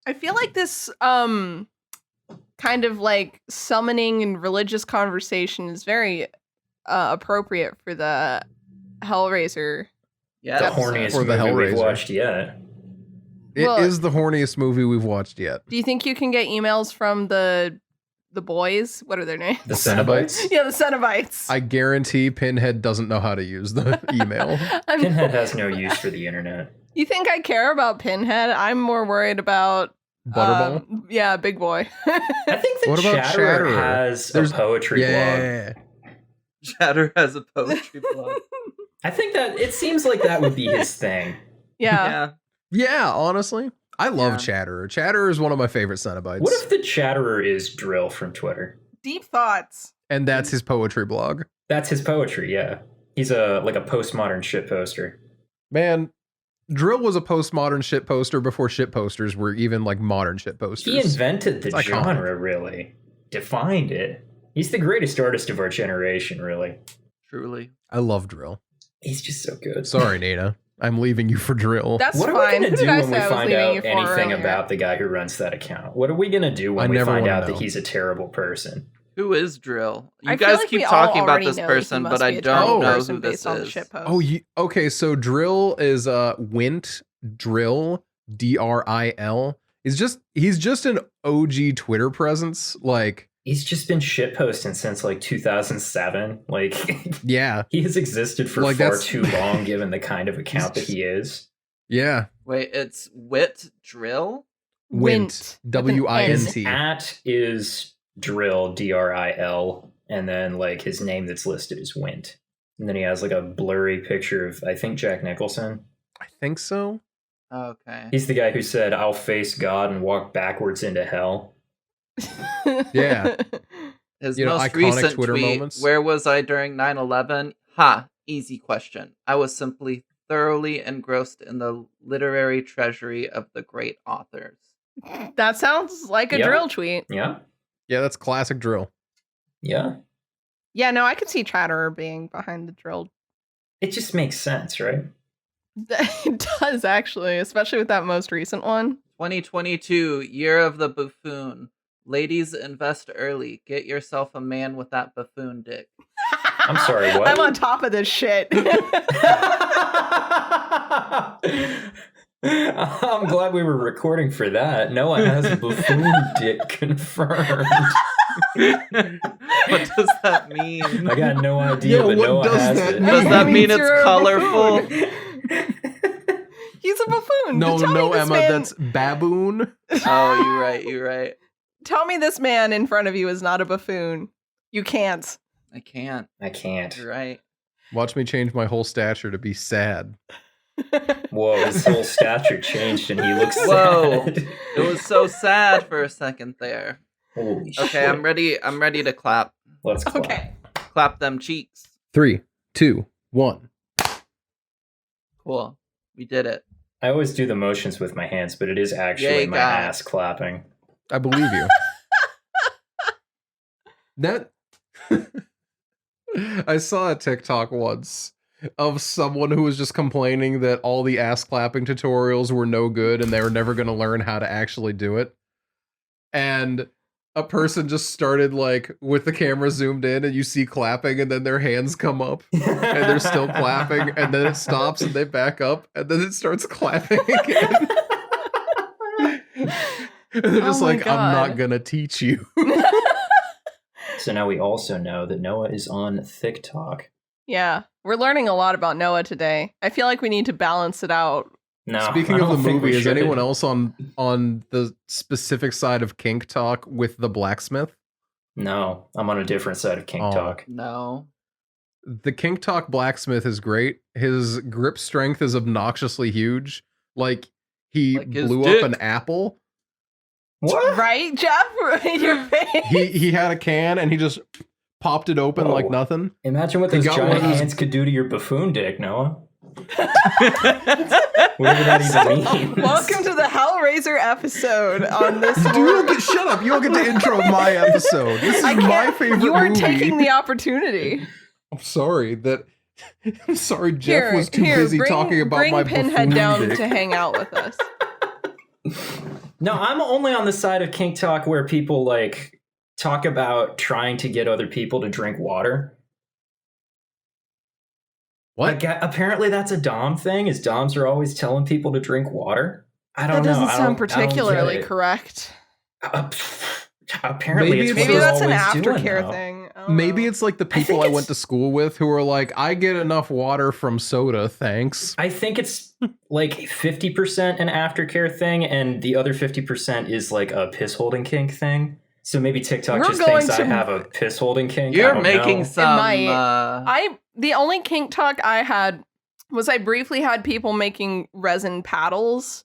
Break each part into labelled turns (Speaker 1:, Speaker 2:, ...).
Speaker 1: I feel like this kind of like summoning and religious conversation is very appropriate for the Hellraiser.
Speaker 2: Yeah,
Speaker 3: The
Speaker 1: episode.
Speaker 3: horniest
Speaker 4: Or the
Speaker 3: movie we've
Speaker 4: Hellraiser.
Speaker 3: watched yet.
Speaker 4: It
Speaker 1: Well-
Speaker 4: is the horniest movie we've watched yet.
Speaker 1: Do you think you can get emails from the boys? What are their names?
Speaker 3: The
Speaker 4: Cenobites?
Speaker 1: Yeah, the Cenobites.
Speaker 4: I guarantee Pinhead doesn't know how to use the email.
Speaker 3: Pinhead has no use for the internet.
Speaker 1: You think I care about Pinhead? I'm more worried about
Speaker 4: Butterball?
Speaker 1: yeah, Big Boy.
Speaker 3: I think the
Speaker 4: What about
Speaker 3: Chatterer
Speaker 4: Chatterer?
Speaker 3: has
Speaker 4: There's-
Speaker 3: a poetry blog.
Speaker 4: Yeah.
Speaker 2: Chatter has a poetry blog.
Speaker 3: I think that it seems like that would be his thing.
Speaker 1: Yeah.
Speaker 4: Yeah, honestly. I love
Speaker 2: Yeah.
Speaker 4: Chatterer. Chatterer is one of my favorite Cenobites.
Speaker 3: What if the Chatterer is Drill from Twitter?
Speaker 1: Deep thoughts.
Speaker 4: And that's his poetry blog.
Speaker 3: That's his poetry, yeah. He's a postmodern shit poster.
Speaker 4: Man, Drill was a postmodern shit poster before shit posters were even like modern shit posters.
Speaker 3: He invented the
Speaker 4: It's iconic.
Speaker 3: genre, really. Defined it. He's the greatest artist of our generation, really.
Speaker 2: Truly.
Speaker 4: I love Drill.
Speaker 3: He's just so good.
Speaker 4: Sorry, Nina. I'm leaving you for Drill.
Speaker 1: That's
Speaker 3: What are
Speaker 1: fine.
Speaker 3: we
Speaker 1: Who
Speaker 3: going to
Speaker 1: did
Speaker 3: do
Speaker 1: I
Speaker 3: when we
Speaker 1: say I was
Speaker 3: find
Speaker 1: leaving
Speaker 3: out
Speaker 1: you for
Speaker 3: anything
Speaker 1: earlier?
Speaker 3: about the guy who runs that account? What are we going to do
Speaker 4: I
Speaker 3: when we
Speaker 4: never
Speaker 3: find
Speaker 4: wanna
Speaker 3: out that
Speaker 4: know.
Speaker 3: he's a terrible person?
Speaker 2: Who is Drill? You
Speaker 1: I feel
Speaker 2: guys
Speaker 1: like
Speaker 2: keep
Speaker 1: we all
Speaker 2: talking about
Speaker 1: already
Speaker 2: this
Speaker 1: know that he
Speaker 2: person,
Speaker 1: must
Speaker 2: but I
Speaker 1: be a
Speaker 2: don't
Speaker 1: terrible
Speaker 2: know
Speaker 1: person
Speaker 2: who this
Speaker 1: based on the
Speaker 2: is.
Speaker 1: shit post.
Speaker 4: Oh, okay. So Drill is Wint Drill DRIL. He's just an OG Twitter presence. Like,
Speaker 3: He's just been shitposting since like 2007. Like,
Speaker 4: yeah,
Speaker 3: he has existed for
Speaker 4: Like,
Speaker 3: far
Speaker 4: that's-
Speaker 3: too long, given the kind of account that
Speaker 4: just-
Speaker 3: he is.
Speaker 4: yeah.
Speaker 2: Wait, it's Wit Drill?
Speaker 4: Wint
Speaker 1: with an
Speaker 3: His
Speaker 4: WINT.
Speaker 3: at is Drill DRIL, and then like his name that's listed is Wint. And then he has like a blurry picture of I think Jack Nicholson.
Speaker 4: I think so.
Speaker 2: Okay.
Speaker 3: He's the guy who said, "I'll face God and walk backwards into hell."
Speaker 4: Yeah.
Speaker 2: His
Speaker 4: You know,
Speaker 2: most
Speaker 4: iconic
Speaker 2: recent
Speaker 4: Twitter
Speaker 2: tweet,
Speaker 4: moments.
Speaker 2: where was I during 9/11? Ha, easy question. I was simply thoroughly engrossed in the literary treasury of the great authors.
Speaker 1: That sounds like a
Speaker 3: Yep.
Speaker 1: drill tweet.
Speaker 3: Yeah,
Speaker 4: Yeah, that's classic Drill.
Speaker 3: yeah.
Speaker 1: Yeah, no, I could see Chatterer being behind the drill.
Speaker 3: It just makes sense, right?
Speaker 1: It does actually, especially with that most recent one.
Speaker 2: 2022, year of the buffoon. Ladies, invest early. Get yourself a man with that buffoon dick.
Speaker 3: I'm sorry, what?
Speaker 1: I'm on top of this shit.
Speaker 3: I'm glad we were recording for that. Noah has a buffoon dick confirmed.
Speaker 2: What does that mean?
Speaker 3: I got no idea,
Speaker 4: Yeah,
Speaker 3: but
Speaker 4: what
Speaker 3: Noah
Speaker 4: does
Speaker 3: has
Speaker 4: that
Speaker 3: it.
Speaker 4: mean?
Speaker 2: Does that
Speaker 1: It
Speaker 2: mean
Speaker 1: means
Speaker 2: it's
Speaker 1: you're a
Speaker 2: colorful?
Speaker 1: He's a buffoon.
Speaker 4: No,
Speaker 1: Tell
Speaker 4: no,
Speaker 1: me this
Speaker 4: Emma,
Speaker 1: man,
Speaker 4: that's baboon.
Speaker 2: Oh, you're right.
Speaker 1: Tell me this man in front of you is not a buffoon. You can't.
Speaker 2: I can't.
Speaker 3: I can't.
Speaker 2: You're right.
Speaker 4: Watch me change my whole stature to be sad.
Speaker 3: Whoa, his whole stature changed and he looks
Speaker 2: Whoa.
Speaker 3: sad.
Speaker 2: It was so sad for a second there.
Speaker 3: Holy shit.
Speaker 2: Okay, I'm ready to clap.
Speaker 3: Let's clap.
Speaker 1: Okay.
Speaker 2: Clap them cheeks.
Speaker 4: 3, 2, 1.
Speaker 2: Cool. We did it.
Speaker 3: I always do the motions with my hands, but it is actually
Speaker 2: Yay,
Speaker 3: my
Speaker 2: God.
Speaker 3: ass clapping.
Speaker 4: I believe you. That I saw a TikTok once of someone who was just complaining that all the ass clapping tutorials were no good and they were never going to learn how to actually do it. And a person just started like with the camera zoomed in and you see clapping and then their hands come up and they're still clapping and then it stops and they back up and then it starts clapping again. And they're just
Speaker 1: Oh my
Speaker 4: like, I'm not
Speaker 1: God.
Speaker 4: gonna teach you.
Speaker 3: So now we also know that Noah is on TikTok.
Speaker 1: Yeah. We're learning a lot about Noah today. I feel like we need to balance it out.
Speaker 3: No,
Speaker 4: Speaking
Speaker 3: I
Speaker 4: of the
Speaker 3: don't think we
Speaker 4: movie, is
Speaker 3: should.
Speaker 4: anyone else on the specific side of kink talk with the blacksmith?
Speaker 3: No, I'm on a different side of Kink
Speaker 4: Oh.
Speaker 3: Talk.
Speaker 2: No.
Speaker 4: The kink talk blacksmith is great. His grip strength is obnoxiously huge. Like he
Speaker 2: Like his
Speaker 4: blew
Speaker 2: dick.
Speaker 4: up an apple.
Speaker 3: What?
Speaker 1: Right, Jeff? Your face.
Speaker 4: He had a can and he just popped it open
Speaker 3: Whoa.
Speaker 4: like nothing.
Speaker 3: Imagine what
Speaker 4: He
Speaker 3: those
Speaker 4: got one
Speaker 3: giant
Speaker 4: of those-
Speaker 3: hands could do to your buffoon dick, Noah. Whatever that even means.
Speaker 1: Welcome to the Hellraiser episode on this.
Speaker 4: Dude, you don't get, shut up! You don't get to intro my episode. This is
Speaker 1: I
Speaker 4: my
Speaker 1: can't.
Speaker 4: favorite
Speaker 1: You are
Speaker 4: movie.
Speaker 1: taking the opportunity.
Speaker 4: I'm sorry that. I'm sorry, Jeff
Speaker 1: Here,
Speaker 4: was too
Speaker 1: here,
Speaker 4: busy
Speaker 1: bring,
Speaker 4: talking about
Speaker 1: bring
Speaker 4: my
Speaker 1: Pinhead
Speaker 4: buffoon
Speaker 1: down
Speaker 4: dick.
Speaker 1: to hang out with us.
Speaker 3: No, I'm only on the side of kink talk where people like talk about trying to get other people to drink water.
Speaker 4: What?
Speaker 3: Like, apparently that's a Dom thing. Is Doms are always telling people to drink water. I don't
Speaker 1: That
Speaker 3: know.
Speaker 1: doesn't
Speaker 3: I
Speaker 1: sound
Speaker 3: don't get
Speaker 1: particularly
Speaker 3: it.
Speaker 1: correct.
Speaker 3: Apparently,
Speaker 4: Maybe
Speaker 3: it's
Speaker 4: it's
Speaker 3: what
Speaker 1: Maybe
Speaker 3: they're
Speaker 1: that's an
Speaker 3: always doing,
Speaker 1: aftercare
Speaker 3: though.
Speaker 1: thing. I don't
Speaker 4: Maybe
Speaker 1: know.
Speaker 4: it's like the
Speaker 3: think
Speaker 4: people I
Speaker 3: it's-
Speaker 4: went to school with who are like, I get enough water from soda, thanks.
Speaker 3: I think it's like 50% an aftercare thing, and the other 50% is like a piss holding kink thing. So maybe TikTok
Speaker 1: We're
Speaker 3: just
Speaker 1: going
Speaker 3: thinks I
Speaker 1: to-
Speaker 3: have a piss holding kink. I
Speaker 2: You're
Speaker 3: don't
Speaker 2: making
Speaker 3: know.
Speaker 2: some.
Speaker 1: might. The only kink talk I had was I briefly had people making resin paddles.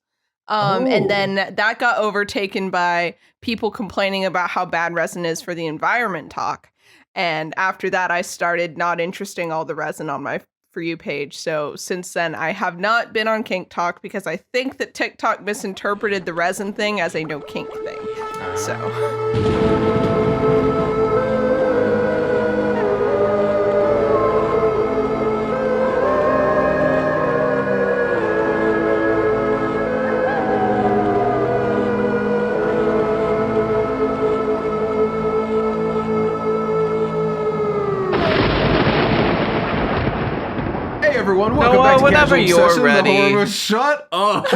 Speaker 1: And then that got overtaken by people complaining about how bad resin is for the environment talk. And after that, I started not interesting all the resin on my For You page. So since then, I have not been on Kink Talk because I think that TikTok misinterpreted the resin thing as a no kink thing. So.
Speaker 4: Hey everyone, welcome
Speaker 2: Noah,
Speaker 4: back to
Speaker 2: whenever
Speaker 4: Casual
Speaker 2: you're
Speaker 4: Obsession,
Speaker 2: ready.
Speaker 4: The horror... Shut up!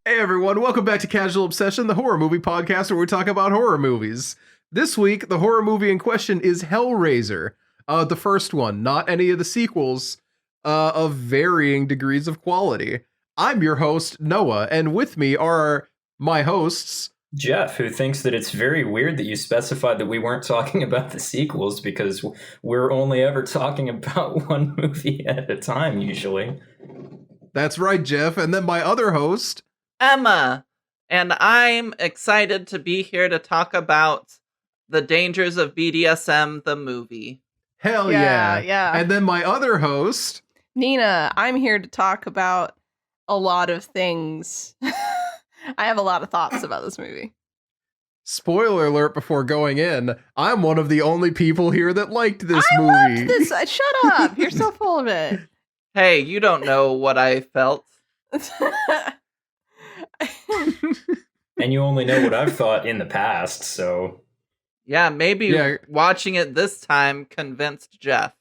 Speaker 4: Hey everyone, welcome back to Casual Obsession, the horror movie podcast where we talk about horror movies. This week, the horror movie in question is Hellraiser. The first one, not any of the sequels, of varying degrees of quality. I'm your host, Noah, and with me are my hosts...
Speaker 3: Jeff, who thinks that it's very weird that you specified that we weren't talking about the sequels because we're only ever talking about one movie at a time, usually.
Speaker 4: That's right, Jeff. And then my other host...
Speaker 2: Emma, and I'm excited to be here to talk about The Dangers of BDSM, the movie.
Speaker 4: Hell
Speaker 1: Yeah,
Speaker 4: yeah.
Speaker 1: yeah.
Speaker 4: And then my other host...
Speaker 1: Nina, I'm here to talk about a lot of things. I have a lot of thoughts about this movie.
Speaker 4: Spoiler alert before going in, I'm one of the only people here that liked this movie.
Speaker 1: Loved this. Shut up. You're so full of it.
Speaker 2: Hey, you don't know what I felt.
Speaker 3: And you only know what I've thought in the past, so...
Speaker 2: Yeah, maybe
Speaker 4: Yeah.
Speaker 2: watching it this time convinced Jeff.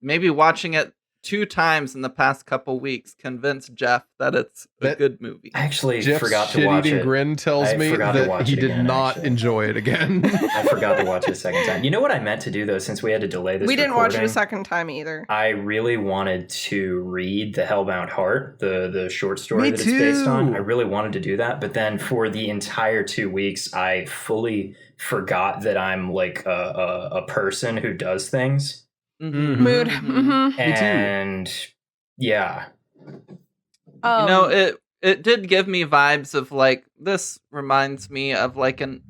Speaker 2: Maybe watching it 2 times in the past couple weeks convinced Jeff that it's a
Speaker 4: That-
Speaker 2: good movie.
Speaker 3: I actually
Speaker 4: Jeff's
Speaker 3: forgot to watch
Speaker 4: shit-eating
Speaker 3: it.
Speaker 4: grin tells
Speaker 3: I
Speaker 4: me
Speaker 3: forgot to
Speaker 4: that
Speaker 3: watch
Speaker 4: he
Speaker 3: it
Speaker 4: did
Speaker 3: again,
Speaker 4: not
Speaker 3: actually.
Speaker 4: enjoy it again.
Speaker 3: I forgot to watch it a second time. You know what I meant to do, though, since we had to delay this
Speaker 1: We didn't watch it a
Speaker 3: recording?
Speaker 1: second time either.
Speaker 3: I really wanted to read The Hellbound Heart, the short story
Speaker 4: Me
Speaker 3: that it's based on.
Speaker 4: too.
Speaker 3: I really wanted to do that, but then for the entire 2 weeks, I fully forgot that I'm like a person who does things.
Speaker 2: Mhm.
Speaker 1: Mood.
Speaker 2: Mhm.
Speaker 1: Mm-hmm.
Speaker 4: too.
Speaker 3: And yeah,
Speaker 2: You know, it did give me vibes of like, this reminds me of like an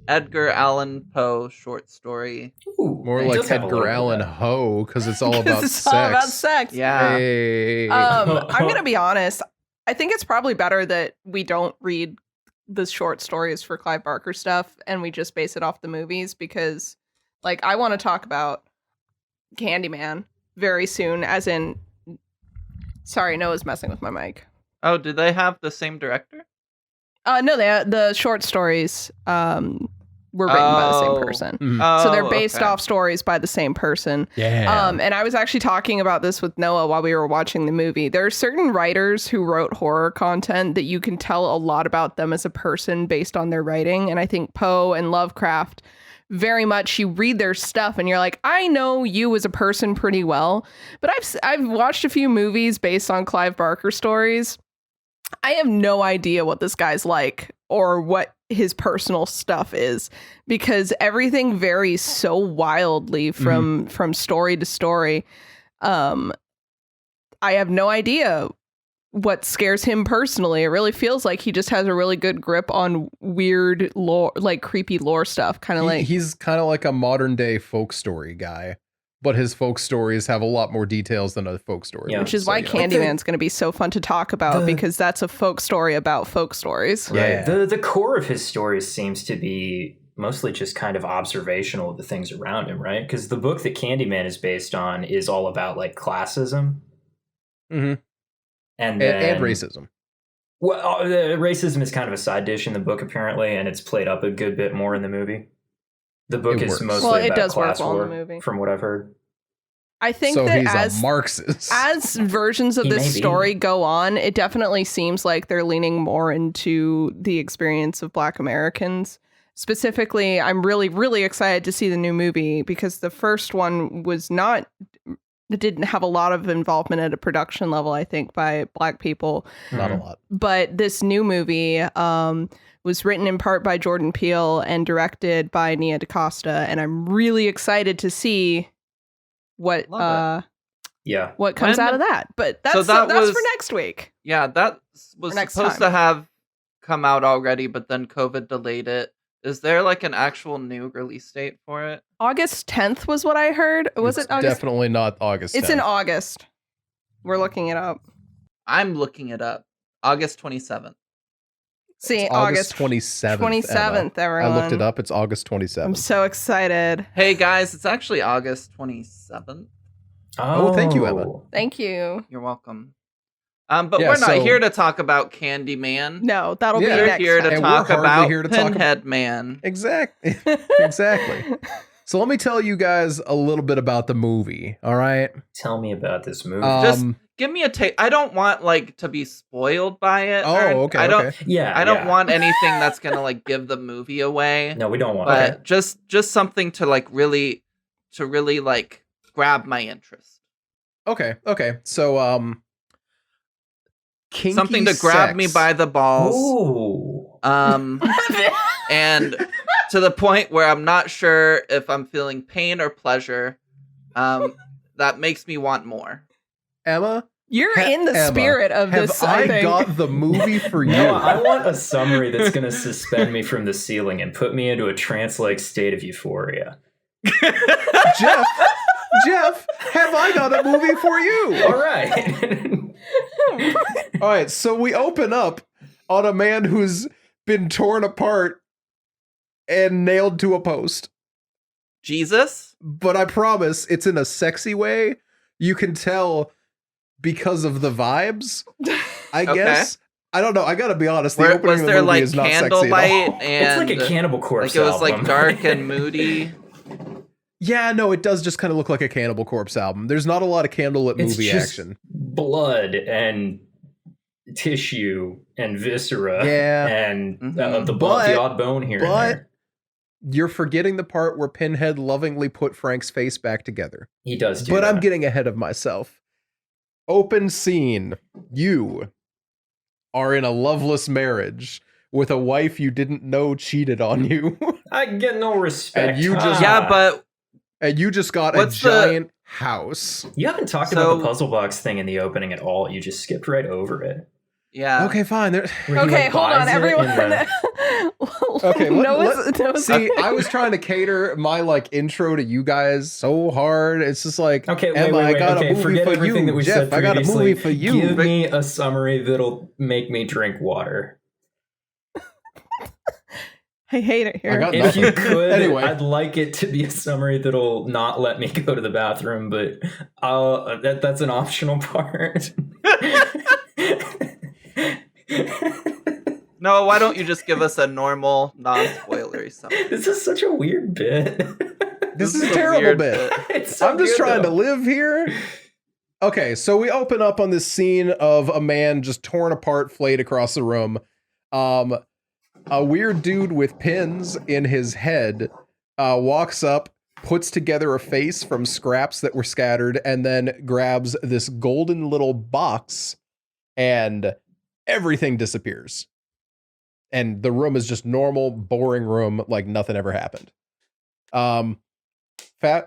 Speaker 2: Edgar Allan Poe short story.
Speaker 3: Ooh,
Speaker 4: More
Speaker 3: it
Speaker 4: like
Speaker 3: does have a little
Speaker 4: Edgar
Speaker 3: bit of
Speaker 4: Allan
Speaker 3: that.
Speaker 4: Ho, because it's all about
Speaker 1: it's
Speaker 4: sex.
Speaker 1: all about sex.
Speaker 2: Yeah.
Speaker 4: Hey.
Speaker 1: I'm gonna be honest. I think it's probably better that we don't read the short stories for Clive Barker stuff and we just base it off the movies because, like, I want to talk about Candyman very soon. As in, sorry, Noah's messing with my mic.
Speaker 2: Oh, did they have the same director?
Speaker 1: No, the short stories were written by the same
Speaker 2: Oh.
Speaker 1: person.
Speaker 4: Mhm.
Speaker 1: So they're based
Speaker 2: okay.
Speaker 1: off stories by the same person.
Speaker 4: Yeah.
Speaker 1: And I was actually talking about this with Noah while we were watching the movie. There are certain writers who wrote horror content that you can tell a lot about them as a person based on their writing. And I think Poe and Lovecraft, very much, you read their stuff and you're like, I know you as a person pretty well. But I've watched a few movies based on Clive Barker stories. I have no idea what this guy's like or what his personal stuff is because everything varies so wildly from story to story. I have no idea what scares him personally. It really feels like he just has a really good grip on weird lore, like creepy lore stuff, kind of like
Speaker 4: He's kind of like a modern day folk story guy, but his folk stories have a lot more details than a folk story.
Speaker 3: Yeah.
Speaker 1: which is
Speaker 4: So,
Speaker 1: why
Speaker 4: yeah.
Speaker 1: Candyman's going to be so fun to talk about because that's a folk story about folk stories.
Speaker 4: Yeah.
Speaker 3: The core of his stories seems to be mostly just kind of observational of the things around him, right? Because the book that Candyman is based on is all about like classism
Speaker 4: Mhm.
Speaker 3: and
Speaker 4: And
Speaker 3: then
Speaker 4: racism.
Speaker 3: Well, racism is kind of a side dish in the book, apparently, and it's played up a good bit more in the movie. The book is mostly about class war, from what I've heard.
Speaker 1: I think
Speaker 4: so
Speaker 1: that
Speaker 4: he's a Marxist.
Speaker 1: As versions of this story go on, it definitely seems like they're leaning more into the experience of Black Americans. Specifically, I'm really, really excited to see the new movie because the first one didn't have a lot of involvement at a production level, I think, by Black people.
Speaker 4: Not a lot.
Speaker 1: But this new movie was written in part by Jordan Peele and directed by Nia DaCosta, and I'm really excited to see what comes out of that. But that's for next week.
Speaker 2: Yeah, that was supposed to have come out already, but then COVID delayed it. Is there like an actual new release date for it?
Speaker 1: August 10th was what I heard. Was it August?
Speaker 4: Definitely not August 10th.
Speaker 1: It's in August. We're looking it up.
Speaker 2: I'm looking it up. August 27th.
Speaker 1: See,
Speaker 4: it's August 27th.
Speaker 1: 27th, everyone.
Speaker 4: I looked it up. It's August 27th.
Speaker 1: I'm so excited.
Speaker 2: Hey, guys, it's actually August 27th.
Speaker 4: Oh, thank you, Emma.
Speaker 1: Thank you.
Speaker 2: You're welcome. But we're not here to talk about Candyman.
Speaker 1: No, that'll be next
Speaker 2: time. We're here to talk about Pinhead
Speaker 4: about...
Speaker 2: Man.
Speaker 4: Exactly. Exactly. So let me tell you guys a little bit about the movie, all right?
Speaker 3: Tell me about this movie.
Speaker 2: Just give me a take. I don't want to be spoiled by it.
Speaker 4: Okay. I
Speaker 2: don't want anything that's gonna give the movie away.
Speaker 3: No, we don't want.
Speaker 2: But just something to really grab my interest.
Speaker 4: Okay. So kinky
Speaker 2: something to grab me by the balls.
Speaker 3: Ooh.
Speaker 2: And to the point where I'm not sure if I'm feeling pain or pleasure. That makes me want more.
Speaker 4: Emma,
Speaker 1: you're in the spirit of this.
Speaker 4: Have I got the movie for you?
Speaker 3: No, I want a summary that's going to suspend me from the ceiling and put me into a trance-like state of euphoria.
Speaker 4: Jeff, have I got a movie for you? All right, so we open up on a man who's been torn apart and nailed to a post.
Speaker 2: Jesus?
Speaker 4: But I promise it's in a sexy way. You can tell because of the vibes, I guess. I don't know. I gotta be honest. The opening of the movie is not sexy at all.
Speaker 3: It's like a Cannibal Corpse
Speaker 2: album. It was
Speaker 3: album.
Speaker 2: Dark and moody.
Speaker 4: Yeah, no, it does just kind of look like a Cannibal Corpse album. There's not a lot of candlelit movie action.
Speaker 3: Blood and tissue and viscera and the odd bone here and there.
Speaker 4: You're forgetting the part where Pinhead lovingly put Frank's face back together.
Speaker 3: He does
Speaker 4: But I'm getting ahead of myself. Open scene. You are in a loveless marriage with a wife you didn't know cheated on you.
Speaker 3: I get no respect.
Speaker 4: And you just And you just got a giant house.
Speaker 3: You haven't talked about the puzzle box thing in the opening at all. You just skipped right over it.
Speaker 2: Yeah.
Speaker 4: Okay, fine.
Speaker 1: Okay, hold on, everyone.
Speaker 4: Okay, see, I was trying to cater my intro to you guys so hard. It's just like,
Speaker 3: okay,
Speaker 4: Emma, I got a movie for you.
Speaker 3: That we
Speaker 4: Jeff, I got a movie for you.
Speaker 3: Give me a summary that'll make me drink water.
Speaker 1: I hate it here.
Speaker 3: If you could, anyway. I'd like it to be a summary that'll not let me go to the bathroom, but that's an optional part.
Speaker 2: No, why don't you just give us a normal, non-spoilery summary?
Speaker 3: This is such a weird bit.
Speaker 4: This is a terrible bit. I'm just trying to live here. Okay, so we open up on this scene of a man just torn apart, flayed across the room. A weird dude with pins in his head walks up, puts together a face from scraps that were scattered, and then grabs this golden little box, and everything disappears. And the room is just normal, boring room, like nothing ever happened.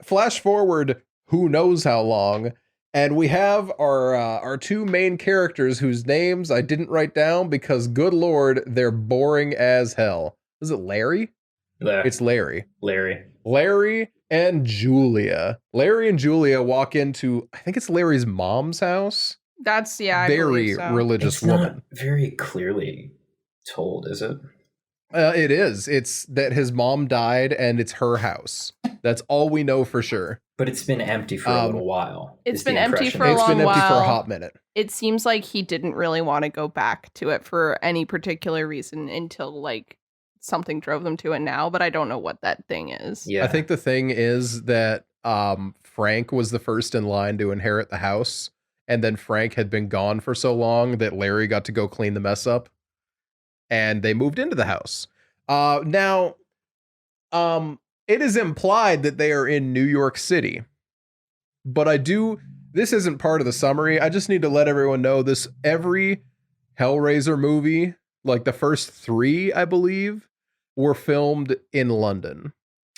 Speaker 4: Flash forward, who knows how long, and we have our two main characters whose names I didn't write down because, good lord, they're boring as hell. Is it Larry? It's Larry. Larry and Julia. Larry and Julia walk into, I think it's Larry's mom's house.
Speaker 1: That's, I
Speaker 4: very
Speaker 1: so.
Speaker 4: Religious
Speaker 3: it's
Speaker 4: woman.
Speaker 3: Not very clearly told, is it?
Speaker 4: It is. It's that his mom died and it's her house. That's all we know for sure.
Speaker 3: But it's been empty for a little while.
Speaker 1: It's been empty for a long while.
Speaker 4: It's been empty for a hot minute.
Speaker 1: It seems like he didn't really want to go back to it for any particular reason until like something drove them to it now, but I don't know what that thing is.
Speaker 4: Yeah. I think the thing is that Frank was the first in line to inherit the house, and then Frank had been gone for so long that Larry got to go clean the mess up, and they moved into the house. Now, it is implied that they are in New York City, but this isn't part of the summary. I just need to let everyone know this. Every Hellraiser movie, like the first 3, I believe, were filmed in London.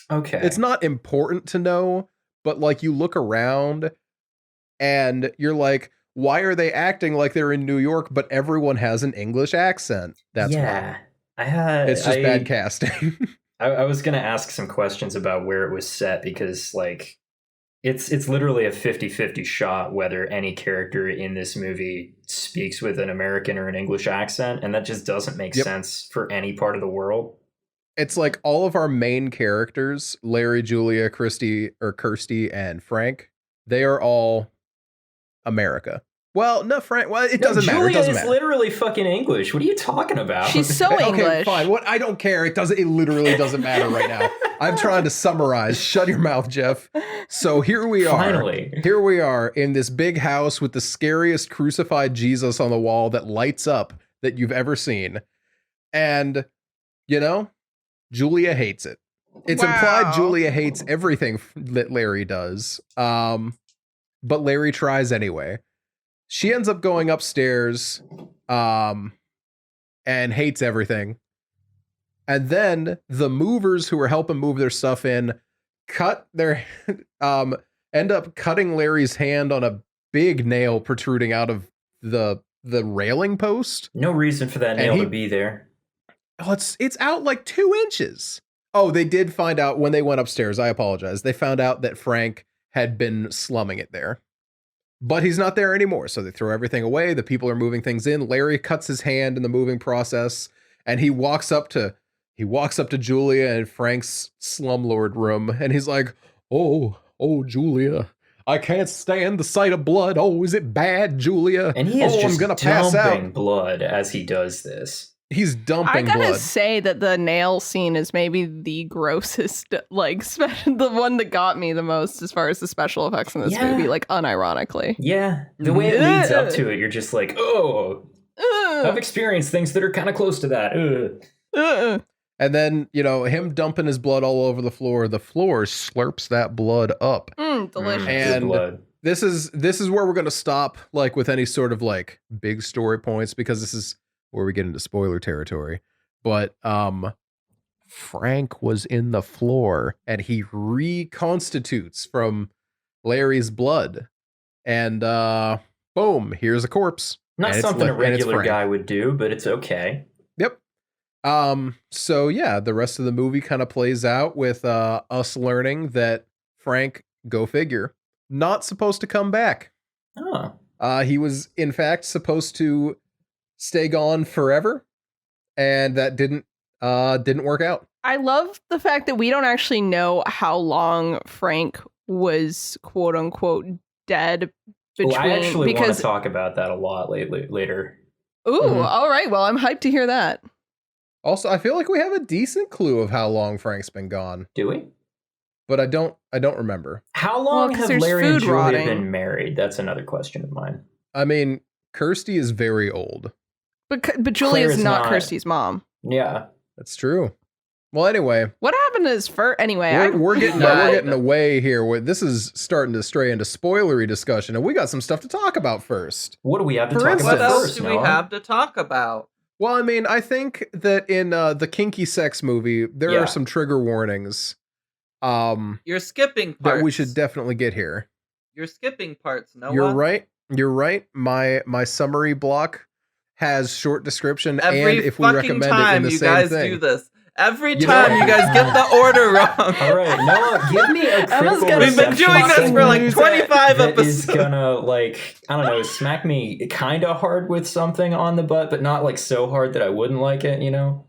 Speaker 3: Okay.
Speaker 4: It's not important to know, but like you look around and you're like, why are they acting like they're in New York, but everyone has an English accent? That's why. It's just bad casting.
Speaker 3: I was going to ask some questions about where it was set because like it's literally a 50-50 shot whether any character in this movie speaks with an American or an English accent, and that just doesn't make sense for any part of the world.
Speaker 4: It's like all of our main characters, Larry, Julia, Kirsty, and Frank, they are all America. Well, no, Frank. Well, it doesn't matter. It doesn't matter.
Speaker 3: Julia is literally fucking English. What are you talking about?
Speaker 1: She's so English.
Speaker 4: Okay, fine. What? I don't care. It literally doesn't matter right now. I'm trying to summarize. Shut your mouth, Jeff. So here we are.
Speaker 3: Finally.
Speaker 4: Here we are in this big house with the scariest crucified Jesus on the wall that lights up that you've ever seen. And, you know, Julia hates it. It's implied Julia hates everything that Larry does. But Larry tries anyway. She ends up going upstairs and hates everything. And then the movers who are helping move their stuff in end up cutting Larry's hand on a big nail protruding out of the railing post.
Speaker 3: No reason for that nail to be there.
Speaker 4: Oh, it's out like 2 inches. Oh, they did find out when they went upstairs. I apologize. They found out that Frank had been slumming it there. But he's not there anymore, so they throw everything away. The people are moving things in. Larry cuts his hand in the moving process, and he walks up to Julia in Frank's slumlord room, and he's like, "Oh, Julia, I can't stand the sight of blood. Oh, is it bad, Julia?
Speaker 3: And he is
Speaker 4: I'm gonna pass out."
Speaker 3: Blood as he does this.
Speaker 4: He's dumping blood.
Speaker 1: I gotta say that the nail scene is maybe the grossest, like, the one that got me the most as far as the special effects in this movie, like, unironically.
Speaker 3: Yeah. The way it leads up to it, you're just like, oh, I've experienced things that are kind of close to that.
Speaker 4: And then, you know, him dumping his blood all over the floor slurps that blood up.
Speaker 1: Delicious.
Speaker 4: And
Speaker 3: blood.
Speaker 4: This is where we're going to stop, like, with any sort of, like, big story points, because this is where we get into spoiler territory. But Frank was in the floor and he reconstitutes from Larry's blood, and boom, here's a corpse.
Speaker 3: Not something a regular guy would do, but it's okay.
Speaker 4: Yep. So yeah, the rest of the movie kind of plays out with us learning that Frank, go figure, not supposed to come back. He was in fact supposed to stay gone forever, and that didn't work out.
Speaker 1: I love the fact that we don't actually know how long Frank was quote unquote dead between.
Speaker 3: I actually want to talk about that a lot later.
Speaker 1: Ooh, all right. Well, I'm hyped to hear that.
Speaker 4: Also, I feel like we have a decent clue of how long Frank's been gone.
Speaker 3: Do we?
Speaker 4: But I don't remember.
Speaker 3: How long have Larry and Julia been married? That's another question of mine.
Speaker 4: I mean, Kirsty is very old.
Speaker 1: But Julia's not Kirsty's mom.
Speaker 3: Yeah.
Speaker 4: That's true. Well, anyway.
Speaker 1: What happened to his fur? Anyway,
Speaker 4: we're getting away here. This is starting to stray into spoilery discussion, and we got some stuff to talk about first.
Speaker 3: What do we have to talk about
Speaker 2: first? What else
Speaker 3: do
Speaker 2: we have to talk about?
Speaker 4: Well, I mean, I think that in the kinky sex movie, there are some trigger warnings.
Speaker 2: You're skipping parts.
Speaker 4: That we should definitely get here.
Speaker 2: You're skipping parts, Noah.
Speaker 4: You're right. My summary block has short description,
Speaker 2: every
Speaker 4: and if we recommend it in the same thing.
Speaker 2: Every fucking time you guys do this. Every time you guys get the order wrong.
Speaker 3: All right, Noah, give me a critical
Speaker 2: We've been doing this for like 25 episodes.
Speaker 3: Is gonna, like, I don't know, smack me kind of hard with something on the butt, but not like so hard that I wouldn't like it, you know?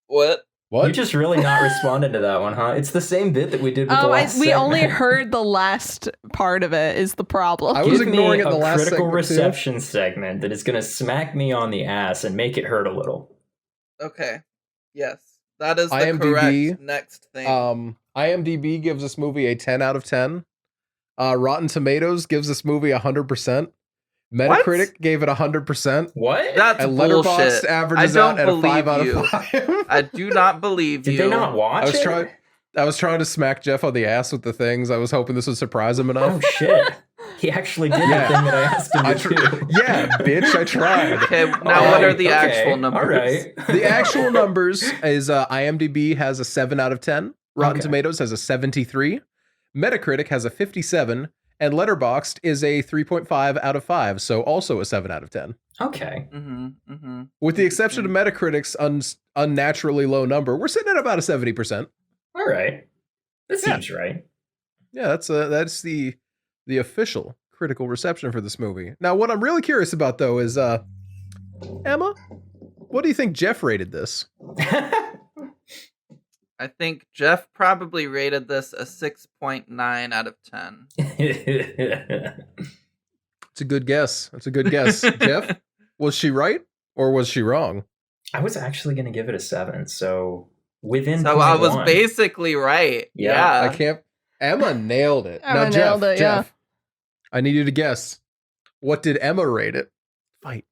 Speaker 2: What?
Speaker 4: What?
Speaker 3: You just really not responded to that one, huh? It's the same bit that we did with the last
Speaker 1: we only
Speaker 3: segment.
Speaker 1: heard the last part of it is the problem.
Speaker 4: I was
Speaker 3: Give
Speaker 4: ignoring
Speaker 3: me
Speaker 4: it in the last
Speaker 3: critical
Speaker 4: segment, too.
Speaker 3: reception segment that is going to smack me on the ass and make it hurt a little.
Speaker 2: Okay. Yes. That is the
Speaker 4: IMDb,
Speaker 2: correct next thing.
Speaker 4: IMDb gives this movie a 10 out of 10. Rotten Tomatoes gives this movie 100%. Metacritic gave it 100%.
Speaker 3: What?
Speaker 2: That's
Speaker 4: And
Speaker 2: bullshit.
Speaker 4: Letterboxd averages
Speaker 2: I
Speaker 4: out
Speaker 2: don't
Speaker 4: at a 5 out
Speaker 2: believe
Speaker 4: of
Speaker 2: you.
Speaker 4: 5.
Speaker 2: I do not believe you.
Speaker 3: Did they not watch it?
Speaker 4: I was trying to smack Jeff on the ass with the things. I was hoping this would surprise him enough.
Speaker 3: Oh, shit. He actually did the thing that I asked him to do.
Speaker 4: Yeah, bitch, I tried.
Speaker 2: Okay, now what are the actual numbers?
Speaker 3: All right.
Speaker 4: The actual numbers is IMDb has a 7 out of 10. Rotten Tomatoes has a 73. Metacritic has a 57. And Letterboxd is a 3.5 out of 5. So also a 7 out of 10.
Speaker 3: Okay.
Speaker 4: With the exception of Metacritic's unnaturally low number, we're sitting at about a 70%.
Speaker 3: All right. That seems right.
Speaker 4: Yeah, that's the official critical reception for this movie. Now, what I'm really curious about, though, is Emma, what do you think Jeff rated this?
Speaker 2: I think Jeff probably rated this a 6.9 out of 10.
Speaker 4: It's a good guess. That's a good guess. Jeff, was she right or was she wrong?
Speaker 3: I was actually going to give it a 7, so within
Speaker 2: So I was basically right. Yeah.
Speaker 4: I can't. Emma nailed it.
Speaker 1: Emma
Speaker 4: now,
Speaker 1: nailed it, yeah.
Speaker 4: Jeff, I need you to guess. What did Emma rate it? Fight.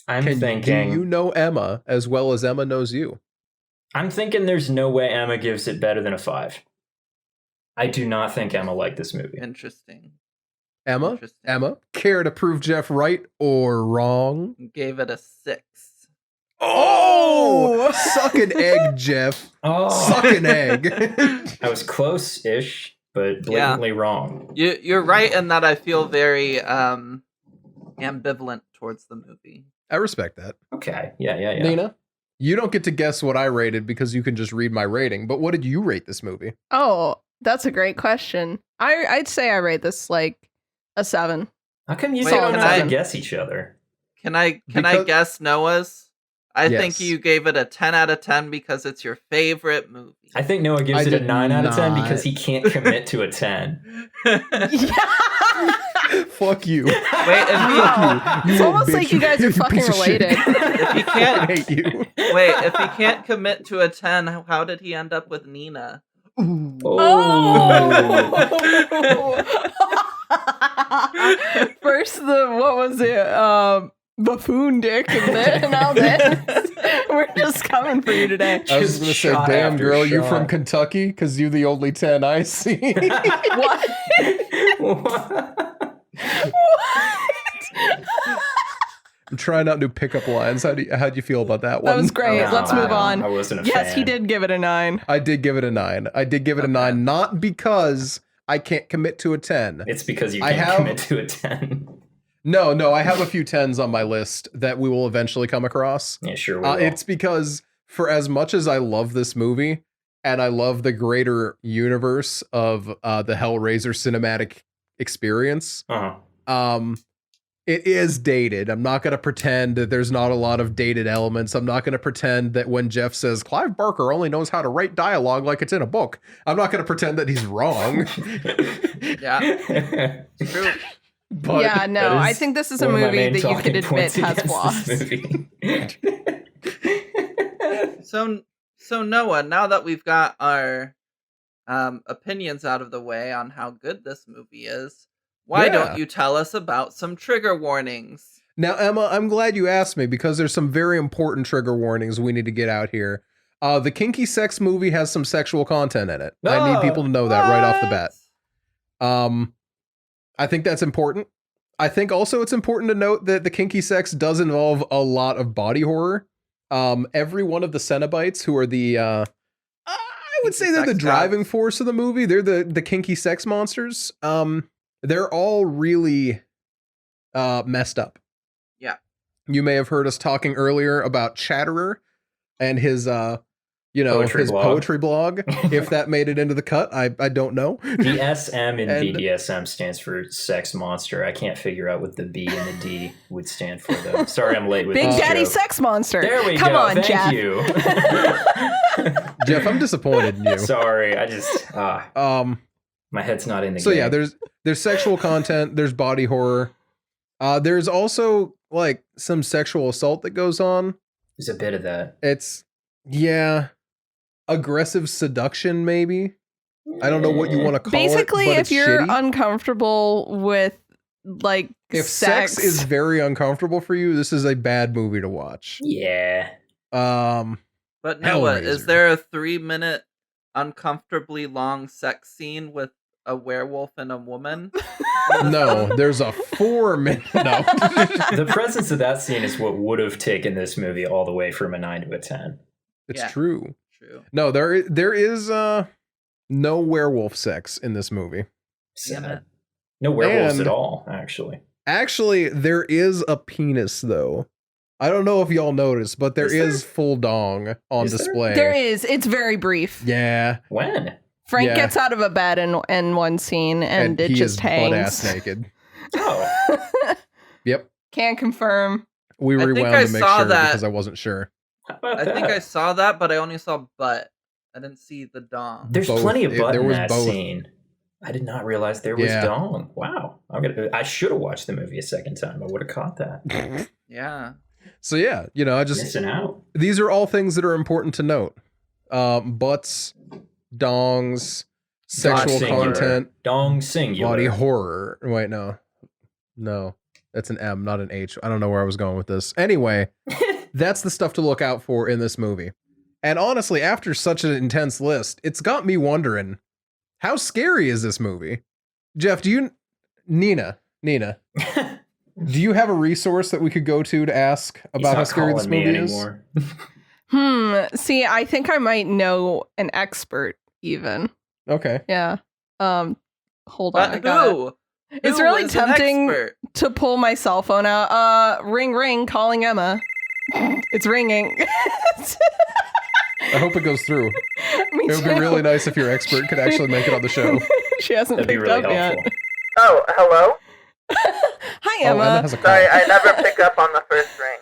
Speaker 3: I'm
Speaker 4: Do
Speaker 3: thinking...
Speaker 4: you know Emma as well as Emma knows you?
Speaker 3: I'm thinking there's no way Emma gives it better than a 5. I do not think Emma liked this movie.
Speaker 2: Interesting.
Speaker 4: Emma, care to prove Jeff right or wrong?
Speaker 2: Gave it a 6.
Speaker 4: Oh, suck an egg, Jeff. Suck an egg.
Speaker 3: I was close-ish, but blatantly wrong.
Speaker 2: You're right in that I feel very ambivalent towards the movie.
Speaker 4: I respect that.
Speaker 3: Okay, yeah.
Speaker 4: Nina, you don't get to guess what I rated because you can just read my rating, but what did you rate this movie?
Speaker 1: Oh, that's a great question. I'd say I rate this like a 7.
Speaker 3: How come you
Speaker 2: don't
Speaker 3: have to guess each other?
Speaker 2: Can I guess Noah's? I think you gave it a 10 out of 10 because it's your favorite movie.
Speaker 3: I think Noah gives it a 9 out of 10 because he can't commit to a 10.
Speaker 4: Fuck you.
Speaker 2: Wait,
Speaker 1: it's almost like you guys are fucking related.
Speaker 2: If he can't,
Speaker 4: I hate you.
Speaker 2: Wait, if he can't commit to a 10, how did he end up with Nina?
Speaker 1: First what was it? Buffoon dick, and then now this. We're just coming for you today.
Speaker 4: I was going to say, damn girl, you from Kentucky? Because you're the only 10 I see.
Speaker 1: What?
Speaker 4: I'm trying out new pickup lines. How'd you feel about that one?
Speaker 1: That was great.
Speaker 3: No,
Speaker 1: Let's move on.
Speaker 3: I wasn't a
Speaker 1: Yes,
Speaker 3: fan.
Speaker 1: he did give it a 9.
Speaker 4: I did give it a 9. I did give it a 9, not because I can't commit to a 10.
Speaker 3: It's because you can't commit to a 10.
Speaker 4: No, I have a few 10s on my list that we will eventually come across.
Speaker 3: Yeah, sure we will.
Speaker 4: It's because for as much as I love this movie, and I love the greater universe of the Hellraiser cinematic experience, it is dated. I'm not going to pretend that there's not a lot of dated elements. I'm not going to pretend that when Jeff says Clive Barker only knows how to write dialogue like it's in a book, I'm not going to pretend that he's wrong.
Speaker 2: Yeah. True.
Speaker 4: But
Speaker 1: yeah, no, I think this is a movie that you could admit has flaws.
Speaker 2: So Noah, now that we've got our opinions out of the way on how good this movie is, why don't you tell us about some trigger warnings?
Speaker 4: Now, Emma, I'm glad you asked me because there's some very important trigger warnings we need to get out here. The kinky sex movie has some sexual content in it. I need people to know that right off the bat. I think that's important. I think also it's important to note that the kinky sex does involve a lot of body horror. Every one of the Cenobites, who are the, I would say they're the driving force of the movie. They're the kinky sex monsters. They're all really messed up.
Speaker 2: Yeah.
Speaker 4: You may have heard us talking earlier about Chatterer and his
Speaker 3: Poetry
Speaker 4: his
Speaker 3: blog.
Speaker 4: poetry blog. If that made it into the cut, I don't know.
Speaker 3: The SM in
Speaker 4: And-
Speaker 3: BDSM stands for sex monster. I can't figure out what the B and the D would stand for, though. Sorry, I'm late with
Speaker 1: Big
Speaker 3: this
Speaker 1: Daddy
Speaker 3: joke.
Speaker 1: Sex Monster.
Speaker 3: There we
Speaker 1: Come
Speaker 3: go.
Speaker 1: on,
Speaker 3: Thank
Speaker 1: Jeff.
Speaker 3: you.
Speaker 4: Jeff, I'm disappointed in you.
Speaker 3: Sorry, I just my head's not in the
Speaker 4: So
Speaker 3: game.
Speaker 4: yeah, there's sexual content, there's body horror. There's also like some sexual assault that goes on.
Speaker 3: There's a bit of that.
Speaker 4: It's aggressive seduction maybe. I don't know what you want to call
Speaker 1: Basically,
Speaker 4: it. But
Speaker 1: if
Speaker 4: it's
Speaker 1: you're
Speaker 4: shitty.
Speaker 1: uncomfortable with like
Speaker 4: If sex is very uncomfortable for you, this is a bad movie to watch.
Speaker 3: Yeah.
Speaker 2: But Noah, is
Speaker 4: Hellraiser.
Speaker 2: there a 3-minute uncomfortably long sex scene with a werewolf and a woman?
Speaker 4: No, there's a 4-minute. No.
Speaker 3: The presence of that scene is what would have taken this movie all the way from a 9 to a 10.
Speaker 4: It's
Speaker 2: Yeah.
Speaker 4: true.
Speaker 2: True.
Speaker 4: No, there is no werewolf sex in this movie.
Speaker 2: Damn it.
Speaker 3: Sad. No werewolves
Speaker 4: And-
Speaker 3: at all, actually.
Speaker 4: Actually, there is a penis though. I don't know if y'all noticed, but there
Speaker 3: Is there?
Speaker 4: is full dong on
Speaker 3: Is there?
Speaker 4: display.
Speaker 1: There is. It's very brief.
Speaker 4: Yeah,
Speaker 3: When?
Speaker 1: Frank
Speaker 4: Yeah.
Speaker 1: gets out of a bed in one scene, and it
Speaker 4: he
Speaker 1: just
Speaker 4: is
Speaker 1: hangs.
Speaker 4: butt ass naked.
Speaker 3: Oh,
Speaker 4: Yep,
Speaker 1: Can't confirm.
Speaker 4: we
Speaker 2: I think
Speaker 4: rewound
Speaker 2: I
Speaker 4: to make
Speaker 2: saw
Speaker 4: sure
Speaker 2: that.
Speaker 4: because I wasn't sure.
Speaker 3: how about
Speaker 2: I
Speaker 3: that?
Speaker 2: think I saw that, but I only saw butt. I didn't see the dong.
Speaker 3: There's
Speaker 4: Both.
Speaker 3: plenty of butt
Speaker 4: There
Speaker 3: in
Speaker 4: was
Speaker 3: that
Speaker 4: both.
Speaker 3: scene. I did not realize there was
Speaker 4: Yeah.
Speaker 3: dong. Wow. I should have watched the movie a second time. I would have caught that.
Speaker 2: Yeah.
Speaker 4: So yeah, I just
Speaker 3: Missing out.
Speaker 4: these are all things that are important to note. Butts, dongs, sexual
Speaker 3: Singular.
Speaker 4: content,
Speaker 3: Dong singular.
Speaker 4: body horror. Wait, no, that's an M, not an H. I don't know where I was going with this. Anyway, that's the stuff to look out for in this movie. And honestly, after such an intense list, it's got me wondering, how scary is this movie? Jeff, Nina, do you have a resource that we could go to ask
Speaker 3: He's
Speaker 4: about how
Speaker 3: not
Speaker 4: scary this
Speaker 3: calling me
Speaker 4: movie is?
Speaker 3: anymore.
Speaker 1: See, I think I might know an expert even.
Speaker 4: Okay.
Speaker 1: Yeah. Hold on. I
Speaker 2: But
Speaker 1: got it.
Speaker 2: who?
Speaker 1: It's
Speaker 2: Who
Speaker 1: really
Speaker 2: is an
Speaker 1: tempting
Speaker 2: expert?
Speaker 1: to pull my cell phone out. Ring, ring, calling Emma. It's ringing.
Speaker 4: I hope it goes through.
Speaker 1: Me
Speaker 4: It would be
Speaker 1: too.
Speaker 4: really nice if your expert could actually make it on the show.
Speaker 1: She hasn't
Speaker 3: That'd be
Speaker 1: picked
Speaker 3: really
Speaker 1: up
Speaker 3: helpful.
Speaker 1: yet.
Speaker 5: Oh, hello?
Speaker 1: Hi,
Speaker 4: Oh,
Speaker 1: Emma.
Speaker 4: Emma has a call.
Speaker 5: Sorry, I never pick up on the first ring.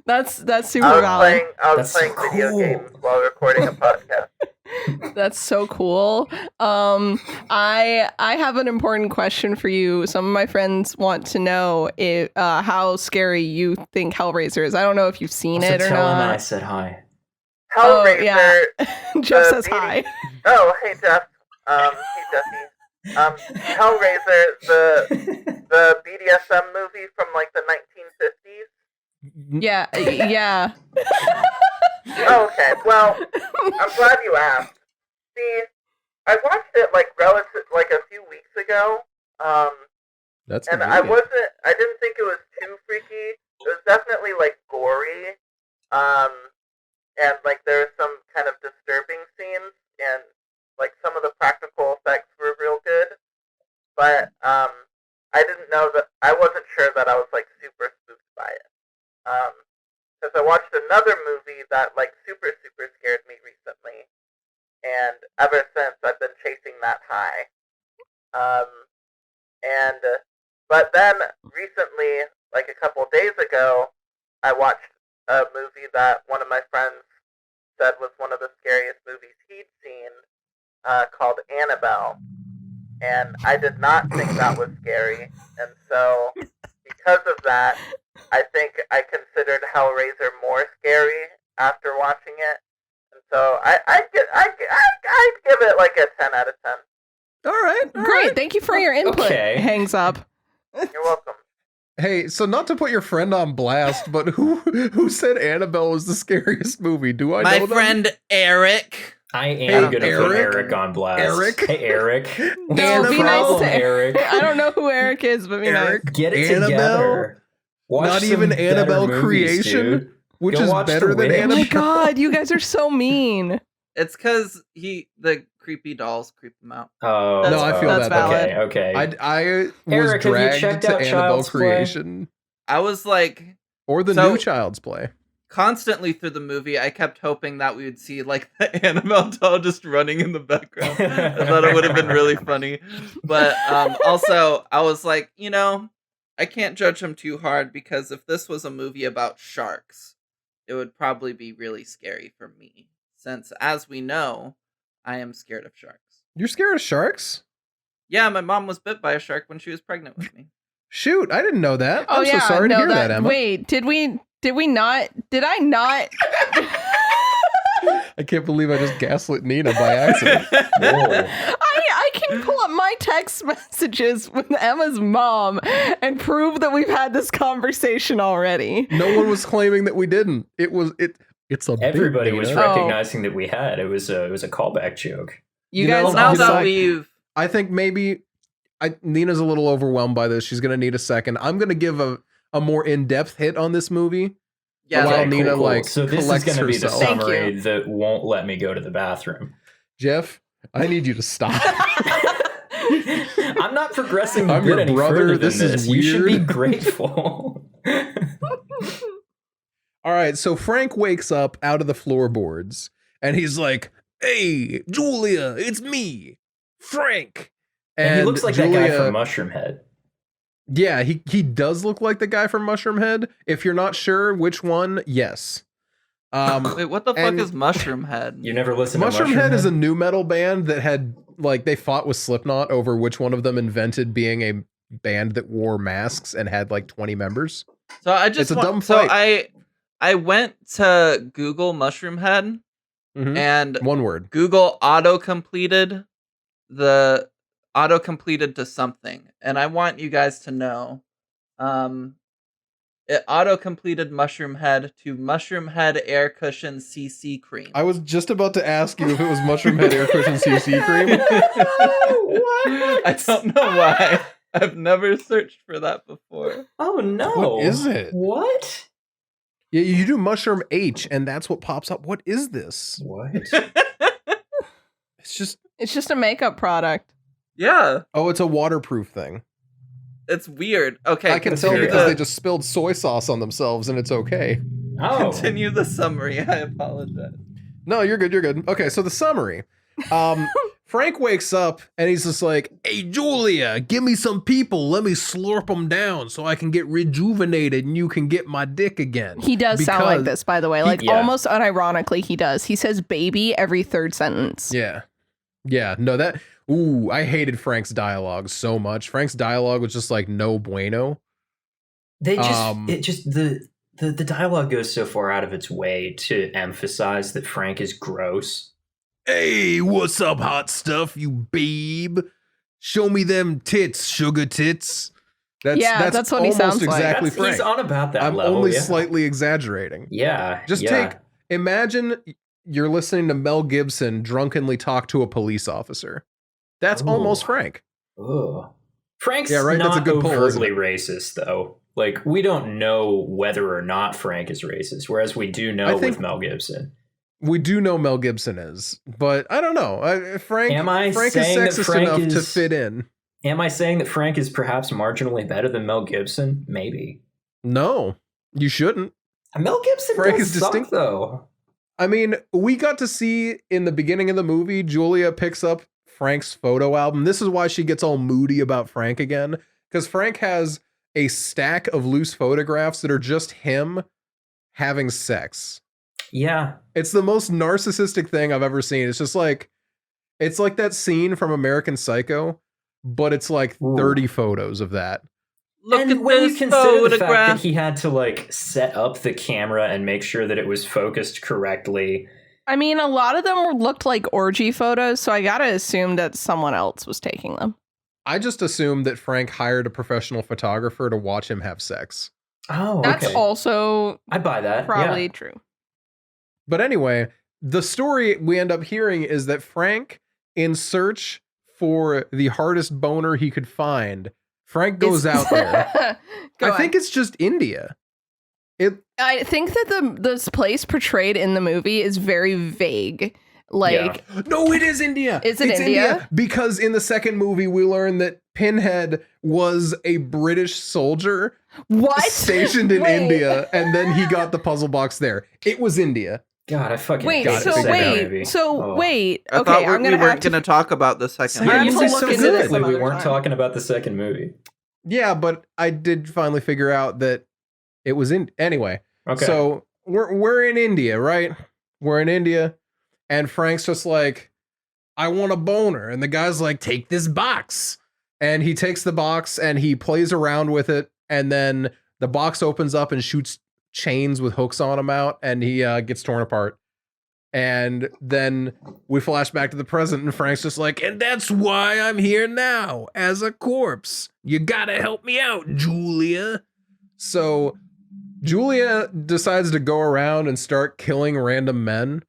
Speaker 1: That's super
Speaker 5: I was
Speaker 1: valid.
Speaker 3: That's so
Speaker 5: playing video
Speaker 3: cool.
Speaker 5: games while recording a podcast.
Speaker 1: That's so cool. I have an important question for you. Some of my friends want to know how scary you think Hellraiser is. I don't know if you've seen
Speaker 3: Also
Speaker 1: it or
Speaker 3: tell him I
Speaker 1: not.
Speaker 3: said hi.
Speaker 1: Oh,
Speaker 5: Hellraiser.
Speaker 1: yeah. Jeff says
Speaker 5: beating-
Speaker 1: hi.
Speaker 5: Oh, hey Jeff. Hey Jeffy. Hellraiser, the BDSM movie from like the 1950s.
Speaker 1: Yeah, yeah.
Speaker 5: Oh, okay. Well, I'm glad you asked. See, I watched it like a few weeks ago.
Speaker 4: That's
Speaker 5: And
Speaker 4: convenient.
Speaker 5: I didn't think it was too freaky. It was definitely like gory. And like there were some kind of disturbing scenes and like some of the practical effects were real good. But I didn't know that I wasn't sure that I was like super spooked by it. Because I watched another movie that like super scared me recently. And ever since I've been chasing that high. But then recently, like a couple days ago, I watched a movie that one of my friends said was one of the scariest movies he'd seen, called Annabelle. And I did not think that was scary. And so, because of that, I think I considered Hellraiser more scary after watching it. And so I'd give it like a 10 out of 10.
Speaker 4: All right.
Speaker 1: Great. Thank you for your input.
Speaker 3: Okay.
Speaker 1: Hangs up.
Speaker 5: You're welcome.
Speaker 4: Hey, so not to put your friend on blast, but who said Annabelle was the scariest movie? Do I
Speaker 2: My
Speaker 4: know them?
Speaker 2: friend Eric.
Speaker 3: I am going to put
Speaker 4: Eric?
Speaker 3: Eric on blast.
Speaker 4: Eric?
Speaker 3: Hey, Eric. What's
Speaker 1: No,
Speaker 3: your
Speaker 1: be nice
Speaker 3: problem,
Speaker 1: to
Speaker 3: Eric.
Speaker 1: I don't know who Eric is, but be
Speaker 4: Eric?
Speaker 1: nice.
Speaker 3: Get it
Speaker 4: Annabelle?
Speaker 3: together. Watch
Speaker 4: Not
Speaker 3: some
Speaker 4: even
Speaker 3: better
Speaker 4: Annabelle
Speaker 3: movies,
Speaker 4: Creation?
Speaker 3: dude.
Speaker 4: Which
Speaker 3: Go
Speaker 4: is
Speaker 3: watch
Speaker 4: better
Speaker 3: The
Speaker 4: than
Speaker 3: Witch.
Speaker 1: Oh my
Speaker 4: Annabelle.
Speaker 1: god, you guys are so mean.
Speaker 2: It's because the creepy dolls creep him out.
Speaker 3: Oh,
Speaker 1: No,
Speaker 4: I feel
Speaker 1: that's
Speaker 4: that.
Speaker 1: valid.
Speaker 3: Okay.
Speaker 4: I was
Speaker 3: Eric, have you
Speaker 4: dragged
Speaker 3: checked
Speaker 4: to
Speaker 3: out
Speaker 4: Annabelle
Speaker 3: Child's Play?
Speaker 4: Creation
Speaker 2: I was like,
Speaker 4: or the
Speaker 2: So-
Speaker 4: new Child's Play.
Speaker 2: constantly through the movie, I kept hoping that we would see like the Annabelle doll just running in the background. I thought it would have been really funny. But also, I was like, I can't judge him too hard because if this was a movie about sharks, it would probably be really scary for me. Since, as we know, I am scared of sharks.
Speaker 4: You're scared of sharks?
Speaker 2: Yeah, my mom was bit by a shark when she was pregnant with me.
Speaker 4: Shoot, I didn't know that.
Speaker 1: Oh,
Speaker 4: I'm so sorry to hear that, Emma.
Speaker 1: Wait, did I not?
Speaker 4: I can't believe I just gaslit Nina by accident.
Speaker 3: Whoa.
Speaker 1: I can pull up my text messages with Emma's mom and prove that we've had this conversation already.
Speaker 4: No one was claiming that we didn't. It's a
Speaker 3: Everybody
Speaker 4: big
Speaker 3: was
Speaker 4: deal.
Speaker 3: recognizing that we had. It was a callback joke.
Speaker 1: You
Speaker 4: know,
Speaker 1: guys
Speaker 2: Now
Speaker 1: also
Speaker 2: that we've
Speaker 4: I think maybe Nina's a little overwhelmed by this. She's going to need a second. I'm going to give a more in-depth hit on this movie.
Speaker 2: yeah,
Speaker 4: While
Speaker 3: Okay,
Speaker 4: Nina,
Speaker 3: cool. So this is
Speaker 4: collects
Speaker 3: going to be the
Speaker 4: herself.
Speaker 1: Thank
Speaker 3: summary
Speaker 1: you.
Speaker 3: that won't let me go to the bathroom.
Speaker 4: Jeff, I need you to stop.
Speaker 3: I'm not progressing
Speaker 4: I'm
Speaker 3: good
Speaker 4: your
Speaker 3: any
Speaker 4: brother.
Speaker 3: further than
Speaker 4: This is
Speaker 3: You should be
Speaker 4: weird.
Speaker 3: grateful.
Speaker 4: All right, so Frank wakes up out of the floorboards and he's like, "Hey, Julia, it's me, Frank."
Speaker 3: and he looks like that guy
Speaker 4: Julia-
Speaker 3: from Mushroom Head.
Speaker 4: Yeah, he does look like the guy from Mushroom Head. If you're not sure which one, yes.
Speaker 2: wait, what the fuck
Speaker 4: and-
Speaker 2: is Mushroom Head?
Speaker 3: You never listened
Speaker 4: Mushroom
Speaker 3: to
Speaker 4: Head is a new metal band that had they fought with Slipknot over which one of them invented being a band that wore masks and had 20 members.
Speaker 2: So I just
Speaker 4: It's a dumb
Speaker 2: so
Speaker 4: fight.
Speaker 2: I went to Google Mushroom Head
Speaker 4: Mhm.
Speaker 2: and
Speaker 4: One word.
Speaker 2: Google autocompleted to something, and I want you guys to know, it autocompleted Mushroom Head to Mushroom Head Air Cushion CC Cream.
Speaker 4: I was just about to ask you if it was Mushroom Head Air Cushion CC cream.
Speaker 2: I don't know why. I've never searched for that before.
Speaker 3: Oh no!
Speaker 4: What is it?
Speaker 3: What?
Speaker 4: Yeah, you do Mushroom H, and that's what pops up. What is this?
Speaker 3: What?
Speaker 4: It's just
Speaker 1: It's just a makeup product.
Speaker 2: Yeah,
Speaker 4: it's a waterproof thing.
Speaker 2: it's weird. Okay,
Speaker 4: I can tell
Speaker 2: continue
Speaker 4: because
Speaker 2: the-
Speaker 4: they just spilled soy sauce on themselves, and it's okay.
Speaker 3: Oh,
Speaker 2: continue the summary. I apologize.
Speaker 4: No, you're good. You're good. Okay, so the summary. Frank wakes up and he's just like, "Hey, Julia, give me some people. Let me slurp them down so I can get rejuvenated and you can get my dick again."
Speaker 1: He does sound like
Speaker 4: Because-
Speaker 1: this, by the way.
Speaker 3: Yeah.
Speaker 1: Almost unironically, he does. He says baby every third sentence.
Speaker 4: Yeah. Yeah. No, I hated Frank's dialogue so much. Frank's dialogue was just no bueno.
Speaker 3: they just the dialogue goes so far out of its way to emphasize that Frank is gross.
Speaker 4: Hey, what's up, hot stuff, you babe? Show me them tits, sugar tits.
Speaker 1: That's what he
Speaker 4: almost
Speaker 1: sounds like.
Speaker 4: exactly
Speaker 3: That's,
Speaker 4: Frank.
Speaker 3: he's on about that
Speaker 4: I'm
Speaker 3: level.
Speaker 4: only
Speaker 3: yeah.
Speaker 4: slightly exaggerating.
Speaker 3: Yeah.
Speaker 4: Just
Speaker 3: yeah.
Speaker 4: imagine you're listening to Mel Gibson drunkenly talk to a police officer. That's
Speaker 3: Ooh.
Speaker 4: almost Frank.
Speaker 3: Ugh. Frank's
Speaker 4: Yeah, right, that's
Speaker 3: not
Speaker 4: a good pull, isn't
Speaker 3: overtly racist, though. We don't know whether or not Frank is racist, whereas we do know
Speaker 4: I think-
Speaker 3: with Mel Gibson.
Speaker 4: We do know Mel Gibson is, but I don't know. Frank is
Speaker 3: saying that
Speaker 4: sexist
Speaker 3: Frank
Speaker 4: enough to
Speaker 3: is-
Speaker 4: fit in.
Speaker 3: Am I saying that Frank is perhaps marginally better than Mel Gibson? Maybe.
Speaker 4: No, you shouldn't.
Speaker 3: Mel Gibson
Speaker 4: Frank
Speaker 3: does
Speaker 4: is
Speaker 3: suck,
Speaker 4: distinct-
Speaker 3: though.
Speaker 4: I mean, we got to see in the beginning of the movie, Julia picks up Frank's photo album. This is why she gets all moody about Frank again, because Frank has a stack of loose photographs that are just him having sex.
Speaker 3: Yeah.
Speaker 4: It's the most narcissistic thing I've ever seen. It's just it's like that scene from American Psycho, but it's
Speaker 3: Ooh.
Speaker 4: 30 photos of that.
Speaker 2: Look
Speaker 3: and
Speaker 2: at
Speaker 3: when
Speaker 2: this
Speaker 3: you consider the fact that
Speaker 2: photograph.
Speaker 3: he had to set up the camera and make sure that it was focused correctly.
Speaker 1: I mean, a lot of them looked like orgy photos, so I gotta assume that someone else was taking them.
Speaker 4: I just assumed that Frank hired a professional photographer to watch him have sex.
Speaker 3: Oh,
Speaker 1: That's
Speaker 3: okay.
Speaker 1: also
Speaker 3: I buy that.
Speaker 1: probably
Speaker 3: Yeah.
Speaker 1: true.
Speaker 4: But anyway, the story we end up hearing is that Frank, in search for the hardest boner he could find, Frank goes out there. I think it's just India.
Speaker 1: I think that this place portrayed in the movie is very vague. Like,
Speaker 4: No, it is India.
Speaker 1: Is it
Speaker 4: it's
Speaker 1: India?
Speaker 4: Because in the second movie, we learn that Pinhead was a British soldier
Speaker 1: what?
Speaker 4: stationed in
Speaker 1: Wait.
Speaker 4: India, and then he got the puzzle box there. It was India.
Speaker 3: God, I fucking
Speaker 1: Wait,
Speaker 3: hate
Speaker 1: so
Speaker 3: the second
Speaker 1: wait,
Speaker 3: movie.
Speaker 1: so
Speaker 3: Oh.
Speaker 1: wait.
Speaker 2: I
Speaker 1: Okay,
Speaker 2: thought
Speaker 1: I'm
Speaker 2: we
Speaker 1: gonna have
Speaker 2: weren't going to talk about the second
Speaker 1: I have
Speaker 3: You
Speaker 1: to
Speaker 3: said
Speaker 1: look
Speaker 3: so
Speaker 1: into this
Speaker 3: quickly
Speaker 1: some
Speaker 3: we
Speaker 1: other
Speaker 3: weren't
Speaker 1: time.
Speaker 3: talking about the second movie.
Speaker 4: Yeah, but I did finally figure out that it was in. Anyway,
Speaker 3: Okay.
Speaker 4: so we're in India, right? We're in India, and Frank's just like, I want a boner, and the guy's like, take this box, and he takes the box and he plays around with it, and then the box opens up and shoots chains with hooks on him out, and he gets torn apart. And then we flash back to the present, and Frank's just like, and that's why I'm here now, as a corpse. You gotta help me out, Julia. So Julia decides to go around and start killing random men.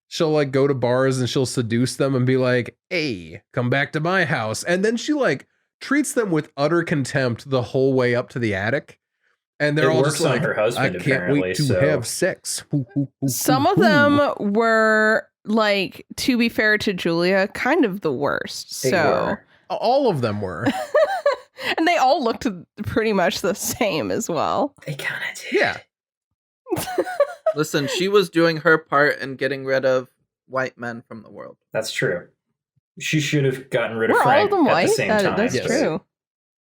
Speaker 4: She'll like go to bars and she'll seduce them and be like, hey, come back to my house. And then she like treats them with utter contempt the whole way up to the attic. And they're
Speaker 3: It
Speaker 4: all
Speaker 3: works
Speaker 4: just
Speaker 3: on
Speaker 4: like,
Speaker 3: her husband,
Speaker 4: I can't
Speaker 3: apparently,
Speaker 4: wait to
Speaker 3: so-
Speaker 4: have sex.
Speaker 1: Some of them were, like, to be fair to Julia, kind of the worst.
Speaker 3: They
Speaker 1: So,
Speaker 3: were.
Speaker 4: All of them were.
Speaker 1: and they all looked pretty much the same as well.
Speaker 3: They kind of did.
Speaker 4: Yeah.
Speaker 2: Listen, she was doing her part in getting rid of white men from the world.
Speaker 3: That's true. She should have gotten rid of
Speaker 1: Were all
Speaker 3: Frank
Speaker 1: of them
Speaker 3: at
Speaker 1: white?
Speaker 3: the same time.
Speaker 1: That's
Speaker 4: Yes.
Speaker 1: true.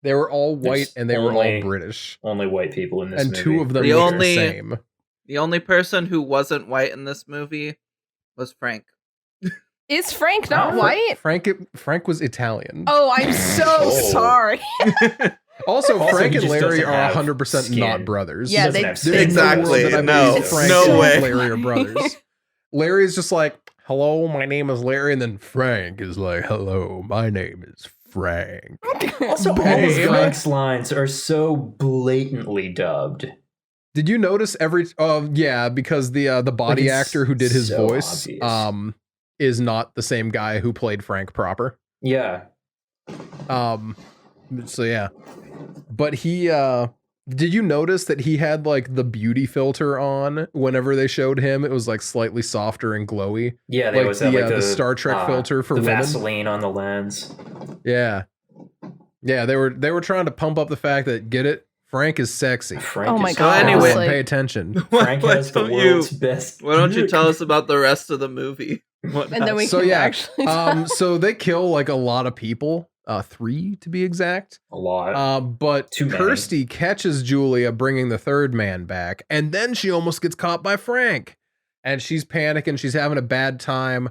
Speaker 4: They were all white
Speaker 3: There's
Speaker 4: and they were
Speaker 3: only-
Speaker 4: all British.
Speaker 3: Only white people in this
Speaker 4: And
Speaker 3: movie.
Speaker 4: two of them
Speaker 2: The
Speaker 4: look
Speaker 2: only-
Speaker 4: the same.
Speaker 2: The only person who wasn't white in this movie was Frank.
Speaker 1: Is Frank not
Speaker 3: Huh?
Speaker 1: white?
Speaker 4: Frank was Italian.
Speaker 1: Oh, I'm so
Speaker 3: Oh.
Speaker 1: sorry.
Speaker 4: Also,
Speaker 3: Also,
Speaker 4: Frank
Speaker 3: he
Speaker 4: and
Speaker 3: just
Speaker 4: Larry
Speaker 3: doesn't
Speaker 4: are
Speaker 3: have
Speaker 4: 100%
Speaker 3: skin.
Speaker 4: not brothers.
Speaker 1: Yeah,
Speaker 3: Doesn't
Speaker 1: they-
Speaker 3: have
Speaker 4: There's
Speaker 3: skin.
Speaker 2: Exactly.
Speaker 4: no world that I
Speaker 2: No.
Speaker 4: believe Frank
Speaker 2: No
Speaker 4: and
Speaker 2: way.
Speaker 4: Larry are brothers. Larry's just like, hello, my name is Larry. And then Frank is like, hello, my name is Frank.
Speaker 3: Also, all
Speaker 4: Babe.
Speaker 3: of Frank's lines are so blatantly dubbed.
Speaker 4: Did you notice yeah, because the body
Speaker 3: it's
Speaker 4: actor who did his
Speaker 3: so
Speaker 4: voice
Speaker 3: obvious.
Speaker 4: is not the same guy who played Frank proper.
Speaker 3: Yeah.
Speaker 4: So yeah. But he did you notice that he had like the beauty filter on whenever they showed him? It was like slightly softer and glowy.
Speaker 3: Yeah, there
Speaker 4: Like
Speaker 3: was that,
Speaker 4: the Star Trek filter for
Speaker 3: the
Speaker 4: women.
Speaker 3: Vaseline on the lens.
Speaker 4: Yeah. Yeah, they were trying to pump up the fact that, get it? Frank is sexy.
Speaker 3: Frank
Speaker 1: Oh my
Speaker 3: is
Speaker 1: God.
Speaker 2: anyway-
Speaker 3: awesome.
Speaker 4: Pay attention.
Speaker 3: Frank
Speaker 2: Why
Speaker 3: has the
Speaker 2: don't you-
Speaker 3: world's best.
Speaker 2: Why don't you
Speaker 3: dick.
Speaker 2: tell us about the rest of the movie? What
Speaker 1: And then we
Speaker 4: So
Speaker 1: can
Speaker 4: yeah,
Speaker 1: actually
Speaker 4: so they kill like a lot of people, 3 to be exact.
Speaker 3: A lot.
Speaker 4: But
Speaker 3: Too many.
Speaker 4: Kirsty catches Julia bringing the third man back, and then she almost gets caught by Frank. And she's panicking, she's having a bad time.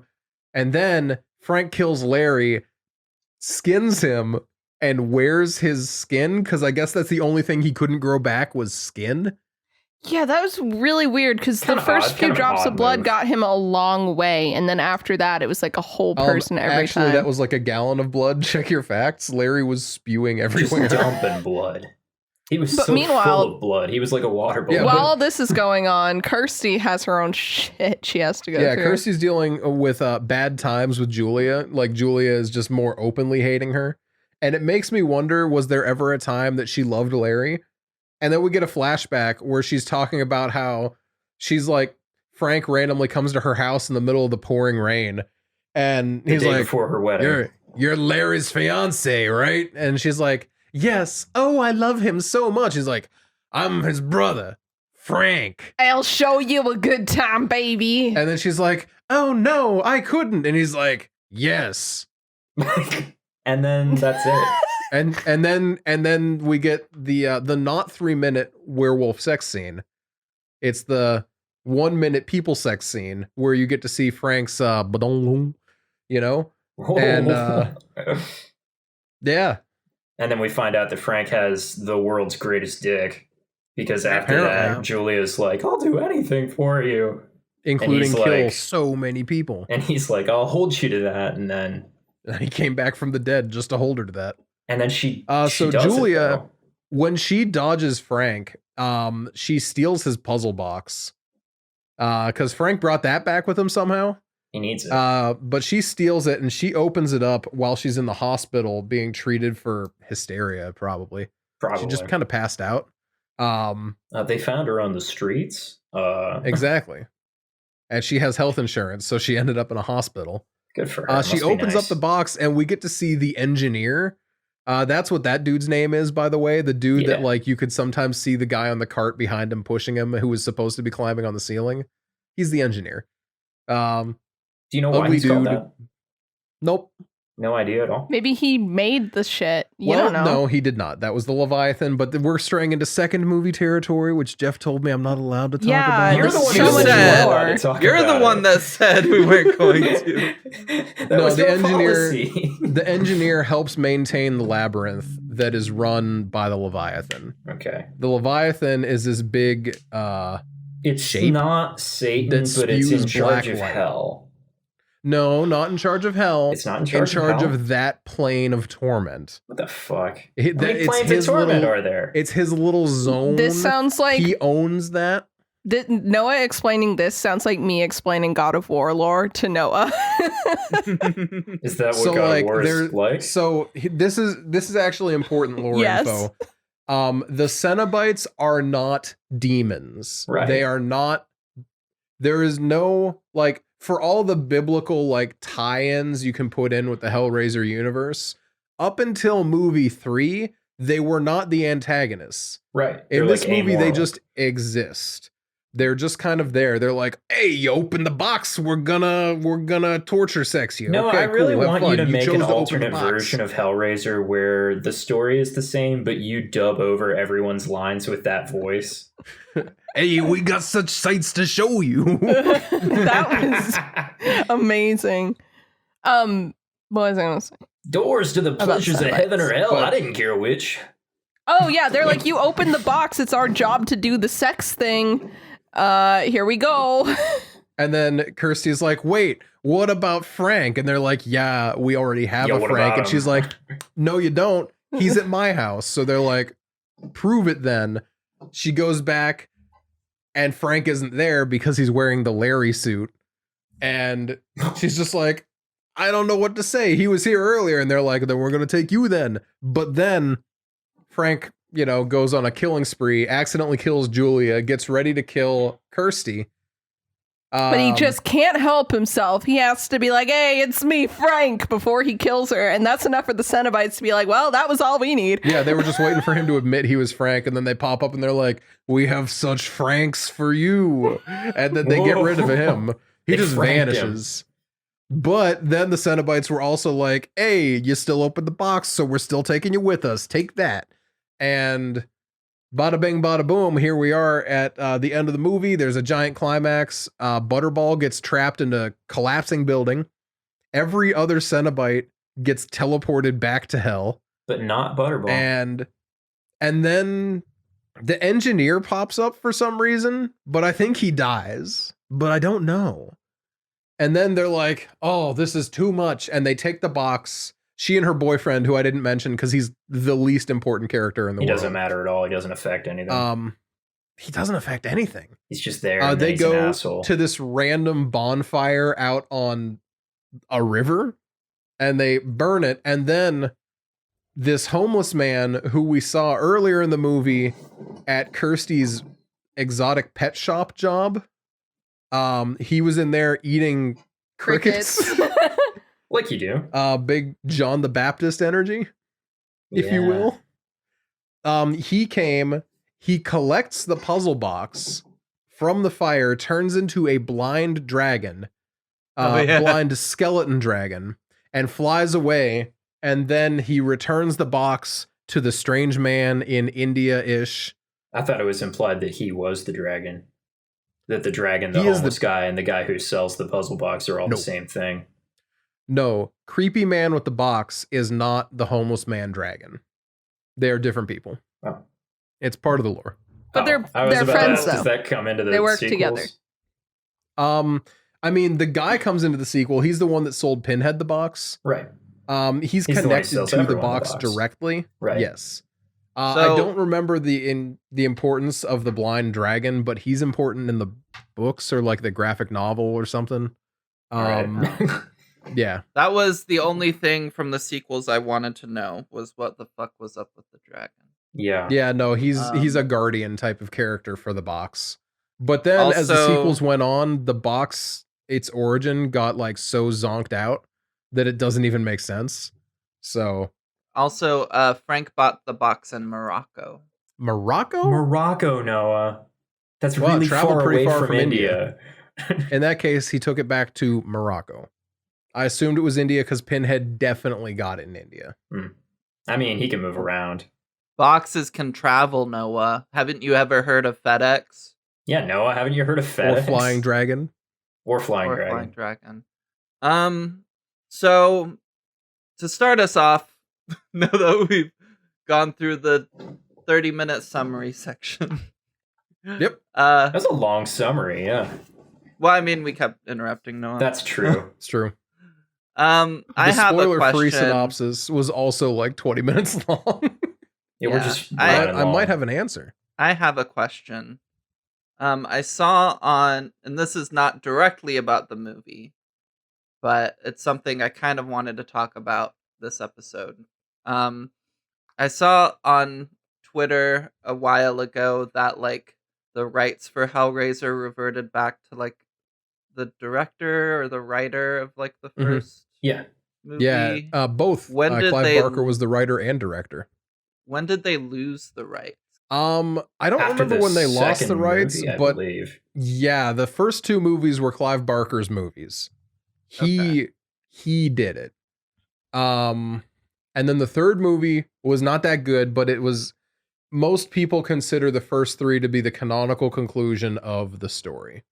Speaker 4: And then Frank kills Larry, skins him, and wears his skin, because I guess that's the only thing he couldn't grow back was skin.
Speaker 1: Yeah, that was really weird because the
Speaker 3: Kinda
Speaker 1: first
Speaker 3: odd,
Speaker 1: few
Speaker 3: kind of an
Speaker 1: drops
Speaker 3: odd
Speaker 1: of blood
Speaker 3: move.
Speaker 1: got him a long way, and then after that, it was like a whole person every
Speaker 4: Actually,
Speaker 1: time.
Speaker 4: that was like a gallon of blood. Check your facts. Larry was spewing
Speaker 3: Just
Speaker 4: everywhere.
Speaker 3: dumping blood. He was
Speaker 1: But
Speaker 3: so
Speaker 1: meanwhile-
Speaker 3: full of blood. He was like a water balloon.
Speaker 4: Yeah,
Speaker 1: While
Speaker 4: but-
Speaker 1: all this is going on, Kirsty has her own shit she has to go
Speaker 4: Yeah,
Speaker 1: through.
Speaker 4: Kirsty's dealing with bad times with Julia. Like, Julia is just more openly hating her. And it makes me wonder, was there ever a time that she loved Larry? And then we get a flashback where she's talking about how she's like, Frank randomly comes to her house in the middle of the pouring rain. And
Speaker 3: the
Speaker 4: he's
Speaker 3: day
Speaker 4: like,
Speaker 3: before her wedding.
Speaker 4: you're Larry's fiance, right? And she's like, yes. Oh, I love him so much. He's like, I'm his brother, Frank.
Speaker 1: I'll show you a good time, baby.
Speaker 4: And then she's like, oh no, I couldn't. And he's like, yes.
Speaker 3: And then that's it.
Speaker 4: And then we get the not 3 minute werewolf sex scene. It's the 1 minute people sex scene where you get to see Frank's badong, you know? And, Yeah.
Speaker 3: And then we find out that Frank has the world's greatest dick. Because after
Speaker 4: Apparently.
Speaker 3: that, Julia's like, I'll do anything for you.
Speaker 4: Including
Speaker 3: he's
Speaker 4: kill
Speaker 3: like-
Speaker 4: so many people.
Speaker 3: And he's like, I'll hold you to that. And then
Speaker 4: He came back from the dead just to hold her to that.
Speaker 3: she
Speaker 4: So
Speaker 3: does it,
Speaker 4: Julia,
Speaker 3: though.
Speaker 4: when she dodges Frank, she steals his puzzle box. Because Frank brought that back with him somehow.
Speaker 3: He needs it.
Speaker 4: But she steals it and she opens it up while she's in the hospital being treated for hysteria, probably.
Speaker 3: Probably.
Speaker 4: She just kind of passed out.
Speaker 3: They found her on the streets.
Speaker 4: Exactly. and she has health insurance, so she ended up in a hospital.
Speaker 3: Good for her.
Speaker 4: She opens up the box, and we get to see the engineer. That's what that dude's name is, by the way. The dude that like you could sometimes see the guy on the cart behind him pushing him, who was supposed to be climbing on the ceiling. He's the engineer.
Speaker 3: Do you know why he's called that?
Speaker 4: Nope.
Speaker 3: No idea at all.
Speaker 1: Maybe he made the shit. You don't know.
Speaker 4: No, he did not. That was the Leviathan, but we're straying into second movie territory, which Jeff told me I'm not allowed to talk about.
Speaker 2: You're the one who said. You're the one that said we weren't going to.
Speaker 4: No, the engineer helps maintain the labyrinth that is run by the Leviathan.
Speaker 3: Okay.
Speaker 4: The Leviathan is this big
Speaker 3: it's
Speaker 4: shape
Speaker 3: not Satan, but it's in charge of hell.
Speaker 4: No, not in charge of hell.
Speaker 3: It's not in charge
Speaker 4: of that plane of torment.
Speaker 3: What the fuck?
Speaker 4: How many
Speaker 3: planes of torment are there?
Speaker 4: It's his little zone.
Speaker 1: This sounds like
Speaker 4: he owns that.
Speaker 1: Noah explaining this sounds like me explaining God of War lore to Noah.
Speaker 3: Is that what God of War is like?
Speaker 4: So this is actually important lore info. The Cenobites are not demons.
Speaker 3: Right.
Speaker 4: They are not. There is no like. For all the biblical like tie-ins you can put in with the Hellraiser universe, up until movie 3, they were not the antagonists.
Speaker 3: Right.
Speaker 4: In this movie, they just exist. They're just kind of there. They're like, "Hey, you open the box. We're gonna torture sex you."
Speaker 3: No,
Speaker 4: okay,
Speaker 3: I really
Speaker 4: cool,
Speaker 3: want you to make an
Speaker 4: to
Speaker 3: alternate version of Hellraiser where the story is the same, but you dub over everyone's lines with that voice.
Speaker 4: Hey, we got such sights to show you.
Speaker 1: That was amazing. What was I gonna say?
Speaker 3: Doors to the pleasures of heaven or hell. I didn't care which.
Speaker 1: Oh yeah, they're like, you open the box. It's our job to do the sex thing. Here we go.
Speaker 4: And then Kirsty's like, "Wait, what about Frank?" And they're like, "Yeah, we already have a Frank." And she's like, "No, you don't. He's at my house." So they're like, "Prove it then." She goes back, and Frank isn't there because he's wearing the Larry suit. And she's just like, "I don't know what to say. He was here earlier." And they're like, "Then we're going to take you then." But then Frank, goes on a killing spree, accidentally kills Julia, gets ready to kill Kirsty.
Speaker 1: But he just can't help himself. He has to be like, "Hey, it's me, Frank," before he kills her. And that's enough for the Cenobites to be like, "Well, that was all we need."
Speaker 4: Yeah, they were just waiting for him to admit he was Frank. And then they pop up and they're like, "We have such Franks for you." And then they get rid of him. He just vanishes. But then the Cenobites were also like, "Hey, you still open the box, so we're still taking you with us. Take that." And bada bing, bada boom, here we are at the end of the movie. There's a giant climax. Butterball gets trapped in a collapsing building. Every other Cenobite gets teleported back to hell.
Speaker 3: But not Butterball.
Speaker 4: And then the engineer pops up for some reason, but I think he dies. But I don't know. And then they're like, "Oh, this is too much." And they take the box. She and her boyfriend, who I didn't mention because he's the least important character in the world.
Speaker 3: He doesn't matter at all. He doesn't affect anything.
Speaker 4: He doesn't affect anything.
Speaker 3: He's just there.
Speaker 4: They go to this random bonfire out on a river and they burn it. And then this homeless man who we saw earlier in the movie at Kirsty's exotic pet shop job, he was in there eating crickets.
Speaker 3: Like you do.
Speaker 4: Big John the Baptist energy, if you will. He came, he collects the puzzle box from the fire, turns into a blind dragon, blind skeleton dragon, and flies away. And then he returns the box to the strange man in India-ish.
Speaker 3: I thought it was implied that he was the dragon. That the dragon, the homeless guy, and the guy who sells the puzzle box are all the same thing.
Speaker 4: No, creepy man with the box is not the homeless man dragon. They are different people.
Speaker 3: Oh.
Speaker 4: It's part of the lore.
Speaker 1: But they're friends, though.
Speaker 3: Does that come into the
Speaker 1: They work
Speaker 3: sequels?
Speaker 1: together.
Speaker 4: I mean, the guy comes into the sequel. He's the one that sold Pinhead the box.
Speaker 3: Right.
Speaker 4: He's connected to the box directly.
Speaker 3: Right.
Speaker 4: Yes. I don't remember the importance of the blind dragon, but he's important in the books or like the graphic novel or something.
Speaker 3: Right.
Speaker 4: Yeah.
Speaker 2: That was the only thing from the sequels I wanted to know, was what the fuck was up with the dragon.
Speaker 3: Yeah.
Speaker 4: Yeah, no, he's a guardian type of character for the box. But then as the
Speaker 2: Also-
Speaker 4: sequels went on, the box, its origin got like so zonked out that it doesn't even make sense. So
Speaker 2: Also, Frank bought the box in Morocco.
Speaker 4: Morocco?
Speaker 3: Morocco, Noah. That's
Speaker 4: Well,
Speaker 3: really
Speaker 4: traveled
Speaker 3: far
Speaker 4: pretty
Speaker 3: away
Speaker 4: far
Speaker 3: from
Speaker 4: from
Speaker 3: India.
Speaker 4: In that case, he took it back to Morocco. I assumed it was India because Pinhead definitely got it in India.
Speaker 3: I mean, he can move around.
Speaker 2: Boxes can travel, Noah. Haven't you ever heard of FedEx?
Speaker 3: Yeah, Noah, haven't you heard of FedEx?
Speaker 4: Or Flying Dragon.
Speaker 3: Or Flying
Speaker 2: Or
Speaker 3: Dragon.
Speaker 2: Flying Dragon. So to start us off, now that we've gone through the 30-minute summary section.
Speaker 4: Yep.
Speaker 3: That's a long summary, yeah.
Speaker 2: Well, I mean, we kept interrupting Noah.
Speaker 3: That's true.
Speaker 4: It's true.
Speaker 2: I
Speaker 4: The
Speaker 2: have a
Speaker 4: spoiler-free
Speaker 2: question.
Speaker 4: synopsis was also like 20 minutes long.
Speaker 3: Yeah, we're
Speaker 2: Yeah.
Speaker 3: just
Speaker 2: I
Speaker 3: running
Speaker 4: I might
Speaker 3: long.
Speaker 4: have an answer.
Speaker 2: I have a question. I saw on, and this is not directly about the movie, but it's something I kind of wanted to talk about this episode. I saw on Twitter a while ago that like the rights for Hellraiser reverted back to like the director or the writer of like the
Speaker 4: Mhm.
Speaker 2: first
Speaker 3: Yeah.
Speaker 2: movie.
Speaker 4: Yeah, both.
Speaker 2: When did
Speaker 4: Clive
Speaker 2: they-
Speaker 4: Barker was the writer and director.
Speaker 2: When did they lose the rights?
Speaker 4: I don't
Speaker 3: After
Speaker 4: remember
Speaker 3: the
Speaker 4: when they lost the
Speaker 3: second
Speaker 4: rights,
Speaker 3: movie, I
Speaker 4: but
Speaker 3: believe.
Speaker 4: yeah, the first two movies were Clive Barker's movies. He did it. And then the third movie was not that good, but it was, most people consider the first three to be the canonical conclusion of the story.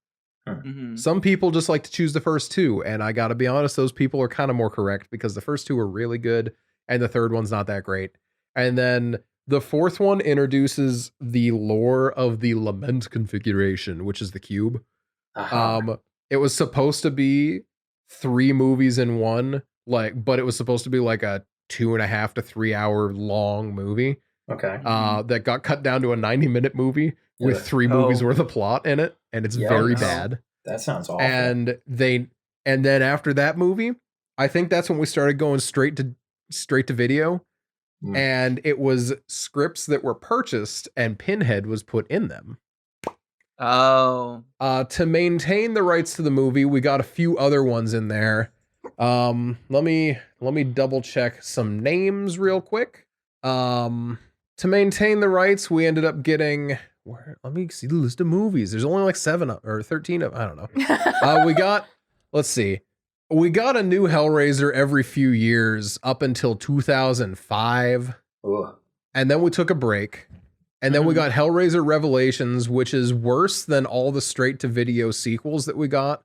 Speaker 2: Mhm.
Speaker 4: Some people just like to choose the first two, and I gotta be honest, those people are kind of more correct because the first two are really good and the third one's not that great. And then the fourth one introduces the lore of the Lament configuration, which is the cube.
Speaker 3: Uh-huh.
Speaker 4: It was supposed to be 3 movies in one, but it was supposed to be like a 2.5 to 3 hour long movie.
Speaker 3: Okay.
Speaker 4: That got cut down to a 90-minute movie with
Speaker 3: Ugh.
Speaker 4: 3 movies
Speaker 2: Oh.
Speaker 4: worth of plot in it, and it's
Speaker 3: Yeah,
Speaker 4: very
Speaker 2: no.
Speaker 4: bad.
Speaker 3: That sounds awful.
Speaker 4: And then after that movie, I think that's when we started going straight to video.
Speaker 3: Mm.
Speaker 4: And it was scripts that were purchased and Pinhead was put in them.
Speaker 2: Oh.
Speaker 4: To maintain the rights to the movie, we got a few other ones in there. Let me double check some names real quick. To maintain the rights, we ended up getting, let me see the list of movies. There's only like 7 or 13 of, I don't know. We got a new Hellraiser every few years up until 2005.
Speaker 3: Ugh.
Speaker 4: And then we took a break. And then we
Speaker 2: Mhm.
Speaker 4: got Hellraiser Revelations, which is worse than all the straight-to-video sequels that we got.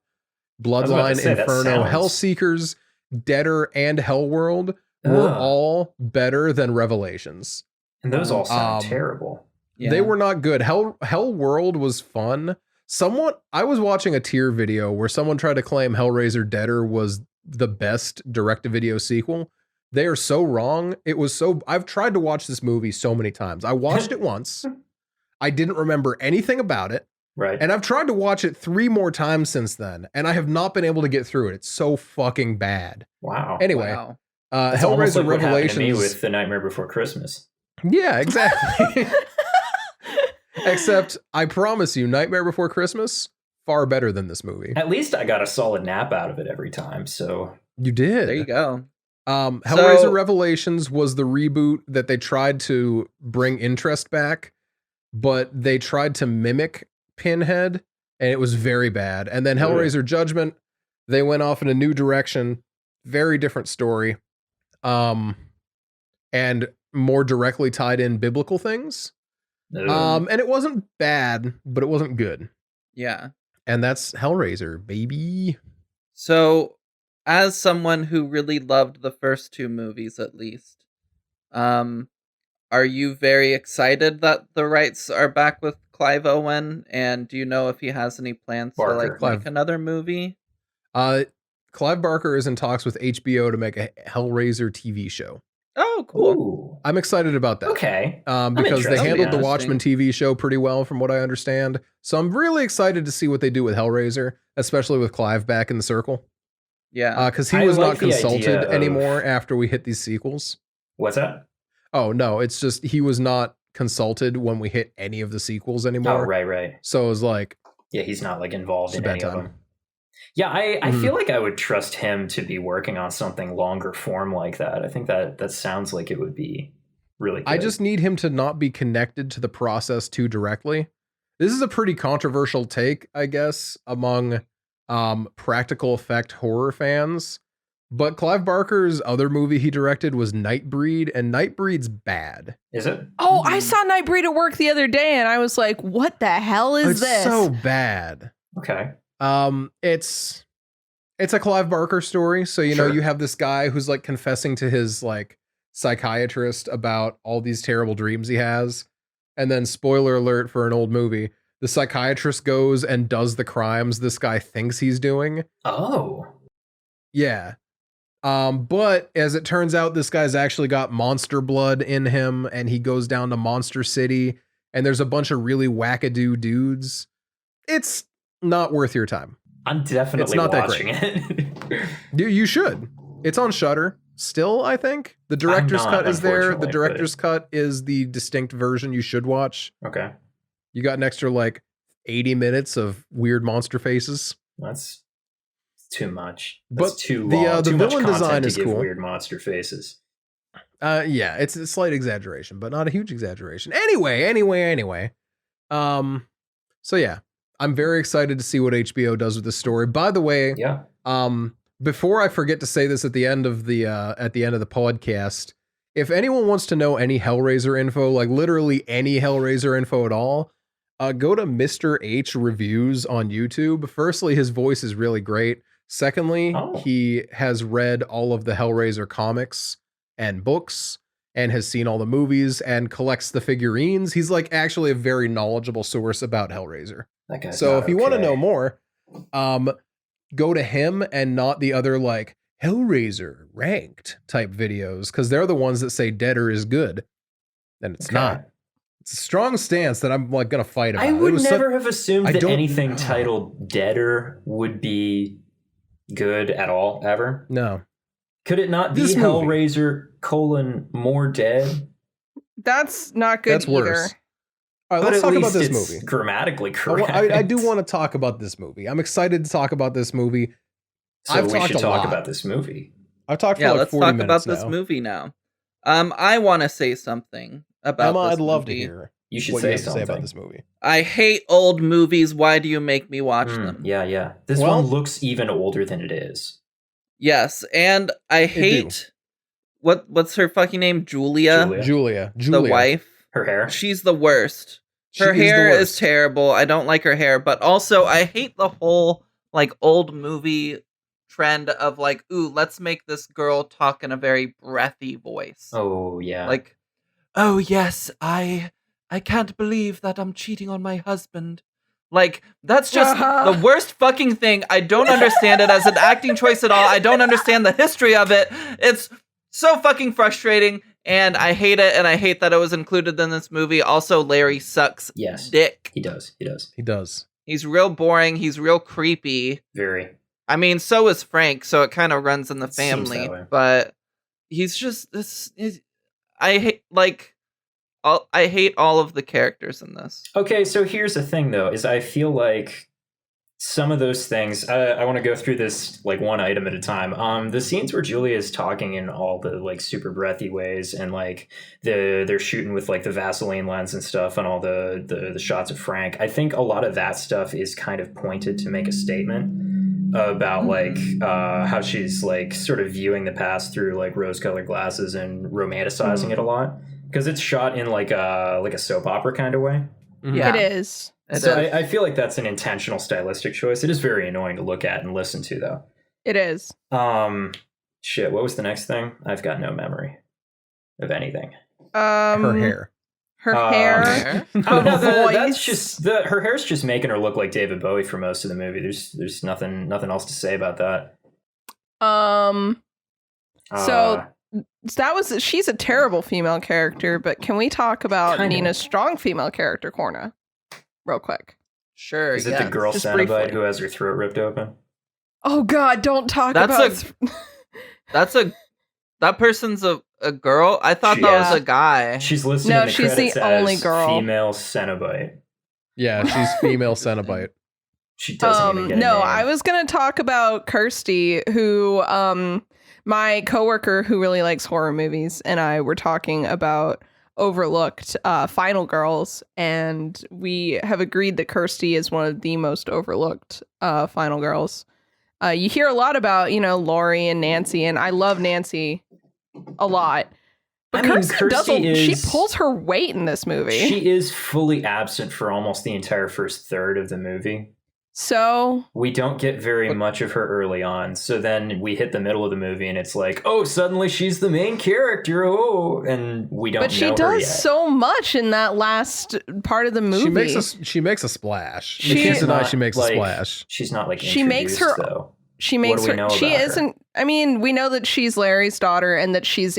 Speaker 3: was about to
Speaker 4: Bloodline,
Speaker 3: say, that
Speaker 4: Inferno,
Speaker 3: sounds-
Speaker 4: Hellseekers, Deader, and Hellworld were
Speaker 3: Ugh.
Speaker 4: all better than Revelations.
Speaker 3: And those all sound
Speaker 4: Um,
Speaker 3: terrible.
Speaker 2: Yeah.
Speaker 4: They were not good. Hellworld was fun. I was watching a tier video where someone tried to claim Hellraiser Deader was the best direct-to-video sequel. They are so wrong. I've tried to watch this movie so many times. I watched it once. I didn't remember anything about it.
Speaker 3: Right.
Speaker 4: And I've tried to watch it 3 more times since then, and I have not been able to get through it. It's so fucking bad.
Speaker 3: Wow.
Speaker 4: Anyway,
Speaker 2: Wow.
Speaker 3: That's almost
Speaker 4: Hellraiser
Speaker 3: like what happened to me
Speaker 4: Revelations.
Speaker 3: with The Nightmare Before Christmas.
Speaker 4: Yeah, exactly. Except, I promise you, Nightmare Before Christmas, far better than this movie.
Speaker 3: At least I got a solid nap out of it every time, so...
Speaker 4: You did.
Speaker 2: There you go.
Speaker 4: Hellraiser
Speaker 2: So-
Speaker 4: Revelations was the reboot that they tried to bring interest back, but they tried to mimic Pinhead, and it was very bad. And then Hellraiser Judgment, they went off in a new direction, very different story, and more directly tied in biblical things.
Speaker 3: Ugh.
Speaker 4: And it wasn't bad, but it wasn't good.
Speaker 2: Yeah.
Speaker 4: And that's Hellraiser, baby.
Speaker 2: So, as someone who really loved the first 2 movies at least, are you very excited that the rights are back with Clive Owen? And do you know if he has any plans to
Speaker 3: Barker.
Speaker 2: like
Speaker 4: Clive.
Speaker 2: make another movie?
Speaker 4: Clive Barker is in talks with HBO to make a Hellraiser TV show.
Speaker 2: Oh, cool.
Speaker 3: Ooh.
Speaker 4: I'm excited about that.
Speaker 3: Okay.
Speaker 4: Because they
Speaker 3: interested.
Speaker 4: handled the
Speaker 2: That'll be
Speaker 4: Watchmen TV show pretty well, from what I understand. So I'm really excited to see what they do with Hellraiser, especially with Clive back in the circle.
Speaker 2: Yeah.
Speaker 4: Because he
Speaker 3: I
Speaker 4: was
Speaker 3: like
Speaker 4: not
Speaker 3: the idea
Speaker 4: consulted
Speaker 3: of-
Speaker 4: anymore after we hit these sequels.
Speaker 3: What's that?
Speaker 4: Oh, no, it's just he was not consulted when we hit any of the sequels
Speaker 3: Oh,
Speaker 4: anymore.
Speaker 3: right.
Speaker 4: So it was like,
Speaker 3: Yeah, he's not like involved
Speaker 4: It's
Speaker 3: in
Speaker 4: a
Speaker 3: any
Speaker 4: bad
Speaker 3: of
Speaker 4: time.
Speaker 3: them. Yeah, I feel like I would trust him to be working on something longer form like that. I think that sounds like it would be really good.
Speaker 4: I just need him to not be connected to the process too directly. This is a pretty controversial take, I guess, among practical effect horror fans. But Clive Barker's other movie he directed was Nightbreed, and Nightbreed's bad.
Speaker 3: Is it?
Speaker 1: Oh, I saw Nightbreed at work the other day, and I was like, "What the hell is
Speaker 4: It's
Speaker 1: this?"
Speaker 4: so bad.
Speaker 3: Okay.
Speaker 4: It's a Clive Barker story. So, you know,
Speaker 3: Sure.
Speaker 4: you have this guy who's like confessing to his like psychiatrist about all these terrible dreams he has. And then, spoiler alert for an old movie, the psychiatrist goes and does the crimes this guy thinks he's doing.
Speaker 3: Oh.
Speaker 4: Yeah. But as it turns out, this guy's actually got monster blood in him, and he goes down to Monster City, and there's a bunch of really wackadoo dudes. It's not worth your time.
Speaker 3: I'm definitely
Speaker 4: It's not that
Speaker 3: watching it.
Speaker 4: You should. It's on Shudder still, I think. The director's
Speaker 3: not,
Speaker 4: cut is there. The
Speaker 3: unfortunately,
Speaker 4: director's cut is the distinct version you should watch.
Speaker 3: Okay.
Speaker 4: You got an extra like 80 minutes of weird monster faces.
Speaker 3: That's too much. That's
Speaker 4: But
Speaker 3: too
Speaker 4: the,
Speaker 3: long.
Speaker 4: the
Speaker 3: Too much
Speaker 4: villain
Speaker 3: content
Speaker 4: design
Speaker 3: to
Speaker 4: is
Speaker 3: give
Speaker 4: cool.
Speaker 3: weird monster faces.
Speaker 4: Yeah, it's a slight exaggeration, but not a huge exaggeration. Anyway. So yeah, I'm very excited to see what HBO does with this story. By the way,
Speaker 3: Yeah.
Speaker 4: before I forget to say this at the end of the podcast, if anyone wants to know any Hellraiser info, like literally any Hellraiser info at all, go to Mr. H Reviews on YouTube. Firstly, his voice is really great. Secondly, he has read all of the Hellraiser comics and books and has seen all the movies and collects the figurines. He's like actually a very knowledgeable source about Hellraiser.
Speaker 3: That guy's
Speaker 4: So
Speaker 3: not
Speaker 4: if you want to
Speaker 3: okay.
Speaker 4: know more, go to him and not the other like Hellraiser ranked type videos, because they're the ones that say Deader is good. And it's
Speaker 3: Okay.
Speaker 4: not. It's a strong stance that I'm like gonna fight about.
Speaker 3: I
Speaker 4: It
Speaker 3: would
Speaker 4: was
Speaker 3: never have assumed
Speaker 4: I
Speaker 3: that
Speaker 4: don't
Speaker 3: anything
Speaker 4: know.
Speaker 3: titled Deader would be good at all, ever.
Speaker 4: No.
Speaker 3: Could it not be
Speaker 4: This movie.
Speaker 3: Hellraiser : More Dead?
Speaker 1: That's not good
Speaker 4: That's
Speaker 1: either.
Speaker 4: worse. All right,
Speaker 3: But
Speaker 4: let's
Speaker 3: at
Speaker 4: talk
Speaker 3: least
Speaker 4: about this
Speaker 3: it's
Speaker 4: movie.
Speaker 3: grammatically
Speaker 4: I wa-
Speaker 3: correct.
Speaker 4: I do want to talk about this movie. I'm excited to talk about this movie.
Speaker 3: So
Speaker 4: I've
Speaker 3: we
Speaker 4: talked
Speaker 3: should
Speaker 4: a
Speaker 3: talk
Speaker 4: lot.
Speaker 3: about this movie.
Speaker 4: I've talked for
Speaker 2: Yeah,
Speaker 4: like
Speaker 2: let's
Speaker 4: 40
Speaker 2: talk
Speaker 4: minutes
Speaker 2: about this
Speaker 4: now.
Speaker 2: movie now. I want to say something about
Speaker 4: Emma,
Speaker 2: this
Speaker 4: I'd love to
Speaker 2: movie.
Speaker 4: hear
Speaker 3: You should
Speaker 4: what
Speaker 3: say
Speaker 4: you have to say
Speaker 3: something.
Speaker 4: about this movie.
Speaker 2: I hate old movies. Why do you make me watch them?
Speaker 3: Yeah. This
Speaker 4: Well-
Speaker 3: one looks even older than it is.
Speaker 2: Yes, and I hate what's her fucking name? Julia,
Speaker 3: Julia.
Speaker 2: the wife.
Speaker 3: Her hair.
Speaker 2: She's the worst.
Speaker 4: She
Speaker 2: Her
Speaker 4: is the
Speaker 2: hair is
Speaker 4: worst.
Speaker 2: terrible. I don't like her hair, but also I hate the whole like old movie trend of like, ooh, let's make this girl talk in a very breathy voice.
Speaker 3: Oh yeah.
Speaker 2: Like, oh yes, I can't believe that I'm cheating on my husband. Like, that's just the worst fucking thing. I don't understand it as an acting choice at all. I don't understand the history of it. It's so fucking frustrating, and I hate it, and I hate that it was included in this movie. Also, Larry sucks
Speaker 3: yes.
Speaker 2: dick.
Speaker 3: He does.
Speaker 4: He does.
Speaker 2: He's real boring. He's real creepy.
Speaker 3: Very.
Speaker 2: I mean, so is Frank, so it kind of runs in the
Speaker 3: Seems
Speaker 2: family.
Speaker 3: that way.
Speaker 2: But he's just this. I hate I hate all of the characters in this.
Speaker 3: Okay, so here's the thing, though, is I feel like some of those things, I want to go through this like one item at a time. The scenes where Julia is talking in all the like super breathy ways, and like they're shooting with like the Vaseline lens and stuff, and all the shots of Frank. I think a lot of that stuff is kind of pointed to make a statement about like how she's like sort of viewing the past through like rose-colored glasses and romanticizing it a lot, because it's shot in like a soap opera kind of way.
Speaker 2: Yeah.
Speaker 1: It is.
Speaker 3: I feel like that's an intentional stylistic choice. It is very annoying to look at and listen to, though.
Speaker 1: It is.
Speaker 3: Shit. What was the next thing? I've got no memory of anything.
Speaker 4: Her hair.
Speaker 1: Her hair.
Speaker 3: Oh, no,
Speaker 1: voice.
Speaker 3: that's just her hair's just making her look like David Bowie for most of the movie. There's nothing else to say about that.
Speaker 1: So that was she's a terrible female character, but can we talk about
Speaker 3: Kinda.
Speaker 1: Nina's strong female character, Corna? Real quick.
Speaker 2: Sure.
Speaker 3: is it
Speaker 2: yeah.
Speaker 3: the girl
Speaker 1: just
Speaker 3: Cenobite
Speaker 1: briefly.
Speaker 3: who has her throat ripped open?
Speaker 1: Oh God, don't talk
Speaker 2: That's
Speaker 1: about
Speaker 2: that person's a girl? I thought
Speaker 3: She
Speaker 2: that
Speaker 1: is.
Speaker 2: was a guy.
Speaker 3: She's listed
Speaker 1: No,
Speaker 3: in the
Speaker 1: she's the
Speaker 3: credits
Speaker 1: only
Speaker 3: as
Speaker 1: girl.
Speaker 3: female Cenobite.
Speaker 4: Yeah, she's female Cenobite.
Speaker 3: She doesn't even get a
Speaker 1: No,
Speaker 3: name.
Speaker 1: I was going to talk about Kirsty, who my coworker who really likes horror movies and I were talking about overlooked Final Girls, and we have agreed that Kirsty is one of the most overlooked Final Girls. You hear a lot about, Laurie and Nancy, and I love Nancy a lot. But she pulls her weight in this movie.
Speaker 3: She is fully absent for almost the entire first third of the movie.
Speaker 1: So
Speaker 3: we don't get very much of her early on. So then we hit the middle of the movie and it's like, oh, suddenly she's the main character. Oh, and we don't know her yet.
Speaker 1: But she does so much in that last part of the movie.
Speaker 4: She makes a splash.
Speaker 1: She
Speaker 4: makes a splash.
Speaker 3: She's not like
Speaker 1: she makes her
Speaker 3: though.
Speaker 1: She makes
Speaker 3: what do we know
Speaker 1: her. She
Speaker 3: about
Speaker 1: isn't.
Speaker 3: Her?
Speaker 1: I mean, we know that she's Larry's daughter and that she's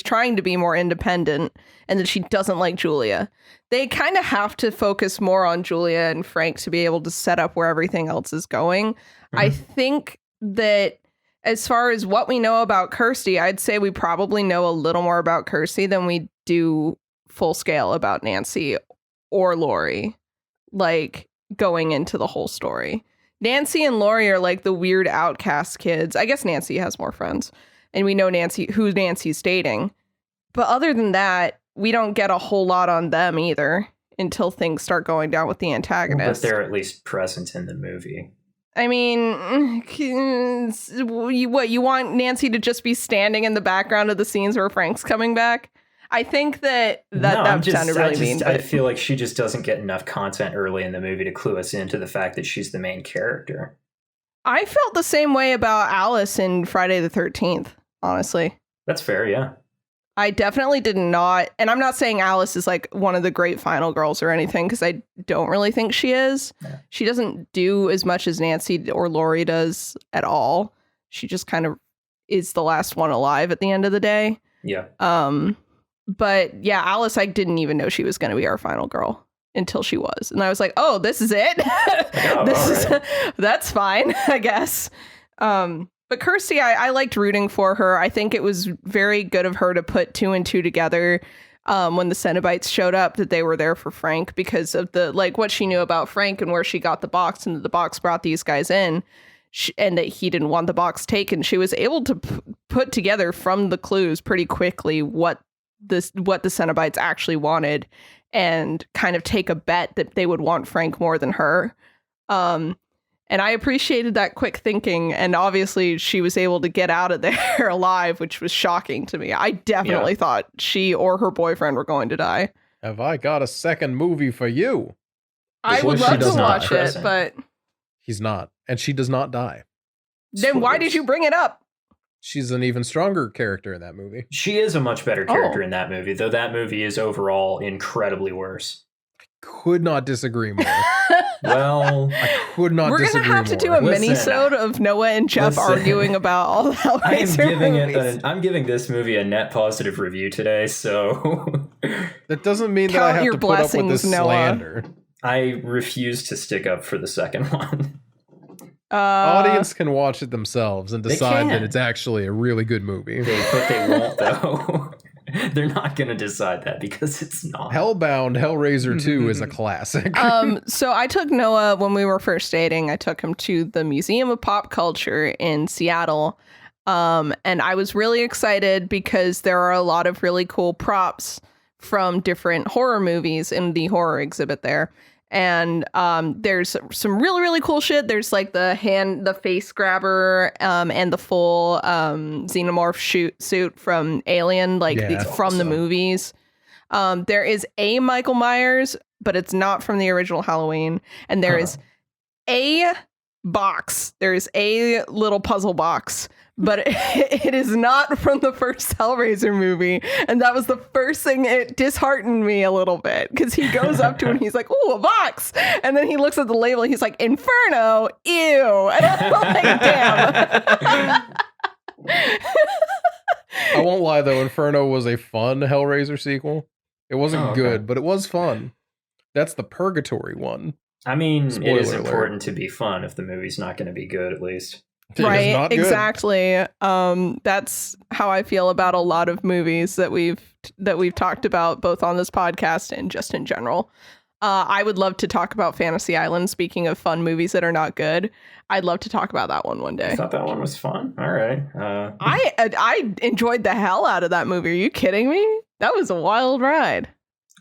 Speaker 1: trying to be more independent and that she doesn't like Julia. They kind of have to focus more on Julia and Frank to be able to set up where everything else is going. Mm-hmm. I think that as far as what we know about Kirsty, I'd say we probably know a little more about Kirsty than we do full scale about Nancy or Laurie, like going into the whole story. Nancy and Laurie are like the weird outcast kids. I guess Nancy has more friends and we know who Nancy's dating. But other than that, we don't get a whole lot on them either until things start going down with the antagonist.
Speaker 3: But they're at least present in the movie.
Speaker 1: I mean, you want Nancy to just be standing in the background of the scenes where Frank's coming back? I think that sounded really mean.
Speaker 3: I feel like she just doesn't get enough content early in the movie to clue us into the fact that she's the main character.
Speaker 1: I felt the same way about Alice in Friday the 13th, honestly.
Speaker 3: That's fair, yeah.
Speaker 1: I definitely did not, and I'm not saying Alice is like one of the great final girls or anything, because I don't really think she is. Yeah. She doesn't do as much as Nancy or Laurie does at all. She just kind of is the last one alive at the end of the day.
Speaker 3: Yeah.
Speaker 1: But yeah, Alice, I didn't even know she was going to be our final girl until she was. And I was like, oh, this is it? That's fine, I guess. But Kirsty, I liked rooting for her. I think it was very good of her to put 2 and 2 together when the Cenobites showed up, that they were there for Frank because of what she knew about Frank and where she got the box, and that the box brought these guys in, and that he didn't want the box taken. She was able to put together from the clues pretty quickly what the Cenobites actually wanted, and kind of take a bet that they would want Frank more than her. And I appreciated that quick thinking, and obviously she was able to get out of there alive, which was shocking to me. I definitely thought she or her boyfriend were going to die.
Speaker 4: Have I got a second movie for you?
Speaker 1: I would love to watch it, but...
Speaker 4: He's not, and she does not die.
Speaker 1: Then why did you bring it up?
Speaker 4: She's an even stronger character in that movie.
Speaker 3: She is a much better character in that movie, though that movie is overall incredibly worse.
Speaker 4: I could not disagree more.
Speaker 3: Well,
Speaker 4: I could not disagree more.
Speaker 1: We're going to have to do a mini-sode of Noah and Jeff arguing about all the Hellraiser movies.
Speaker 3: I'm giving this movie a net positive review today, so...
Speaker 4: That doesn't mean that I have to put up with this slander.
Speaker 3: I refuse to stick up for the second one.
Speaker 4: Audience can watch it themselves and decide that it's actually a really good movie.
Speaker 3: But they won't, though. They're not going to decide that because it's not.
Speaker 4: Hellbound Hellraiser 2 is a classic.
Speaker 1: So I took Noah, when we were first dating, I took him to the Museum of Pop Culture in Seattle. And I was really excited because there are a lot of really cool props from different horror movies in the horror exhibit there. And there's some really, really cool shit. There's like the face grabber and the full xenomorph suit from Alien, from the movies. There is a Michael Myers, but it's not from the original Halloween. And there is a box. There's a little puzzle box, but it is not from the first Hellraiser movie. And that was the first thing. It disheartened me a little bit because he goes up to it and he's like, ooh, a box. And then he looks at the label. He's like, Inferno, ew. And I'm like, damn.
Speaker 4: I won't lie, though. Inferno was a fun Hellraiser sequel. It wasn't good, but it was fun. That's the Purgatory one.
Speaker 3: I mean, it is important to be fun if the movie's not going to be good, at least.
Speaker 1: Right, exactly. That's how I feel about a lot of movies that we've talked about, both on this podcast and just in general. I would love to talk about Fantasy Island. Speaking of fun movies that are not good, I'd love to talk about that one
Speaker 3: I
Speaker 1: day.
Speaker 3: thought that one was fun. All right.
Speaker 1: I enjoyed the hell out of that movie. Are you kidding me? That was a wild ride.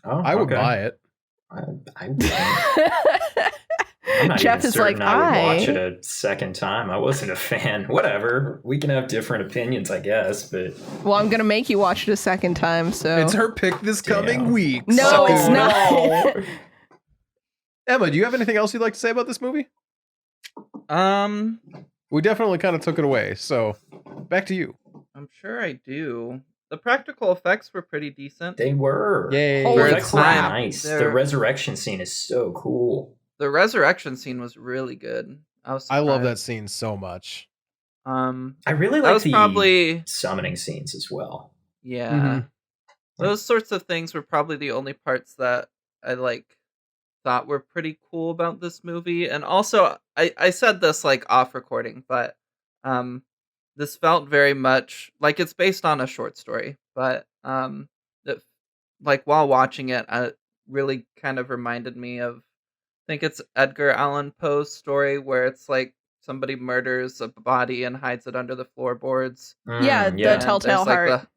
Speaker 4: I would buy it.
Speaker 3: I wouldn't. I'm not
Speaker 1: Jeff
Speaker 3: even
Speaker 1: is
Speaker 3: certain
Speaker 1: like,
Speaker 3: I would watch it a second time. I wasn't a fan. Whatever. We can have different opinions, I guess, but
Speaker 1: Well, I'm gonna make you watch it a second time. So
Speaker 4: It's her pick this coming week.
Speaker 1: No,
Speaker 4: so-
Speaker 1: it's not.
Speaker 4: Emma, do you have anything else you'd like to say about this movie? We definitely kind of took it away, so back to you.
Speaker 2: I'm sure I do. The practical effects were pretty decent.
Speaker 3: they were.
Speaker 4: Yay.
Speaker 1: Holy
Speaker 3: The effects were
Speaker 1: crap.
Speaker 3: nice. The
Speaker 2: They're-
Speaker 3: resurrection scene is so cool.
Speaker 2: The resurrection scene was really good.
Speaker 4: I love that scene so much.
Speaker 3: I really
Speaker 2: That
Speaker 3: like
Speaker 2: was
Speaker 3: the
Speaker 2: probably
Speaker 3: summoning scenes as well.
Speaker 2: yeah.
Speaker 4: Mhm.
Speaker 2: Those sorts of things were probably the only parts that I thought were pretty cool about this movie. And also I said this off recording, but this felt very much like it's based on a short story, but it, while watching it, it really kind of reminded me of, I think it's Edgar Allan Poe's story where it's somebody murders a body and hides it under the floorboards.
Speaker 1: Yeah, the
Speaker 2: And
Speaker 1: Telltale
Speaker 2: there's,
Speaker 1: Heart.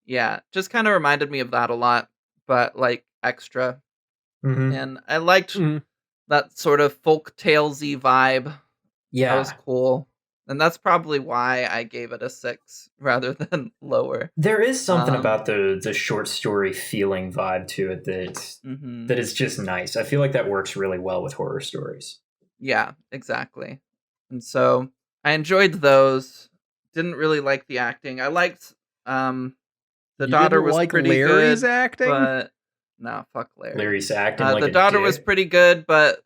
Speaker 2: Yeah, just kind of reminded me of that a lot, but extra.
Speaker 3: Mhm.
Speaker 2: And I liked
Speaker 4: Mhm.
Speaker 2: that sort of folk talesy vibe. That
Speaker 3: Yeah.
Speaker 2: was cool. And that's probably why I gave it a 6 rather than lower.
Speaker 3: There is something
Speaker 2: Um,
Speaker 3: about the short story feeling vibe to it
Speaker 2: Mhm.
Speaker 3: that is just nice. I feel like that works really well with horror stories.
Speaker 2: Yeah, exactly. And so I enjoyed those. Didn't really like the acting. I liked the
Speaker 4: You
Speaker 2: daughter
Speaker 4: didn't
Speaker 2: was
Speaker 4: like
Speaker 2: pretty
Speaker 4: Larry's
Speaker 2: good,
Speaker 4: acting?
Speaker 2: but no, fuck Larry.
Speaker 3: Larry's acting like
Speaker 2: The
Speaker 3: a
Speaker 2: daughter was
Speaker 3: dick.
Speaker 2: pretty good, but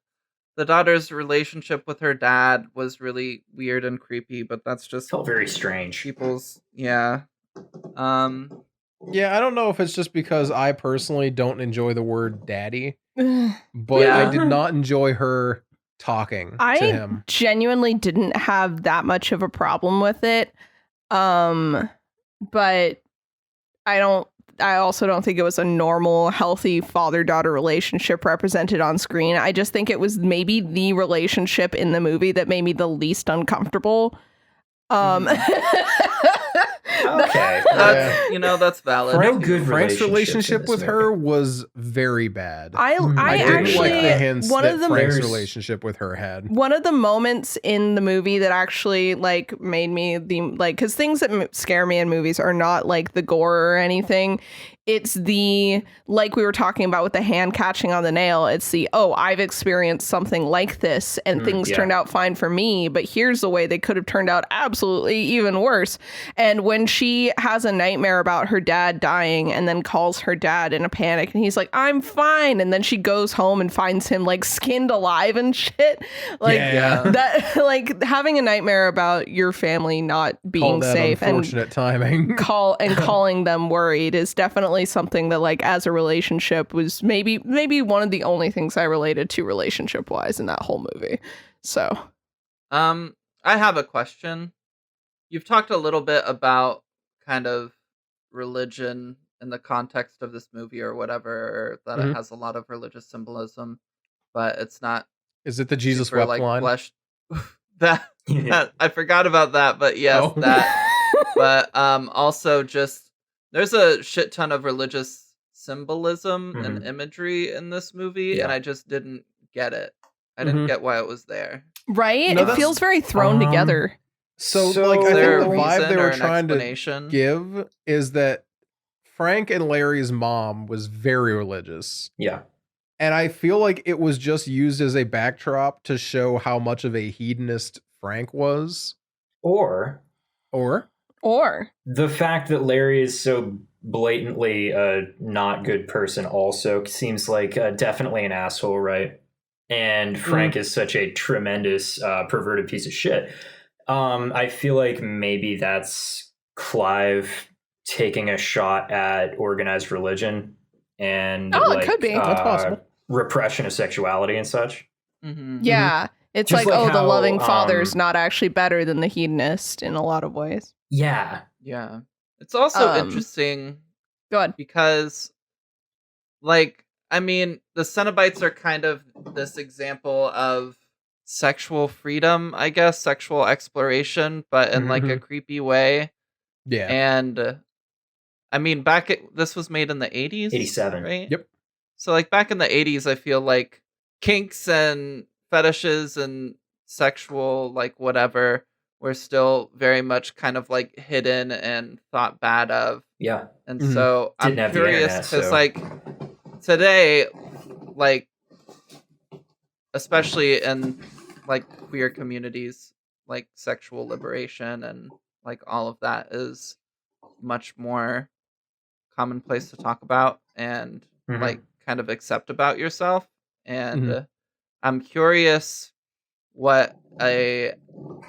Speaker 2: the daughter's relationship with her dad was really weird and creepy, but that's just
Speaker 3: Felt very strange.
Speaker 2: people's yeah.
Speaker 4: Yeah, I don't know if it's just because I personally don't enjoy the word daddy,
Speaker 1: I
Speaker 4: but
Speaker 2: Yeah.
Speaker 4: I did not enjoy her talking to him.
Speaker 1: genuinely didn't have that much of a problem with it. But I also don't think it was a normal, healthy father-daughter relationship represented on screen. I just think it was maybe the relationship in the movie that made me the least uncomfortable.
Speaker 3: Okay.
Speaker 2: That's valid.
Speaker 4: Frank,
Speaker 3: No good
Speaker 4: Frank's
Speaker 3: relationships in
Speaker 4: relationship
Speaker 3: this
Speaker 4: with
Speaker 3: movie.
Speaker 4: her was very bad.
Speaker 1: I
Speaker 4: I didn't
Speaker 1: actually
Speaker 4: like the hints
Speaker 1: one
Speaker 4: that
Speaker 1: of the
Speaker 4: Frank's
Speaker 3: There's-
Speaker 4: relationship with her had.
Speaker 1: one of the moments in the movie that actually made me because things that scare me in movies are not the gore or anything. It's the we were talking about with the hand catching on the nail. It's the I've experienced something like this and things
Speaker 3: yeah.
Speaker 1: turned out fine for me, but here's the way they could have turned out absolutely even worse. And when she has a nightmare about her dad dying and then calls her dad in a panic and he's like, I'm fine, and then she goes home and finds him skinned alive and shit.
Speaker 4: Yeah.
Speaker 1: That having a nightmare about your family not being
Speaker 4: Call that
Speaker 1: safe and
Speaker 4: unfortunate timing.
Speaker 1: calling them worried is definitely something that as a relationship was maybe one of the only things I related to relationship wise in that whole movie. So
Speaker 2: I have a question. You've talked a little bit about kind of religion in the context of this movie or whatever, or that
Speaker 4: Mhm.
Speaker 2: it has a lot of religious symbolism, but it's not
Speaker 4: Is it the Jesus
Speaker 2: super
Speaker 4: wept line?
Speaker 2: fleshed. that I forgot about that, but yes,
Speaker 4: Oh.
Speaker 2: that. But also just there's a shit ton of religious symbolism and imagery in this movie,
Speaker 3: Yeah.
Speaker 2: and I just didn't get it. I didn't
Speaker 4: Mhm.
Speaker 2: get why it was there.
Speaker 1: right,
Speaker 4: No,
Speaker 1: it
Speaker 4: that's-
Speaker 1: feels very thrown together.
Speaker 4: So,
Speaker 3: So
Speaker 4: I
Speaker 2: Is
Speaker 4: think
Speaker 2: there
Speaker 4: the
Speaker 2: a
Speaker 4: vibe
Speaker 2: reason
Speaker 4: they
Speaker 2: or
Speaker 4: were
Speaker 2: an
Speaker 4: trying to
Speaker 2: explanation?
Speaker 4: give is that Frank and Larry's mom was very religious.
Speaker 3: Yeah.
Speaker 4: And I feel like it was just used as a backdrop to show how much of a hedonist Frank was.
Speaker 3: Or
Speaker 4: Or
Speaker 3: the fact that Larry is so blatantly a not good person also seems like definitely an asshole, right? And Frank is such a tremendous perverted piece of shit. I feel like maybe that's Clive taking a shot at organized religion and
Speaker 1: it could be.
Speaker 4: That's possible.
Speaker 3: repression of sexuality and such.
Speaker 2: Mm-hmm.
Speaker 1: Yeah. It's
Speaker 3: Just
Speaker 1: the
Speaker 3: how,
Speaker 1: loving father's not actually better than the hedonist in a lot of ways.
Speaker 3: Yeah.
Speaker 2: Yeah. It's also
Speaker 1: Um,
Speaker 2: interesting
Speaker 1: Go ahead.
Speaker 2: because I mean, the Cenobites are kind of this example of sexual freedom, I guess, sexual exploration, but in like a creepy way.
Speaker 4: Yeah.
Speaker 2: And I mean, this was made in the 80s,
Speaker 3: 87.
Speaker 2: right?
Speaker 4: Yep.
Speaker 2: So like back in the 80s, I feel like kinks and fetishes and sexual like whatever were still very much kind of like hidden and thought bad of.
Speaker 3: Yeah.
Speaker 2: And
Speaker 4: Mhm.
Speaker 2: so
Speaker 3: Didn't
Speaker 2: I'm
Speaker 3: have the
Speaker 2: curious
Speaker 3: internet,
Speaker 2: because
Speaker 3: so-
Speaker 2: like today, like especially in like queer communities, like sexual liberation and like all of that is much more commonplace to talk about and
Speaker 3: Mhm.
Speaker 2: like kind of accept about yourself. And
Speaker 4: Mhm.
Speaker 2: I'm curious what a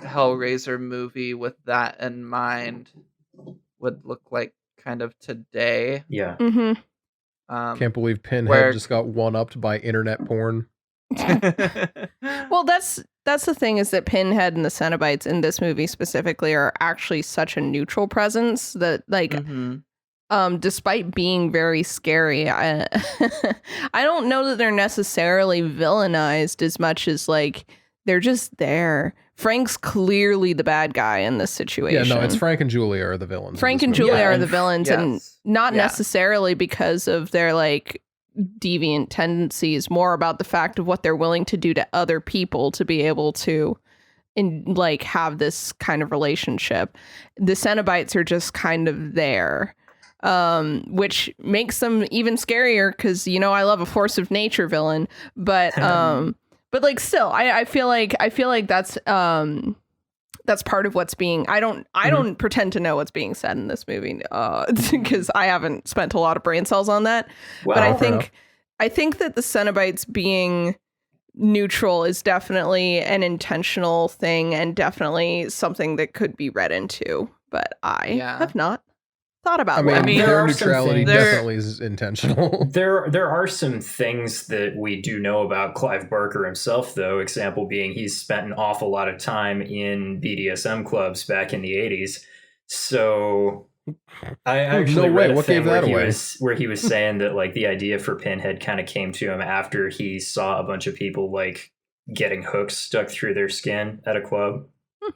Speaker 2: Hellraiser movie with that in mind would look like kind of today.
Speaker 3: Yeah.
Speaker 1: Mm-hmm.
Speaker 4: Can't believe Pinhead
Speaker 2: where-
Speaker 4: just got one-upped by internet porn.
Speaker 1: Well, that's the thing, is that Pinhead and the Cenobites in this movie specifically are actually such a neutral presence that, like,
Speaker 2: Mhm.
Speaker 1: despite being very scary, I I don't know that they're necessarily villainized as much as like they're just there. Frank's clearly the bad guy in this
Speaker 4: Yeah,
Speaker 1: situation.
Speaker 4: no, it's Frank and Julia are the villains. of
Speaker 1: Frank
Speaker 4: this
Speaker 1: and
Speaker 4: movie.
Speaker 1: Julia
Speaker 2: Yeah,
Speaker 1: are
Speaker 2: and
Speaker 1: the villains, and
Speaker 2: yes.
Speaker 1: not
Speaker 2: Yeah.
Speaker 1: necessarily because of their like deviant tendencies, more about the fact of what they're willing to do to other people to be able to like have this kind of relationship. The Cenobites are just kind of there, which makes them even scarier because, you know, I love a force of nature villain, but like still I feel like that's part of what's being, I don't pretend to know what's being said in this movie because I haven't spent a lot of brain cells on that.
Speaker 3: Well,
Speaker 1: But
Speaker 4: fair
Speaker 1: I think that the Cenobites being neutral is definitely an intentional thing and definitely something that could be read into, but I
Speaker 2: Yeah.
Speaker 1: have not thought about
Speaker 4: I mean,
Speaker 1: that.
Speaker 2: mean,
Speaker 4: their
Speaker 3: there are some
Speaker 4: neutrality
Speaker 3: things-
Speaker 4: definitely is intentional.
Speaker 3: There are some things that we do know about Clive Barker himself, though. Example being, he's spent an awful lot of time in BDSM clubs back in the 80s. So I actually
Speaker 4: no way.
Speaker 3: read a
Speaker 4: What
Speaker 3: thing
Speaker 4: gave that away?
Speaker 3: where he was saying that like the idea for Pinhead kind of came to him after he saw a bunch of people like getting hooks stuck through their skin at a club.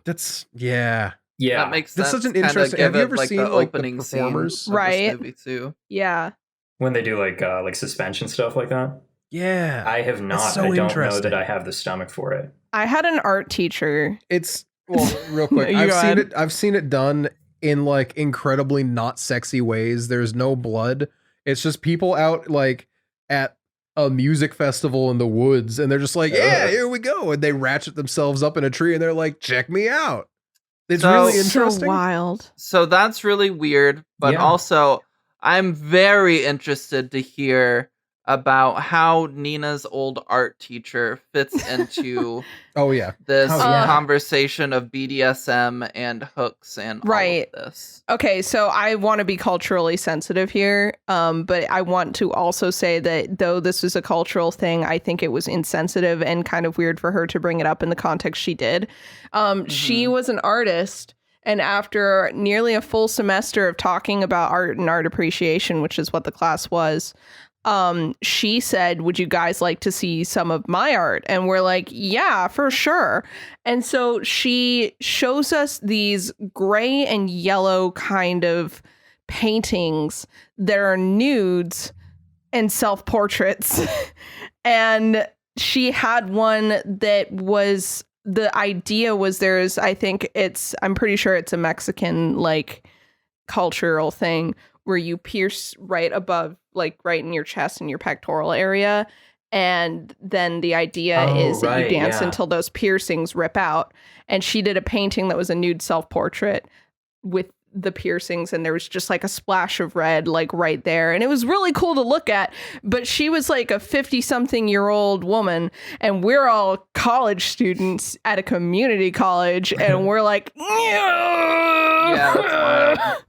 Speaker 4: That's yeah.
Speaker 3: Yeah,
Speaker 2: That makes
Speaker 4: That's
Speaker 2: sense.
Speaker 4: such an
Speaker 2: Kinda
Speaker 4: interesting-
Speaker 2: give
Speaker 4: have you
Speaker 2: it,
Speaker 4: ever
Speaker 2: like,
Speaker 4: seen,
Speaker 2: the
Speaker 4: like, the
Speaker 2: opening scene
Speaker 4: performers?
Speaker 2: of
Speaker 1: Right.
Speaker 2: this movie too?
Speaker 1: Yeah.
Speaker 3: when they do like suspension stuff like that.
Speaker 4: Yeah.
Speaker 3: I have not.
Speaker 4: so
Speaker 3: I don't know
Speaker 4: interesting.
Speaker 3: that I have the stomach for it.
Speaker 1: I had an art teacher.
Speaker 4: It's well, real quick.
Speaker 1: You go ahead.
Speaker 4: I've seen it done in like incredibly not sexy ways. There's no blood. It's just people out like at a music festival in the woods, and they're just like, "Yeah,
Speaker 3: Ugh.
Speaker 4: here we go," and they ratchet themselves up in a tree, and they're like, "Check me out." It's
Speaker 2: So-
Speaker 4: really
Speaker 1: So
Speaker 4: interesting.
Speaker 1: wild.
Speaker 2: So that's really weird, but
Speaker 3: Yeah.
Speaker 2: also I'm very interested to hear about how Nina's old art teacher fits into
Speaker 4: Oh yeah,
Speaker 2: this
Speaker 3: Oh, yeah.
Speaker 2: conversation of BDSM and hooks and
Speaker 1: Right.
Speaker 2: all of this.
Speaker 1: Okay, so I want to be culturally sensitive here, but I want to also say that though this was a cultural thing, I think it was insensitive and kind of weird for her to bring it up in the context she did. She was an artist, and after nearly a full semester of talking about art and art appreciation, which is what the class was, she said, "Would you guys like to see some of my art?" And we're like, "Yeah, for sure." And so she shows us these gray and yellow kind of paintings that are nudes and self-portraits. And she had one that was, the idea was, there's, I'm pretty sure it's a Mexican like cultural thing where you pierce right above, like right in your chest and your pectoral area. And then the idea
Speaker 3: Oh,
Speaker 1: is that you
Speaker 3: right,
Speaker 1: dance
Speaker 3: yeah.
Speaker 1: until those piercings rip out. And she did a painting that was a nude self-portrait with the piercings, and there was just like a splash of red like right there, and it was really cool to look at. But she was like a 50-something-year-old woman, and we're all college students at a community college, and we're like,
Speaker 2: Yeah, that's wild.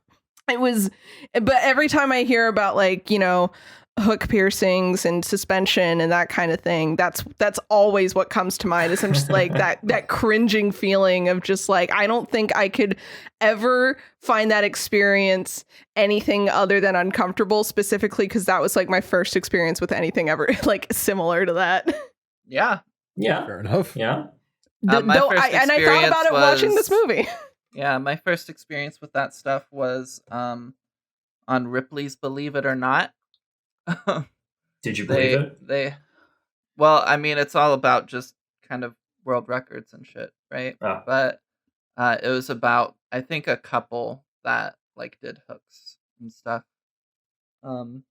Speaker 1: it was, but every time I hear about like, you know, hook piercings and suspension and that kind of thing, that's always what comes to mind. Is I'm just like that cringing feeling of just like, I don't think I could ever find that experience anything other than uncomfortable, specifically because that was like my first experience with anything ever like similar to that.
Speaker 2: Yeah.
Speaker 4: Fair enough.
Speaker 3: Yeah.
Speaker 2: My first
Speaker 1: I thought about it watching this movie.
Speaker 2: Yeah, my first experience with that stuff was on Ripley's Believe It or Not.
Speaker 3: Did you believe it?
Speaker 2: Well, I mean, it's all about just kind of world records and shit, right?
Speaker 3: Oh.
Speaker 2: But it was about, I think, a couple that like did hooks and stuff. That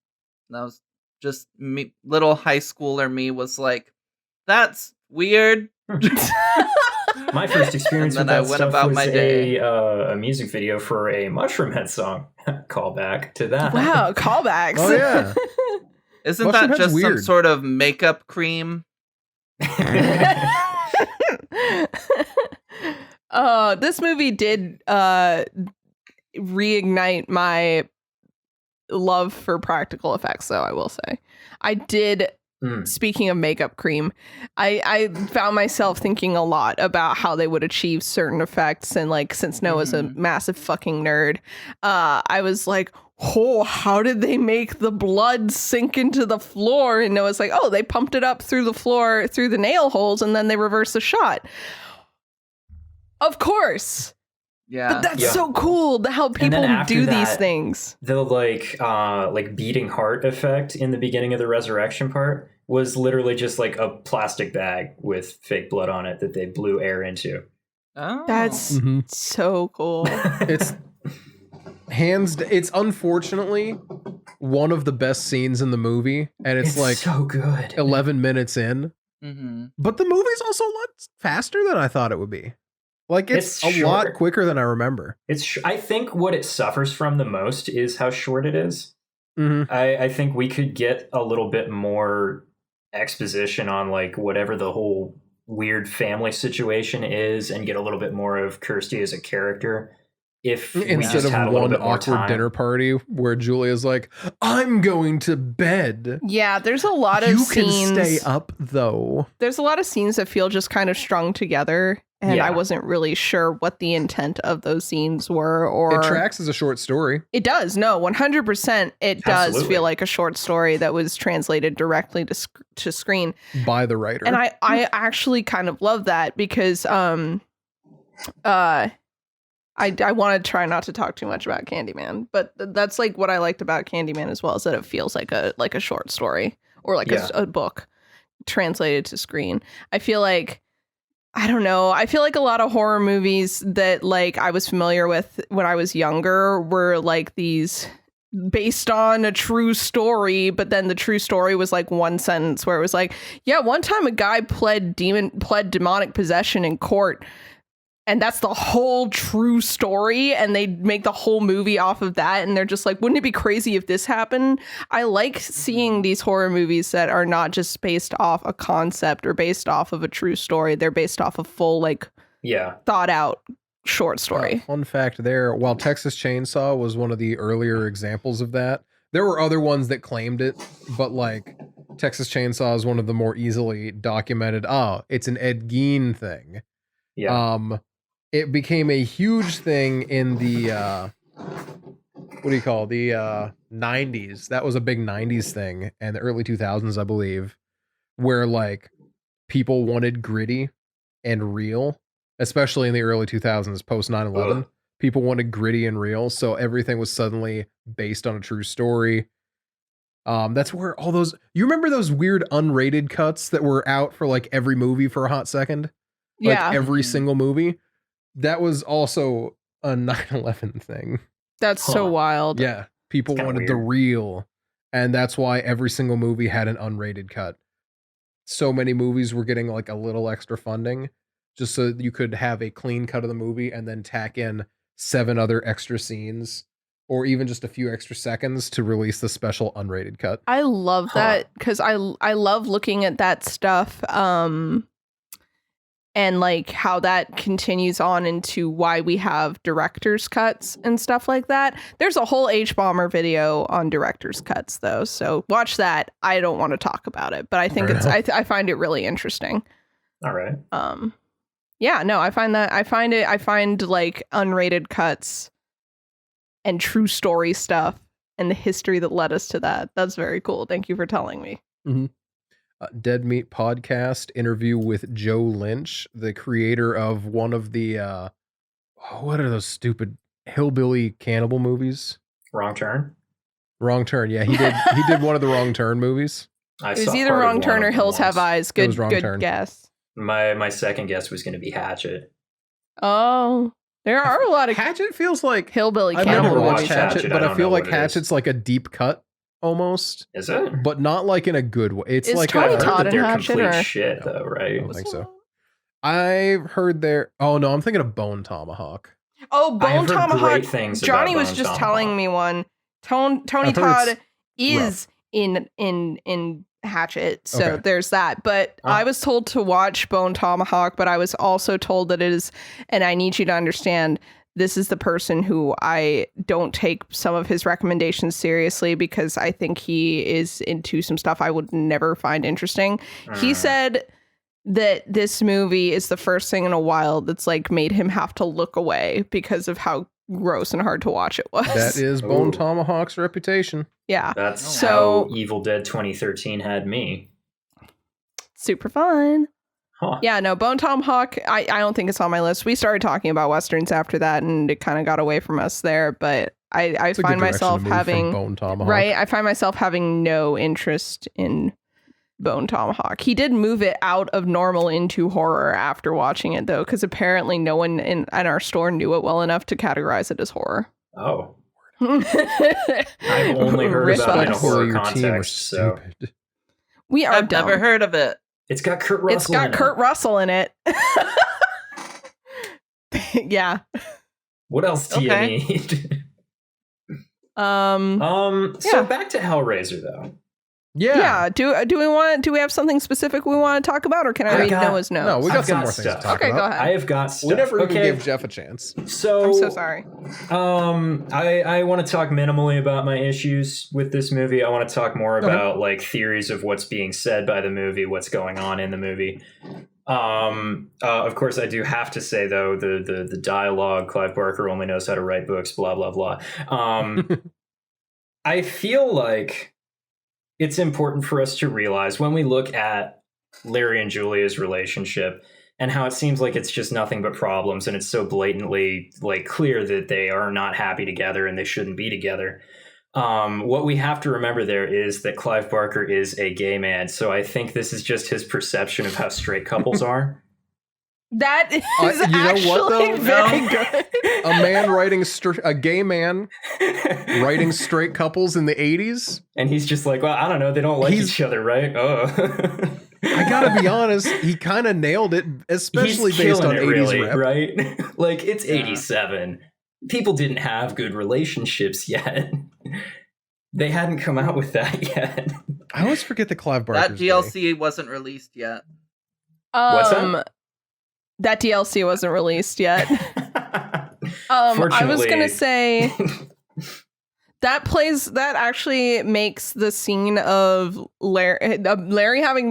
Speaker 2: was just me, little high schooler me was like, that's weird.
Speaker 3: My first experience with that stuff was
Speaker 2: my day.
Speaker 3: a music video for a Mushroomhead song. Callback to that.
Speaker 1: Wow, callbacks.
Speaker 4: Oh yeah.
Speaker 2: Isn't
Speaker 4: Mushroomhead's
Speaker 2: that just
Speaker 4: weird.
Speaker 2: some sort of makeup cream?
Speaker 1: This movie did reignite my love for practical effects, though, I will say. I did. Speaking of makeup cream, I found myself thinking a lot about how they would achieve certain effects. And like, since Noah's a massive fucking nerd, I was like, oh, how did they make the blood sink into the floor? And Noah's like, oh, they pumped it up through the floor, through the nail holes, and then they reversed the shot. Of course.
Speaker 2: Yeah.
Speaker 1: But that's so cool how people do these things.
Speaker 3: The like beating heart effect in the beginning of the resurrection part was literally just like a plastic bag with fake blood on it that they blew air into.
Speaker 2: Oh.
Speaker 1: That's so cool.
Speaker 4: It's it's unfortunately one of the best scenes in the movie, and it's like
Speaker 3: so good.
Speaker 4: 11 minutes in. But the movie's also a lot faster than I thought it would be. Like, it's a lot quicker than I remember.
Speaker 3: I think what it suffers from the most is how short it is. I think we could get a little bit more exposition on like whatever the whole weird family situation is, and get a little bit more of Kirsty as a character. If
Speaker 4: instead of one awkward dinner party where Julia's like, I'm going to bed.
Speaker 1: Yeah, there's a lot of scenes.
Speaker 4: You can stay up, though.
Speaker 1: There's a lot of scenes that feel just kind of strung together, and I wasn't really sure what the intent of those scenes were. Or
Speaker 4: it tracks as a short story.
Speaker 1: It does. No, 100%. It does feel like a short story that was translated directly to screen
Speaker 4: by the writer.
Speaker 1: And I actually kind of love that because I want to try not to talk too much about Candyman, but that's like what I liked about Candyman as well, is that it feels like a short story or like a book translated to screen. I feel like, I don't know, I feel like a lot of horror movies that like I was familiar with when I was younger were like these based on a true story, but then the true story was like one sentence where it was like, yeah, one time a guy pled demonic possession in court. And that's the whole true story, and they make the whole movie off of that, and they're just like, wouldn't it be crazy if this happened? I like seeing these horror movies that are not just based off a concept or based off of a true story. They're based off a full, like, thought out short story.
Speaker 4: Fun fact there, while Texas Chainsaw was one of the earlier examples of that, there were other ones that claimed it, but like Texas Chainsaw is one of the more easily documented, it's an Ed Gein thing.
Speaker 3: Yeah.
Speaker 4: It became a huge thing in the what do you call the 90s. That was a big 90s thing, and the early 2000s, I believe, where like people wanted gritty and real, especially in the early 2000s, post 9/11. People wanted gritty and real, so everything was suddenly based on a true story. That's where all those, you remember those weird unrated cuts that were out for like every movie for a hot second? Like every single movie. That was also a 9/11 thing.
Speaker 1: That's so wild.
Speaker 4: Yeah. People wanted the real. And that's why every single movie had an unrated cut. So many movies were getting like a little extra funding just so you could have a clean cut of the movie and then tack in 7 other extra scenes or even just a few extra seconds to release the special unrated cut.
Speaker 1: I love that because I love looking at that stuff. and like how that continues on into why we have director's cuts and stuff like that. There's a whole H-Bomber video on director's cuts though, so watch that. I don't want to talk about it, but I think I find it really interesting.
Speaker 3: All right.
Speaker 1: Yeah, no, I find like unrated cuts and true story stuff and the history that led us to that. That's very cool. Thank you for telling me.
Speaker 4: Mm-hmm. Dead Meat Podcast interview with Joe Lynch, the creator of one of the what are those stupid hillbilly cannibal movies?
Speaker 3: Wrong Turn.
Speaker 4: Wrong Turn. Yeah, he did one of the Wrong Turn movies.
Speaker 1: It was either Wrong Turn or Hills Have Eyes. Good guess.
Speaker 3: My second guess was going to be Hatchet.
Speaker 1: Oh, there are a lot of
Speaker 4: Hatchet feels like
Speaker 1: hillbilly
Speaker 4: I've
Speaker 1: cannibal
Speaker 4: never
Speaker 1: movies.
Speaker 4: watched Hatchet, but I feel like Hatchet's like a deep cut almost.
Speaker 3: Is it?
Speaker 4: But not like in a good way. It's
Speaker 1: Is
Speaker 4: like
Speaker 1: Tony
Speaker 3: I've heard
Speaker 1: Todd
Speaker 3: that they're
Speaker 1: Hatchet,
Speaker 3: complete
Speaker 1: or-
Speaker 3: shit, though, right?
Speaker 4: I don't think so. I've heard there. Oh no, I'm thinking of Bone Tomahawk.
Speaker 1: Oh,
Speaker 3: I have
Speaker 1: Bone
Speaker 3: heard
Speaker 1: Tomahawk.
Speaker 3: great things about
Speaker 1: Johnny was
Speaker 3: Bone
Speaker 1: just
Speaker 3: Tomahawk.
Speaker 1: telling me one. Tony
Speaker 4: I've heard
Speaker 1: Todd
Speaker 4: it's
Speaker 1: is in Hatchet, so
Speaker 4: Okay.
Speaker 1: there's that. But
Speaker 3: Oh.
Speaker 1: I was told to watch Bone Tomahawk, but I was also told that it is, and I need you to understand, this is the person who I don't take some of his recommendations seriously because I think he is into some stuff I would never find interesting. He said that this movie is the first thing in a while that's like made him have to look away because of how gross and hard to watch it was.
Speaker 4: That is Bone
Speaker 3: Ooh.
Speaker 4: Tomahawk's reputation.
Speaker 1: Yeah.
Speaker 3: That's
Speaker 1: So-
Speaker 3: how Evil Dead 2013 had me.
Speaker 1: Super fun.
Speaker 3: Huh.
Speaker 1: Yeah, no, Bone Tomahawk, I don't think it's on my list. We started talking about Westerns after that and it kind of got away from us there, but I
Speaker 4: It's a good
Speaker 1: find
Speaker 4: direction
Speaker 1: myself
Speaker 4: to move from
Speaker 1: having
Speaker 4: Bone Tomahawk.
Speaker 1: right. I find myself having no interest in Bone Tomahawk. He did move it out of normal into horror after watching it though, because apparently no one in our store knew it well enough to categorize it as horror.
Speaker 3: Oh. I've only heard
Speaker 1: Rip
Speaker 3: about it in a
Speaker 1: us.
Speaker 3: horror
Speaker 4: Your team are
Speaker 3: context, so
Speaker 4: stupid.
Speaker 1: We are
Speaker 2: I've never
Speaker 1: dumb.
Speaker 2: heard of it.
Speaker 3: it's got Kurt Russell.
Speaker 1: It's got
Speaker 3: in it.
Speaker 1: Kurt Russell in it. Yeah.
Speaker 3: What else do
Speaker 2: Okay.
Speaker 3: you need?
Speaker 1: Yeah.
Speaker 3: So back to Hellraiser though.
Speaker 4: Yeah.
Speaker 1: Do we have something specific we want to talk about, or can I
Speaker 3: I
Speaker 1: read
Speaker 3: got-
Speaker 1: Noah's notes?
Speaker 4: No, we got
Speaker 3: I've
Speaker 4: some
Speaker 3: got
Speaker 4: more things
Speaker 3: stuff.
Speaker 4: to talk
Speaker 1: Okay,
Speaker 4: about.
Speaker 1: go ahead.
Speaker 3: I have got stuff.
Speaker 4: We never even
Speaker 3: okay.
Speaker 4: gave Jeff a chance.
Speaker 3: So
Speaker 1: I'm so sorry.
Speaker 3: I want to talk minimally about my issues with this movie. I want to talk more
Speaker 4: Okay.
Speaker 3: about like theories of what's being said by the movie, what's going on in the movie. Of course, I do have to say though the dialogue. Clive Barker only knows how to write books. Blah blah blah. I feel like it's important for us to realize when we look at Larry and Julia's relationship and how it seems like it's just nothing but problems, and it's so blatantly like clear that they are not happy together and they shouldn't be together. What we have to remember there is that Clive Barker is a gay man, so I think this is just his perception of how straight couples are.
Speaker 1: That is
Speaker 4: you know
Speaker 1: actually
Speaker 4: what, though?
Speaker 1: very
Speaker 2: No.
Speaker 1: good.
Speaker 4: A man writing a gay man writing straight couples in the 80s.
Speaker 3: And he's just like, well, I don't know, they don't like
Speaker 4: He's-
Speaker 3: each other, right? Oh.
Speaker 4: I gotta be honest, he kind of nailed it, especially
Speaker 3: He's
Speaker 4: based
Speaker 3: killing
Speaker 4: on
Speaker 3: it,
Speaker 4: 80s
Speaker 3: really,
Speaker 4: rap.
Speaker 3: right? Like, it's
Speaker 2: Yeah.
Speaker 3: 87. People didn't have good relationships yet. They hadn't come out with that yet.
Speaker 4: I always forget that Clive Barker.
Speaker 2: That DLC wasn't released yet.
Speaker 3: What's that?
Speaker 1: That DLC wasn't released yet. I was gonna
Speaker 3: Fortunately-
Speaker 1: say that actually makes the scene of Larry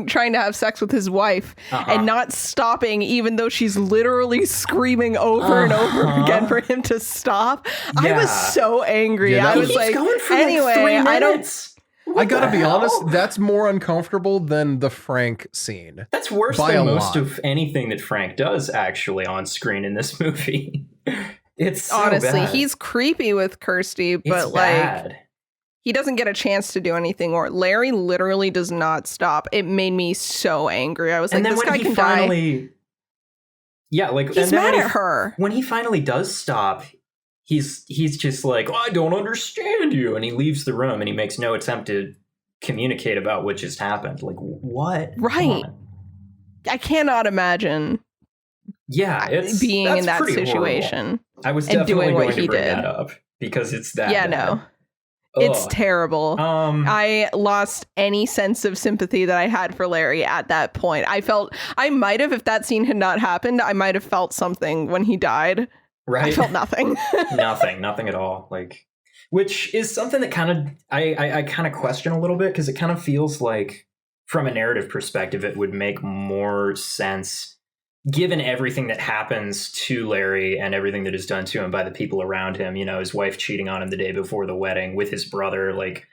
Speaker 1: trying to have sex with his wife
Speaker 3: Uh-huh.
Speaker 1: and not stopping, even though she's literally screaming over and over
Speaker 3: Uh-huh.
Speaker 1: again for him to stop. I was
Speaker 3: Yeah.
Speaker 1: so angry.
Speaker 4: Yeah, that
Speaker 1: I was
Speaker 4: was-
Speaker 1: like,
Speaker 3: going for
Speaker 1: anyway,
Speaker 3: 3
Speaker 1: I don't.
Speaker 3: minutes.
Speaker 4: I gotta
Speaker 3: What the
Speaker 4: be honest,
Speaker 3: hell?
Speaker 4: that's more uncomfortable than the Frank scene.
Speaker 3: That's worse
Speaker 4: by
Speaker 3: than
Speaker 4: a
Speaker 3: most
Speaker 4: lot.
Speaker 3: of anything that Frank does actually on screen in this movie. It's so
Speaker 1: Honestly,
Speaker 3: bad.
Speaker 1: he's creepy with Kirsty, but
Speaker 3: It's
Speaker 1: like
Speaker 3: bad.
Speaker 1: he doesn't get a chance to do anything. Or Larry literally does not stop. It made me so angry. I was like,
Speaker 3: And then
Speaker 1: this
Speaker 3: when
Speaker 1: guy
Speaker 3: he
Speaker 1: can die.
Speaker 3: finally, yeah, like
Speaker 1: He's
Speaker 3: and then
Speaker 1: mad
Speaker 3: when
Speaker 1: at her.
Speaker 3: When he finally does stop, he's just like, oh, I don't understand you, and he leaves the room and he makes no attempt to communicate about what just happened. Like, what? Come
Speaker 1: Right.
Speaker 3: on.
Speaker 1: I cannot imagine
Speaker 3: Yeah, it's
Speaker 1: being
Speaker 3: that's
Speaker 1: in that
Speaker 3: pretty horrible.
Speaker 1: situation.
Speaker 3: I was
Speaker 1: and
Speaker 3: definitely
Speaker 1: doing what
Speaker 3: going to
Speaker 1: he
Speaker 3: bring
Speaker 1: did.
Speaker 3: that up because it's that.
Speaker 1: Yeah,
Speaker 3: bad.
Speaker 1: no. It's
Speaker 3: Ugh.
Speaker 1: terrible. I lost any sense of sympathy that I had for Larry at that point. I might have, if that scene had not happened, I might have felt something when he died.
Speaker 3: Right.
Speaker 1: I felt nothing.
Speaker 3: nothing at all. Like, which is something that kind of I kind of question a little bit, because it kind of feels like, from a narrative perspective, it would make more sense given everything that happens to Larry and everything that is done to him by the people around him. You know, his wife cheating on him the day before the wedding with his brother, like,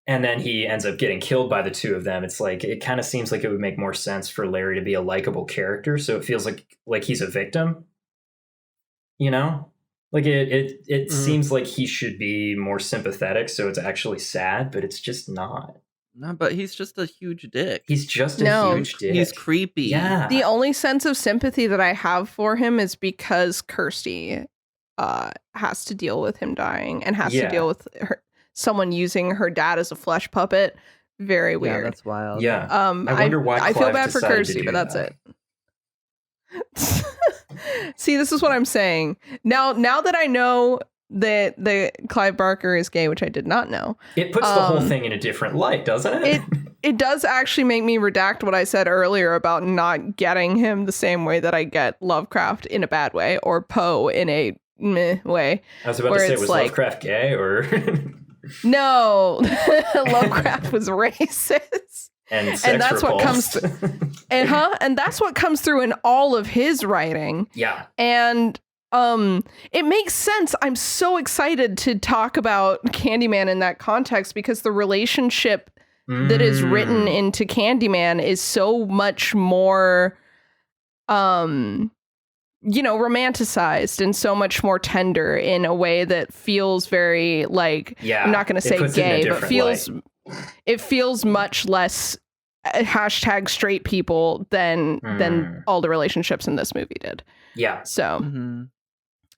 Speaker 3: and then he ends up getting killed by the two of them. It's like, it kind of seems like it would make more sense for Larry to be a likable character, so it feels like he's a victim. You know, like it seems like he should be more sympathetic, so it's actually sad, but it's just not.
Speaker 2: No, but he's just a huge dick.
Speaker 3: He's just a huge dick.
Speaker 2: He's creepy.
Speaker 3: Yeah.
Speaker 1: The only sense of sympathy that I have for him is because Kirsty has to deal with him dying and has to deal with someone using her dad as a flesh puppet. Very weird.
Speaker 2: Yeah, that's wild.
Speaker 3: Yeah. I wonder why
Speaker 1: I feel
Speaker 3: Clive
Speaker 1: bad for
Speaker 3: decided to
Speaker 1: Kirsty,
Speaker 3: do
Speaker 1: but that's
Speaker 3: that.
Speaker 1: it. See, this is what I'm saying. Now that I know that Clive Barker is gay, which I did not know,
Speaker 3: It puts the whole thing in a different light, doesn't it?
Speaker 1: it does actually make me redact what I said earlier about not getting him the same way that I get Lovecraft in a bad way, or Poe in a meh way.
Speaker 3: I was about to say, was Lovecraft gay, or
Speaker 1: no? Lovecraft was racist.
Speaker 3: And
Speaker 1: that's what comes and that's what comes through in all of his writing.
Speaker 3: Yeah.
Speaker 1: And it makes sense. I'm so excited to talk about Candyman in that context, because the relationship that is written into Candyman is so much more romanticized and so much more tender in a way that feels very, like, I'm not going to say gay, but it feels much less hashtag straight people than all the relationships in this movie did.
Speaker 3: Yeah.
Speaker 1: So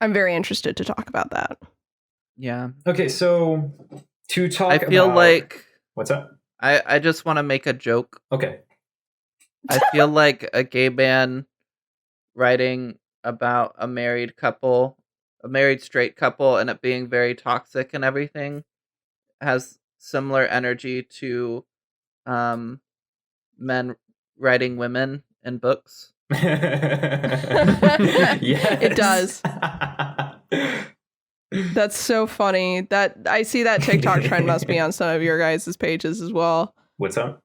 Speaker 1: I'm very interested to talk about that.
Speaker 2: Yeah.
Speaker 3: Okay, so to talk
Speaker 2: I feel like...
Speaker 3: What's up?
Speaker 2: I just want to make a joke.
Speaker 3: Okay.
Speaker 2: I feel like a gay man writing about a married straight couple, and it being very toxic and everything, has similar energy to men writing women in books.
Speaker 3: Yes.
Speaker 1: It does. That's so funny. That I see that TikTok trend must be on some of your guys' pages as well.
Speaker 3: What's up?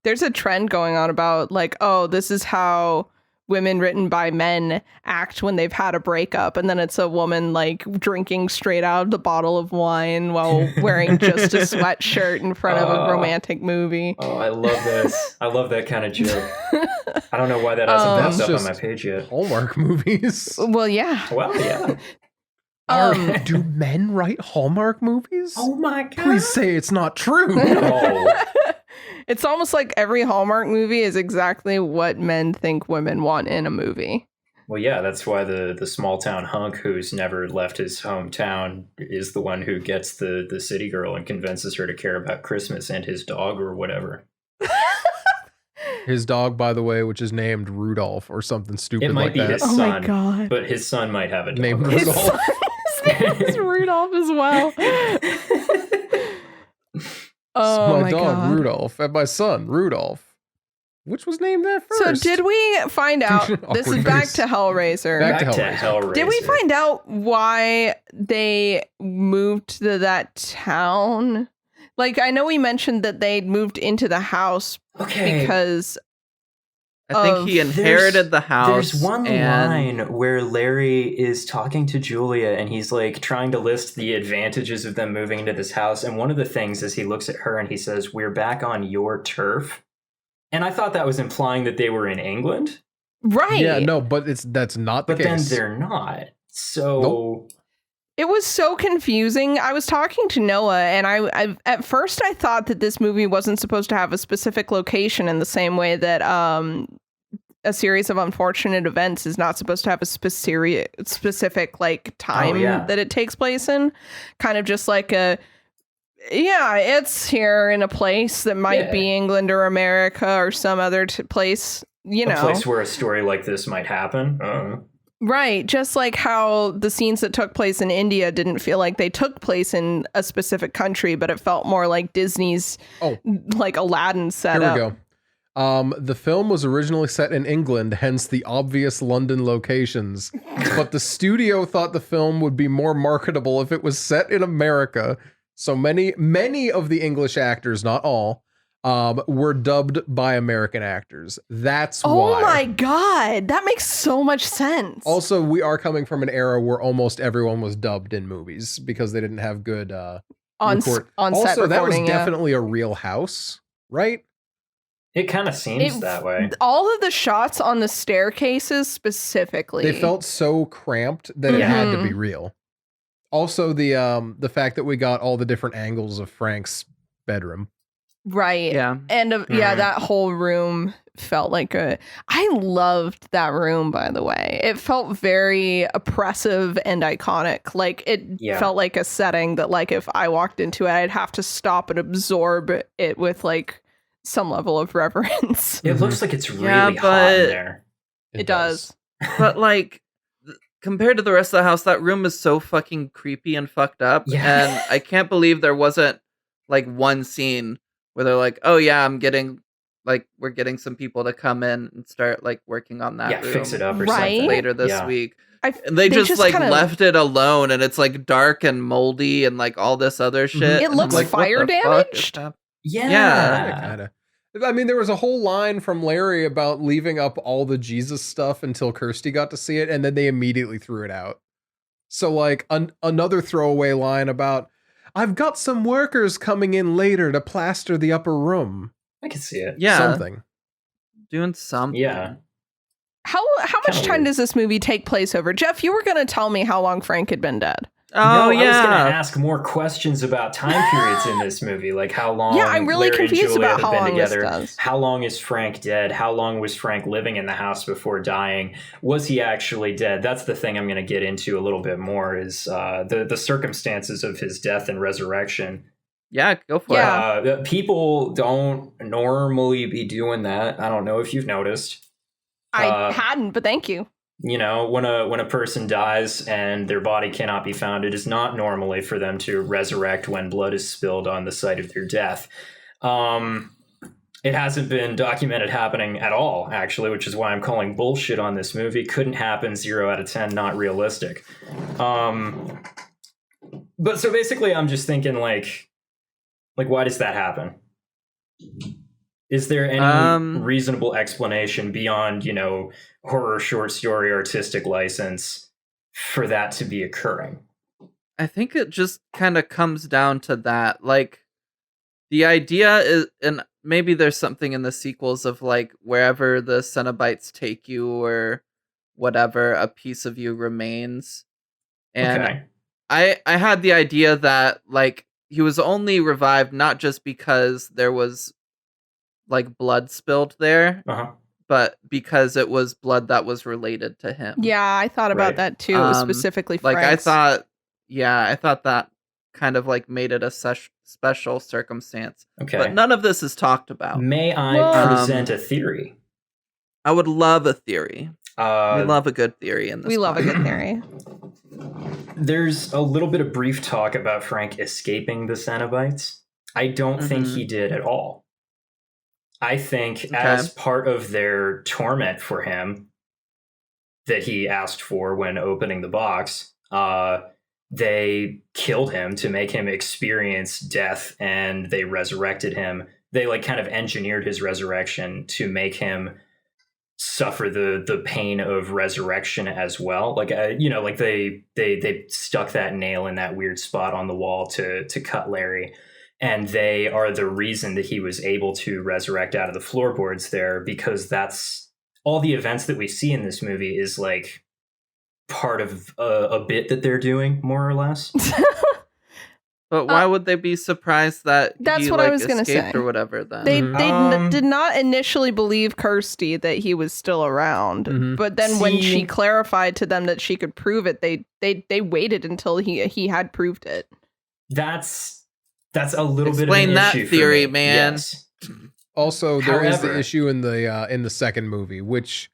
Speaker 1: There's a trend going on about, like, oh, this is how women written by men act when they've had a breakup, and then it's a woman, like, drinking straight out of the bottle of wine while wearing just a sweatshirt in front of a romantic movie.
Speaker 3: Oh, I love this. I love that kind of joke. I don't know why that hasn't popped up on my page yet.
Speaker 4: Hallmark movies.
Speaker 1: Well, yeah.
Speaker 3: Well, yeah.
Speaker 4: Do men write Hallmark movies?
Speaker 3: Oh my god!
Speaker 4: Please say it's not true.
Speaker 3: No.
Speaker 1: It's almost like every Hallmark movie is exactly what men think women want in a movie.
Speaker 3: Well, yeah, that's why the small town hunk who's never left his hometown is the one who gets the city girl and convinces her to care about Christmas and his dog or whatever.
Speaker 4: His dog, by the way, which is named Rudolph or something stupid like that.
Speaker 3: It might be his
Speaker 1: Oh my
Speaker 3: son,
Speaker 1: God.
Speaker 3: but his son might have a dog.
Speaker 4: Named
Speaker 1: His
Speaker 4: Rudolph.
Speaker 1: son's name is Rudolph as well. Oh
Speaker 4: my
Speaker 1: my
Speaker 4: dog,
Speaker 1: God.
Speaker 4: Rudolph, and my son, Rudolph. Which was named that
Speaker 1: So
Speaker 4: first?
Speaker 1: did we find out, this is
Speaker 4: Awkward
Speaker 1: back
Speaker 4: face.
Speaker 1: to Hellraiser.
Speaker 4: Back to
Speaker 3: Hellraiser.
Speaker 1: Did we find out why they moved to that town? Like, I know we mentioned that they moved into the house because
Speaker 2: I think he inherited the house.
Speaker 3: There's one line where Larry is talking to Julia and he's like trying to list the advantages of them moving into this house. And one of the things is he looks at her and he says, "We're back on your turf." And I thought that was implying that they were in England.
Speaker 1: Right.
Speaker 4: Yeah, no, but that's not the
Speaker 3: But
Speaker 4: case.
Speaker 3: then they're not. So
Speaker 4: Nope.
Speaker 1: It was so confusing. I was talking to Noah, and I at first I thought that this movie wasn't supposed to have a specific location in the same way that a series of unfortunate events is not supposed to have a specific like time that it takes place in. Kind of just like it's here in a place that might be England or America or some other place, you know.
Speaker 3: A place where a story like this might happen.
Speaker 1: Right. Just like how the scenes that took place in India didn't feel like they took place in a specific country, but it felt more like Disney's like Aladdin setup.
Speaker 4: Here we go. The film was originally set in England, hence the obvious London locations. But the studio thought the film would be more marketable if it was set in America. So many of the English actors, not all, were dubbed by American actors. That's why.
Speaker 1: Oh my God. That makes so much sense.
Speaker 4: Also, we are coming from an era where almost everyone was dubbed in movies because they didn't have good
Speaker 1: on set
Speaker 4: also, that was
Speaker 1: recording,
Speaker 4: definitely a real house, right?
Speaker 3: It kind of seems that way.
Speaker 1: All of the shots on the staircases specifically.
Speaker 4: They felt so cramped that it had to be real. Also, the fact that we got all the different angles of Frank's bedroom.
Speaker 1: Right.
Speaker 2: Yeah.
Speaker 1: And that whole room felt like I loved that room, by the way. It felt very oppressive and iconic. Like it felt like a setting that like if I walked into it, I'd have to stop and absorb it with like some level of reverence.
Speaker 3: It looks like it's really hot in there.
Speaker 1: It does.
Speaker 2: But like compared to the rest of the house, that room is so fucking creepy and fucked up.
Speaker 3: Yeah.
Speaker 2: And I can't believe there wasn't like one scene where they're like, oh yeah, we're getting some people to come in and start like working on that room.
Speaker 3: Fix it up or something.
Speaker 2: Later this week. And they just like left it alone and it's like dark and moldy and like all this other shit.
Speaker 1: It looks
Speaker 2: like,
Speaker 1: fire damaged.
Speaker 2: Yeah.
Speaker 4: Kind of. I mean, there was a whole line from Larry about leaving up all the Jesus stuff until Kirsty got to see it, and then they immediately threw it out. So, like, another throwaway line about, I've got some workers coming in later to plaster the upper room.
Speaker 3: I can see it.
Speaker 2: Yeah.
Speaker 4: Something.
Speaker 2: Doing something.
Speaker 3: Yeah.
Speaker 1: How much time does this movie take place over? Jeff, you were going to tell me how long Frank had been dead.
Speaker 2: Oh,
Speaker 3: no,
Speaker 2: yeah.
Speaker 3: I was going to ask more questions about time periods in this movie, like how long.
Speaker 1: Yeah, I'm really
Speaker 3: Larry
Speaker 1: confused
Speaker 3: and Julia
Speaker 1: about
Speaker 3: have
Speaker 1: how
Speaker 3: been
Speaker 1: long this
Speaker 3: together.
Speaker 1: does.
Speaker 3: How long is Frank dead? How long was Frank living in the house before dying? Was he actually dead? That's the thing I'm going to get into a little bit more. Is the circumstances of his death and resurrection.
Speaker 2: Yeah, go for it.
Speaker 3: People don't normally be doing that. I don't know if you've noticed.
Speaker 1: I hadn't, but thank you.
Speaker 3: You know, when a person dies and their body cannot be found, it is not normally for them to resurrect when blood is spilled on the site of their death. It hasn't been documented happening at all, actually, which is why I'm calling bullshit on this movie. Couldn't happen, 0 out of 10, not realistic. But so basically, I'm just thinking, like, why does that happen? Is there any reasonable explanation beyond, you know, horror short story artistic license for that to be occurring?
Speaker 2: I think it just kind of comes down to that. Like, the idea is, and maybe there's something in the sequels of like wherever the Cenobites take you or whatever, a piece of you remains. And I had the idea that like he was only revived not just because there was like blood spilled there, but because it was blood that was related to him.
Speaker 1: Yeah, I thought about that too. It was specifically
Speaker 2: Frank's.
Speaker 1: Frank's.
Speaker 2: I thought that kind of like made it a special circumstance.
Speaker 3: Okay.
Speaker 2: But none of this is talked about.
Speaker 3: May I present a theory?
Speaker 2: I would love a theory. We love a good theory in this.
Speaker 1: We love a good theory.
Speaker 3: There's a little bit of brief talk about Frank escaping the Cenobites. I don't think he did at all. I think as part of their torment for him that he asked for when opening the box, they killed him to make him experience death, and they resurrected him. They like kind of engineered his resurrection to make him suffer the pain of resurrection as well. Like, you know, like they stuck that nail in that weird spot on the wall to cut Larry. And they are the reason that he was able to resurrect out of the floorboards there, because that's all the events that we see in this movie is like part of a bit that they're doing, more or less.
Speaker 2: But why would they be surprised that
Speaker 1: that's
Speaker 2: he
Speaker 1: what
Speaker 2: like,
Speaker 1: I was going to say
Speaker 2: escaped or whatever? Then
Speaker 1: they did not initially believe Kirsty that he was still around, but then when she clarified to them that she could prove it, they waited until he had proved it.
Speaker 3: That's a little
Speaker 2: Explain
Speaker 3: bit of an
Speaker 2: that
Speaker 3: issue
Speaker 2: theory,
Speaker 3: for me.
Speaker 2: man.
Speaker 3: Yes.
Speaker 4: Also, there is the
Speaker 3: However-
Speaker 4: issue in the second movie, which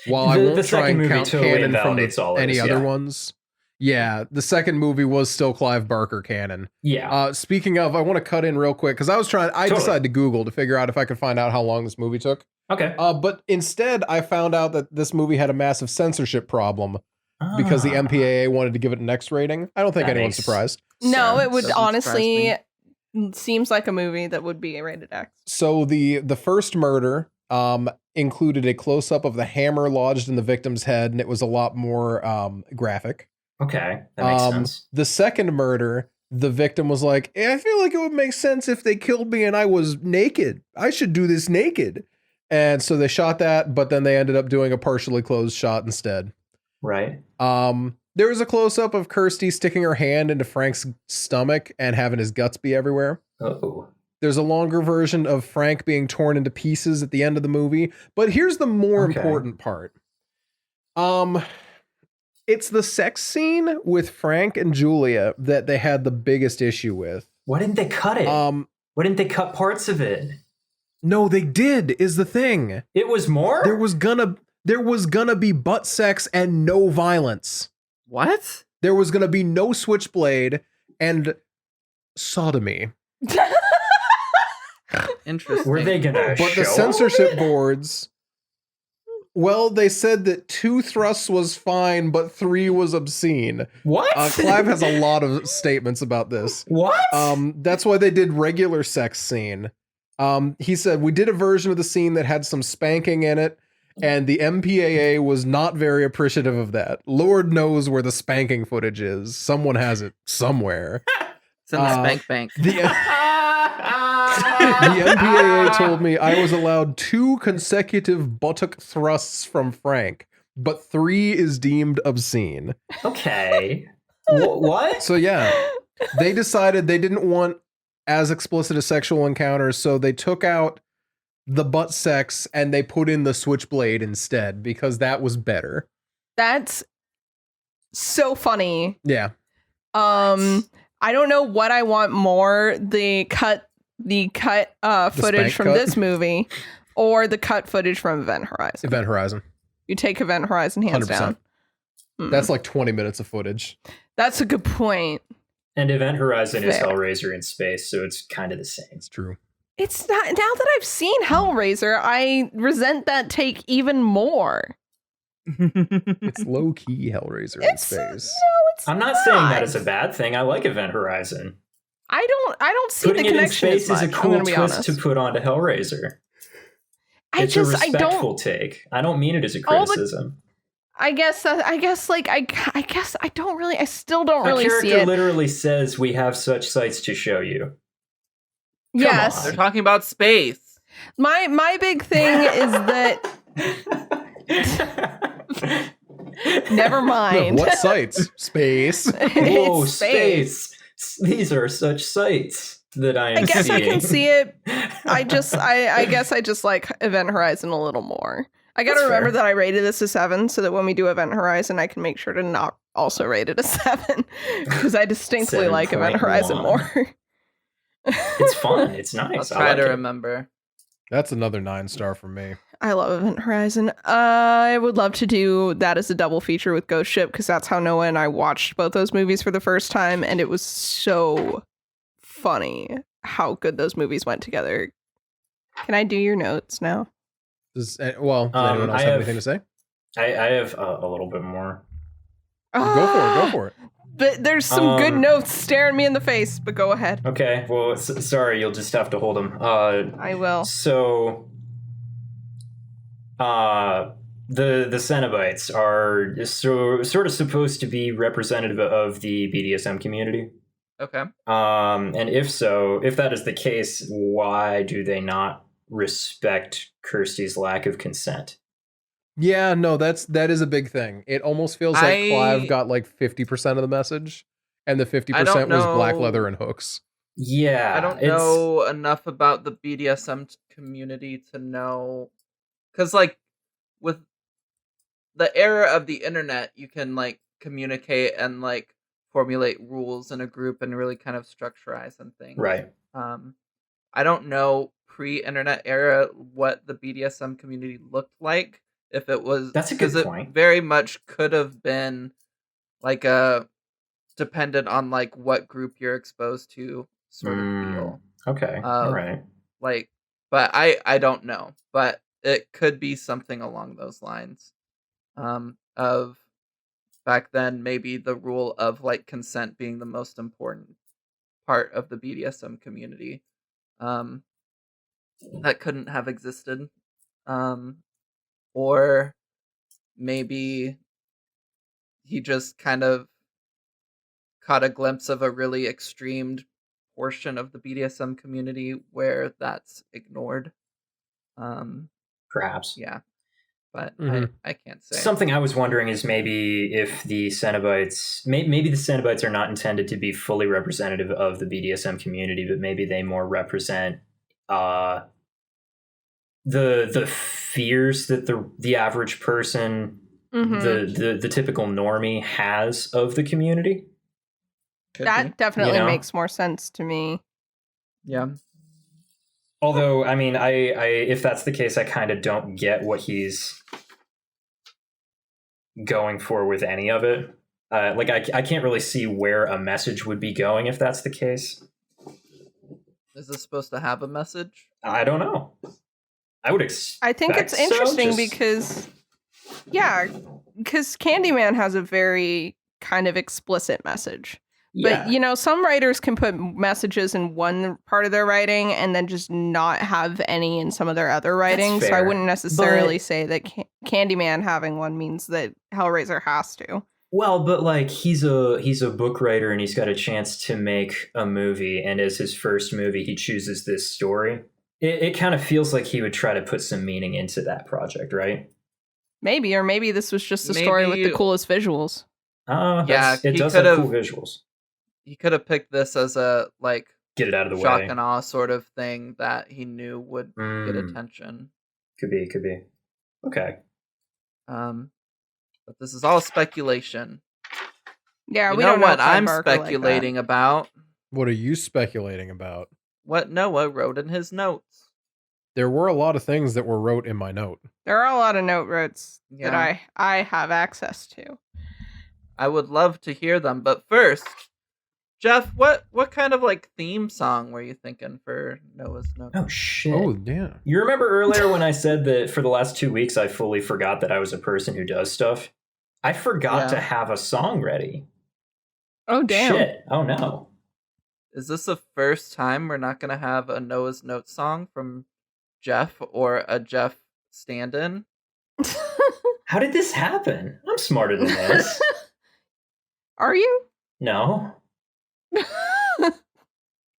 Speaker 4: While I won't
Speaker 3: The
Speaker 4: try
Speaker 3: second
Speaker 4: and
Speaker 3: movie
Speaker 4: count
Speaker 3: totally
Speaker 4: canon from
Speaker 3: invalidates all of
Speaker 4: any
Speaker 3: this,
Speaker 4: other
Speaker 3: yeah.
Speaker 4: ones. Yeah, the second movie was still Clive Barker canon.
Speaker 3: Yeah.
Speaker 4: Speaking of, I want to cut in real quick because I decided to Google to figure out if I could find out how long this movie took.
Speaker 3: Okay.
Speaker 4: But instead, I found out that this movie had a massive censorship problem because the MPAA wanted to give it an X rating. I don't think anyone's surprised.
Speaker 1: No, it would
Speaker 2: Doesn't
Speaker 1: honestly seems like a movie that would be rated X.
Speaker 4: So the first murder included a close up of the hammer lodged in the victim's head, and it was a lot more graphic.
Speaker 3: Okay, that makes sense.
Speaker 4: The second murder, the victim was like, I feel like it would make sense if they killed me and I was naked. I should do this naked. And so they shot that, but then they ended up doing a partially closed shot instead.
Speaker 3: Right.
Speaker 4: There was a close up of Kirsty sticking her hand into Frank's stomach and having his guts be everywhere.
Speaker 3: Oh.
Speaker 4: There's a longer version of Frank being torn into pieces at the end of the movie. But here's the more important part. It's the sex scene with Frank and Julia that they had the biggest issue with.
Speaker 3: Why didn't they cut it? Why didn't they cut parts of it?
Speaker 4: No, they did, is the thing.
Speaker 3: It was more?
Speaker 4: There was gonna be butt sex and no violence.
Speaker 2: What?
Speaker 4: There was gonna be no switchblade and sodomy.
Speaker 2: Interesting.
Speaker 3: Were they gonna
Speaker 4: But the
Speaker 3: show
Speaker 4: censorship
Speaker 3: it?
Speaker 4: boards, well, they said that 2 thrusts was fine, but 3 was obscene.
Speaker 3: What?
Speaker 4: Clive has a lot of statements about this.
Speaker 3: What?
Speaker 4: That's why they did regular sex scene. He said, we did a version of the scene that had some spanking in it, and the MPAA was not very appreciative of that. Lord knows where the spanking footage is. Someone has it somewhere.
Speaker 2: It's in the spank bank.
Speaker 4: The MPAA told me I was allowed 2 consecutive buttock thrusts from Frank, but 3 is deemed obscene.
Speaker 3: Okay. What?
Speaker 4: So yeah, they decided they didn't want as explicit a sexual encounters, so they took out the butt sex and they put in the switchblade instead because that was better.
Speaker 1: That's so funny.
Speaker 4: Yeah.
Speaker 1: I don't know what I want more, the cut footage from
Speaker 4: cut?
Speaker 1: this movie or the cut footage from Event Horizon.
Speaker 4: Event Horizon.
Speaker 1: You take Event Horizon hands
Speaker 4: 100%.
Speaker 1: down.
Speaker 4: That's like 20 minutes of footage.
Speaker 1: That's a good point.
Speaker 3: And Event Horizon is
Speaker 1: Fair.
Speaker 3: Hellraiser in space, so it's kind of the same.
Speaker 4: It's true.
Speaker 1: It's not, now that I've seen Hellraiser, I resent that take even more.
Speaker 4: It's low key Hellraiser in space.
Speaker 3: I'm not saying that as a bad thing. I like Event Horizon.
Speaker 1: I don't see
Speaker 3: Putting
Speaker 1: the
Speaker 3: it in
Speaker 1: connection
Speaker 3: space
Speaker 1: as
Speaker 3: is
Speaker 1: much,
Speaker 3: a
Speaker 1: I'm
Speaker 3: cool
Speaker 1: gonna be
Speaker 3: twist
Speaker 1: honest.
Speaker 3: to put onto Hellraiser.
Speaker 1: I
Speaker 3: It's a
Speaker 1: just I
Speaker 3: respectful
Speaker 1: don't
Speaker 3: take. I don't mean it as a
Speaker 1: All the-
Speaker 3: criticism.
Speaker 1: I guess like I guess I don't really I still don't really
Speaker 3: A
Speaker 1: see
Speaker 3: character
Speaker 1: it.
Speaker 3: literally says, "We have such sights to show you."
Speaker 1: Yes.
Speaker 2: They're talking about space.
Speaker 1: My big thing is that never mind.
Speaker 4: What sites? Space.
Speaker 3: Whoa,
Speaker 1: It's space.
Speaker 3: space! These are such sights that I am
Speaker 1: I guess
Speaker 3: seeing.
Speaker 1: I can see it. I guess I just like Event Horizon a little more. I gotta
Speaker 3: That's
Speaker 1: remember
Speaker 3: fair.
Speaker 1: that I rated this a 7 so that when we do Event Horizon, I can make sure to not also rate it a 7 because I distinctly like Event Horizon
Speaker 3: 7.1.
Speaker 1: more.
Speaker 3: It's fun. It's nice.
Speaker 2: I'll
Speaker 3: I
Speaker 2: try
Speaker 3: like
Speaker 2: to
Speaker 3: it.
Speaker 2: remember.
Speaker 4: That's another 9-star from me.
Speaker 1: I love Event Horizon. I would love to do that as a double feature with Ghost Ship because that's how Noah and I watched both those movies for the first time, and it was so funny how good those movies went together. Can I do your notes now?
Speaker 4: Does anyone else
Speaker 3: I
Speaker 4: have
Speaker 3: have-
Speaker 4: anything to say?
Speaker 3: I have a little bit more.
Speaker 4: Go for it.
Speaker 1: But there's some good
Speaker 3: Um,
Speaker 1: notes staring me in the face, but go ahead.
Speaker 3: Okay. Well, sorry. You'll just have to hold them.
Speaker 1: I will.
Speaker 3: So, the Cenobites are sort of supposed to be representative of the BDSM community.
Speaker 2: Okay.
Speaker 3: And if that is the case, why do they not respect Kirsty's lack of consent?
Speaker 4: Yeah, no, that is a big thing. It almost feels like Clive got like 50% of the message, and the 50% was black leather and hooks.
Speaker 3: Yeah,
Speaker 2: I don't know enough about the BDSM community to know, because like with the era of the internet, you can like communicate and like formulate rules in a group and really kind of structurize and things.
Speaker 3: Right.
Speaker 2: I don't know pre-internet era what the BDSM community looked like. if it was.
Speaker 3: That's a good
Speaker 2: 'cause
Speaker 3: point.
Speaker 2: It very much could have been like a dependent on like what group you're exposed to sort of feel.
Speaker 3: Okay. All right.
Speaker 2: Like, but I don't know, but it could be something along those lines. Of back then, maybe the rule of like consent being the most important part of the BDSM community. That couldn't have existed. Or maybe he just kind of caught a glimpse of a really extreme portion of the BDSM community where that's ignored.
Speaker 3: Perhaps.
Speaker 2: Yeah, but
Speaker 4: Mhm.
Speaker 2: I can't say.
Speaker 3: Something I was wondering is maybe if the Cenobites, maybe the Cenobites are not intended to be fully representative of the BDSM community, but maybe they more represent the fears that the average person, the typical normie has of the community.
Speaker 2: Could
Speaker 1: That
Speaker 2: be.
Speaker 1: definitely
Speaker 3: You know?
Speaker 1: makes more sense to me.
Speaker 2: Yeah.
Speaker 3: Although, I mean, I if that's the case, I kind of don't get what he's going for with any of it. Like, I can't really see where a message would be going if that's the case.
Speaker 2: Is this supposed to have a message?
Speaker 3: I don't know. I would expect
Speaker 1: I think it's interesting because Candyman has a very kind of explicit message.
Speaker 3: yeah.
Speaker 1: But, you know, some writers can put messages in one part of their writing and then just not have any in some of their other writing. So I
Speaker 3: fair,
Speaker 1: wouldn't necessarily
Speaker 3: but-
Speaker 1: say that Candyman having one means that Hellraiser has to.
Speaker 3: Well, but like he's a book writer and he's got a chance to make a movie, and as his first movie, he chooses this story. It kind of feels like he would try to put some meaning into that project, right?
Speaker 1: Maybe, or maybe this was just a story with the coolest visuals.
Speaker 2: Yeah,
Speaker 3: it
Speaker 2: he
Speaker 3: does have
Speaker 2: could've-
Speaker 3: cool visuals.
Speaker 2: He could have picked this as a like
Speaker 3: Get it out of the
Speaker 2: shock
Speaker 3: way.
Speaker 2: and awe sort of thing that he knew would get
Speaker 3: Mm,
Speaker 2: attention.
Speaker 3: could be. Okay.
Speaker 2: But this is all speculation.
Speaker 1: Yeah,
Speaker 2: You
Speaker 1: we
Speaker 2: know
Speaker 1: don't know
Speaker 2: what
Speaker 1: Clive
Speaker 2: I'm
Speaker 1: Barker like that.
Speaker 2: speculating about?
Speaker 4: What are you speculating about?
Speaker 2: What Noah wrote in his notes.
Speaker 4: There were a lot of things that were wrote in my note.
Speaker 1: There are a lot of note routes
Speaker 2: Yeah.
Speaker 1: that I have access to.
Speaker 2: I would love to hear them, but first, Jeff, what kind of like theme song were you thinking for Noah's notes?
Speaker 3: Oh shit.
Speaker 4: Oh, yeah.
Speaker 3: You remember earlier when I said that for the last 2 weeks I fully forgot that I was a person who does stuff? I forgot
Speaker 2: Yeah.
Speaker 3: to have a song ready.
Speaker 1: Oh, damn.
Speaker 3: Shit. Oh no.
Speaker 2: Is this the first time we're not gonna have a Noah's Notes song from Jeff or a Jeff stand-in?
Speaker 3: How did this happen? I'm smarter than this.
Speaker 1: Are you?
Speaker 3: No.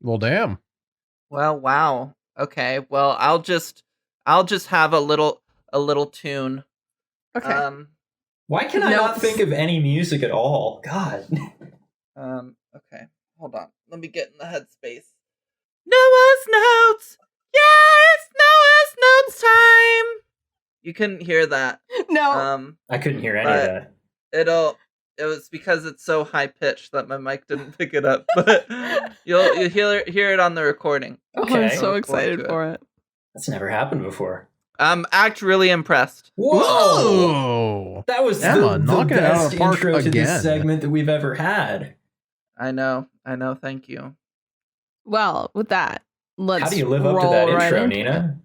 Speaker 4: Well, damn.
Speaker 2: Well, wow. Okay. Well, I'll just have a little tune.
Speaker 1: Okay.
Speaker 3: Why can I not
Speaker 1: Notes.
Speaker 3: think of any music at all? God.
Speaker 2: Okay. Hold on. Let me get in the headspace. Noah's Notes! Yeah, it's Noah's Notes time! You couldn't hear that.
Speaker 1: No.
Speaker 3: I couldn't hear any
Speaker 2: But-
Speaker 3: of that.
Speaker 2: It was because it's so high pitched that my mic didn't pick it up. But you'll hear it on the recording.
Speaker 3: Okay.
Speaker 1: I'm so
Speaker 2: Look
Speaker 1: excited
Speaker 2: forward to
Speaker 1: for it.
Speaker 3: That's never happened before.
Speaker 2: Act really impressed.
Speaker 4: Whoa!
Speaker 3: That was
Speaker 4: Emma,
Speaker 3: the
Speaker 4: knocking it out of
Speaker 3: best
Speaker 4: the park
Speaker 3: intro to
Speaker 4: again.
Speaker 3: this segment that we've ever had.
Speaker 2: I know. Thank you.
Speaker 1: Well, with that, let's
Speaker 3: How do you live up to
Speaker 1: roll
Speaker 3: that
Speaker 1: right
Speaker 3: intro,
Speaker 1: into
Speaker 3: Nina?
Speaker 1: it.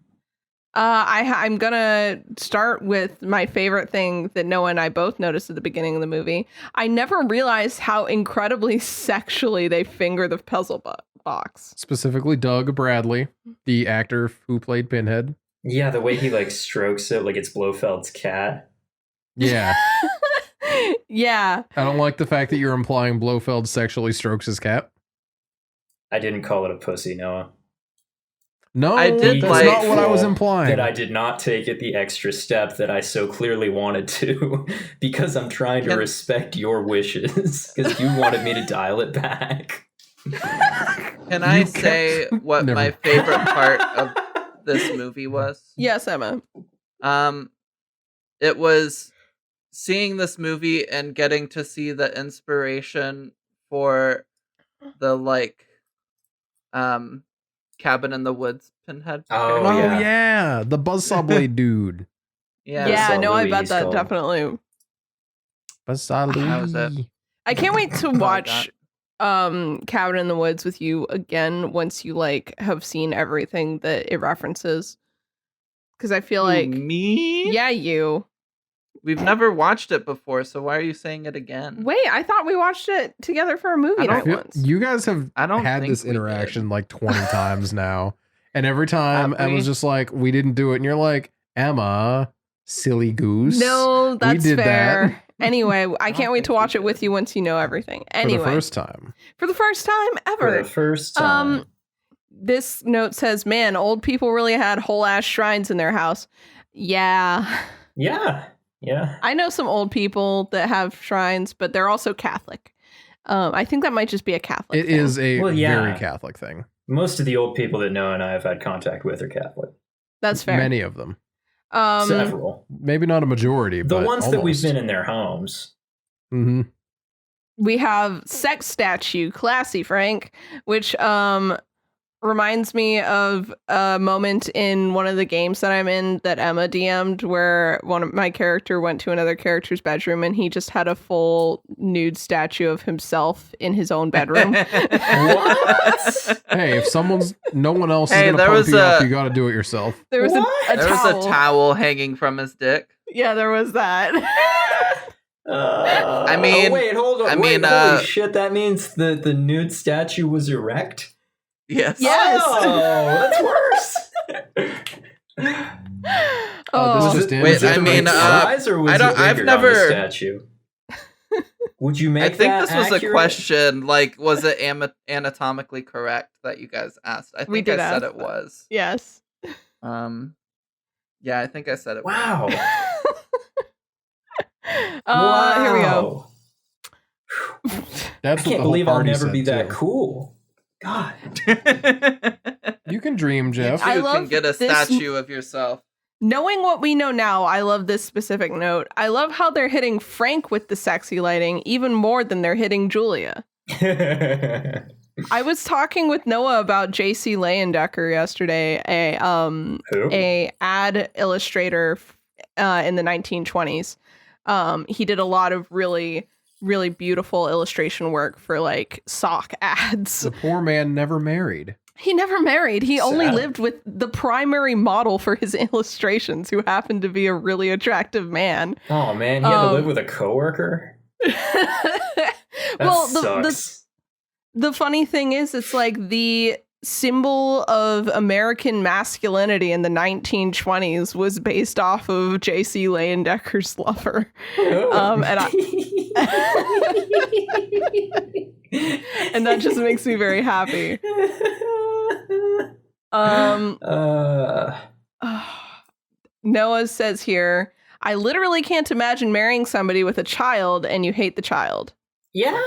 Speaker 1: I'm gonna start with my favorite thing that Noah and I both noticed at the beginning of the movie. I never realized how incredibly sexually they finger the puzzle box.
Speaker 4: Specifically, Doug Bradley, the actor who played Pinhead.
Speaker 3: Yeah, the way he like strokes it like it's Blofeld's cat.
Speaker 4: Yeah.
Speaker 1: Yeah.
Speaker 4: I don't like the fact that you're implying Blofeld sexually strokes his cat.
Speaker 3: I didn't call it a pussy, Noah.
Speaker 4: No,
Speaker 2: I did
Speaker 4: that's
Speaker 2: like-
Speaker 4: not what I was implying.
Speaker 3: That I did not take it the extra step that I so clearly wanted to because I'm trying to
Speaker 2: Can-
Speaker 3: respect your wishes because you wanted me to dial it back.
Speaker 2: Can I
Speaker 4: You
Speaker 2: say what
Speaker 4: Never.
Speaker 2: my favorite part of this movie was?
Speaker 1: Yes, Emma.
Speaker 2: It was seeing this movie and getting to see the inspiration for the like cabin in the woods Pinhead.
Speaker 3: Oh,
Speaker 4: Oh,
Speaker 3: yeah.
Speaker 4: yeah. The Buzzsaw Blade dude.
Speaker 2: Yeah.
Speaker 1: Yeah,
Speaker 3: Basalt
Speaker 1: no, I
Speaker 3: Louis,
Speaker 1: bet
Speaker 3: he's
Speaker 1: that
Speaker 3: called.
Speaker 1: definitely.
Speaker 4: Basalt
Speaker 2: That was it.
Speaker 4: Louis.
Speaker 1: I can't wait to
Speaker 2: all I
Speaker 1: watch Cabin in the Woods with you again once you like have seen everything that it references. Because I feel
Speaker 2: Who,
Speaker 1: like
Speaker 2: me?
Speaker 1: yeah, you.
Speaker 2: We've never watched it before, so why are you saying it again?
Speaker 1: Wait, I thought we watched it together for a movie
Speaker 2: I
Speaker 1: night
Speaker 2: don't-
Speaker 1: once.
Speaker 4: You guys have
Speaker 2: I don't
Speaker 4: had
Speaker 2: think
Speaker 4: this
Speaker 2: we did.
Speaker 4: interaction like 20 times now. And every time
Speaker 2: Have we?
Speaker 4: Emma's just like, we didn't do it. And you're like, Emma, silly goose.
Speaker 1: No, that's
Speaker 4: did
Speaker 1: fair.
Speaker 4: that.
Speaker 1: Anyway, I
Speaker 2: don't
Speaker 1: can't wait
Speaker 2: think
Speaker 1: to
Speaker 2: we
Speaker 1: watch it with
Speaker 2: did.
Speaker 1: you once you know everything.
Speaker 4: For
Speaker 1: Anyway,
Speaker 4: the first time.
Speaker 1: for the first time
Speaker 3: For
Speaker 1: ever.
Speaker 3: the first time.
Speaker 1: This note says, "Man, old people really had whole ass shrines in their house." Yeah,
Speaker 3: Yeah.
Speaker 1: I know some old people that have shrines, but they're also Catholic. I think that might just be a Catholic.
Speaker 4: It
Speaker 1: thing.
Speaker 4: is a
Speaker 3: Well, yeah.
Speaker 4: very Catholic thing.
Speaker 3: Most of the old people that Noah and I have had contact with are Catholic.
Speaker 1: That's fair.
Speaker 4: Many of them.
Speaker 3: Several.
Speaker 4: Maybe not a majority,
Speaker 3: The
Speaker 4: but
Speaker 3: ones that we've
Speaker 4: almost.
Speaker 3: been in their homes.
Speaker 4: Mm-hmm.
Speaker 1: We have sex statue, classy Frank, which reminds me of a moment in one of the games that I'm in that Emma DM'd where one of my character went to another character's bedroom and he just had a full nude statue of himself in his own bedroom.
Speaker 3: What?
Speaker 4: Hey, if no one else
Speaker 2: Hey,
Speaker 4: is going
Speaker 2: there
Speaker 4: to pump
Speaker 2: was
Speaker 4: you up,
Speaker 2: a-
Speaker 4: you got to do it yourself.
Speaker 1: There was
Speaker 3: What?
Speaker 1: a
Speaker 2: There was
Speaker 1: towel.
Speaker 2: a towel hanging from his dick.
Speaker 1: Yeah, there was that.
Speaker 2: I mean-
Speaker 3: wait, hold on.
Speaker 2: I
Speaker 3: wait,
Speaker 2: mean,
Speaker 3: holy shit, that means the nude statue was erect?
Speaker 2: Yes.
Speaker 1: Yes.
Speaker 3: Oh, that's worse.
Speaker 1: Oh,
Speaker 4: This just
Speaker 2: Wait,
Speaker 4: ends
Speaker 2: I
Speaker 4: it.
Speaker 2: mean,
Speaker 3: size or was
Speaker 2: I don't-
Speaker 3: it
Speaker 2: I've
Speaker 3: bigger on the
Speaker 2: never-
Speaker 3: statue? Would you make
Speaker 2: I think
Speaker 3: that
Speaker 2: this was
Speaker 3: accurate?
Speaker 2: a question, like, was it anatomically correct that you guys asked? I
Speaker 1: We
Speaker 2: think
Speaker 1: did
Speaker 2: I said
Speaker 1: ask
Speaker 2: it
Speaker 1: that.
Speaker 2: was.
Speaker 1: yes.
Speaker 2: Yeah, I think I said it was.
Speaker 3: Wow.
Speaker 1: Here we go.
Speaker 4: That's
Speaker 3: I can't
Speaker 4: what the
Speaker 3: believe
Speaker 4: whole
Speaker 3: I'll
Speaker 4: party
Speaker 3: never
Speaker 4: said,
Speaker 3: be that
Speaker 4: too.
Speaker 3: cool. God.
Speaker 4: You can dream, Jeff.
Speaker 1: I
Speaker 2: You
Speaker 1: love
Speaker 2: can get a
Speaker 1: this-
Speaker 2: statue of yourself.
Speaker 1: Knowing what we know now, I love this specific note. I love how they're hitting Frank with the sexy lighting even more than they're hitting Julia. I was talking with Noah about J.C. Leyendecker yesterday,
Speaker 3: Who?
Speaker 1: a ad illustrator in the 1920s. He did a lot of really, really beautiful illustration work for like sock ads.
Speaker 4: The poor man never married.
Speaker 1: He never married. He only
Speaker 3: Sad.
Speaker 1: lived with the primary model for his illustrations, who happened to be a really attractive man.
Speaker 3: Oh man, he had to live with a coworker? That
Speaker 1: well,
Speaker 3: sucks.
Speaker 1: the funny thing is, it's like the symbol of American masculinity in the 1920s was based off of J.C. Leyendecker's lover.
Speaker 3: Oh.
Speaker 1: And that just makes me very happy. Noah says here, I literally can't imagine marrying somebody with a child and you hate the child.
Speaker 3: Yeah.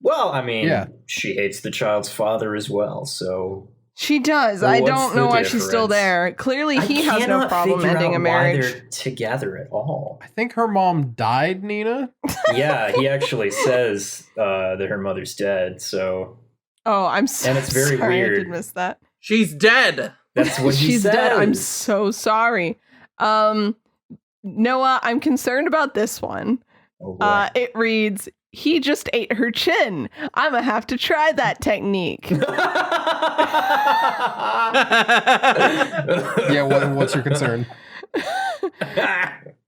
Speaker 3: Well, I mean,
Speaker 4: Yeah.
Speaker 3: she hates the child's father as well, so
Speaker 1: She does.
Speaker 3: Well,
Speaker 1: I
Speaker 3: what's
Speaker 1: don't
Speaker 3: the
Speaker 1: know why she's still
Speaker 3: difference?
Speaker 1: there. Clearly, he has no
Speaker 3: cannot
Speaker 1: problem
Speaker 3: figure
Speaker 1: ending
Speaker 3: out
Speaker 1: a
Speaker 3: why
Speaker 1: marriage.
Speaker 3: they're together at all.
Speaker 4: I think her mom died, Nina.
Speaker 3: Yeah, he actually says that her mother's dead, so
Speaker 1: Oh, I'm so
Speaker 3: And it's very
Speaker 1: sorry. I
Speaker 3: weird.
Speaker 1: did miss that.
Speaker 2: She's dead.
Speaker 3: that's what he
Speaker 1: She's
Speaker 3: says.
Speaker 1: dead. I'm so sorry. Noah, I'm concerned about this one.
Speaker 3: Oh, boy.
Speaker 1: It reads, he just ate her chin. I'm gonna have to try that technique.
Speaker 4: Yeah, what's your concern?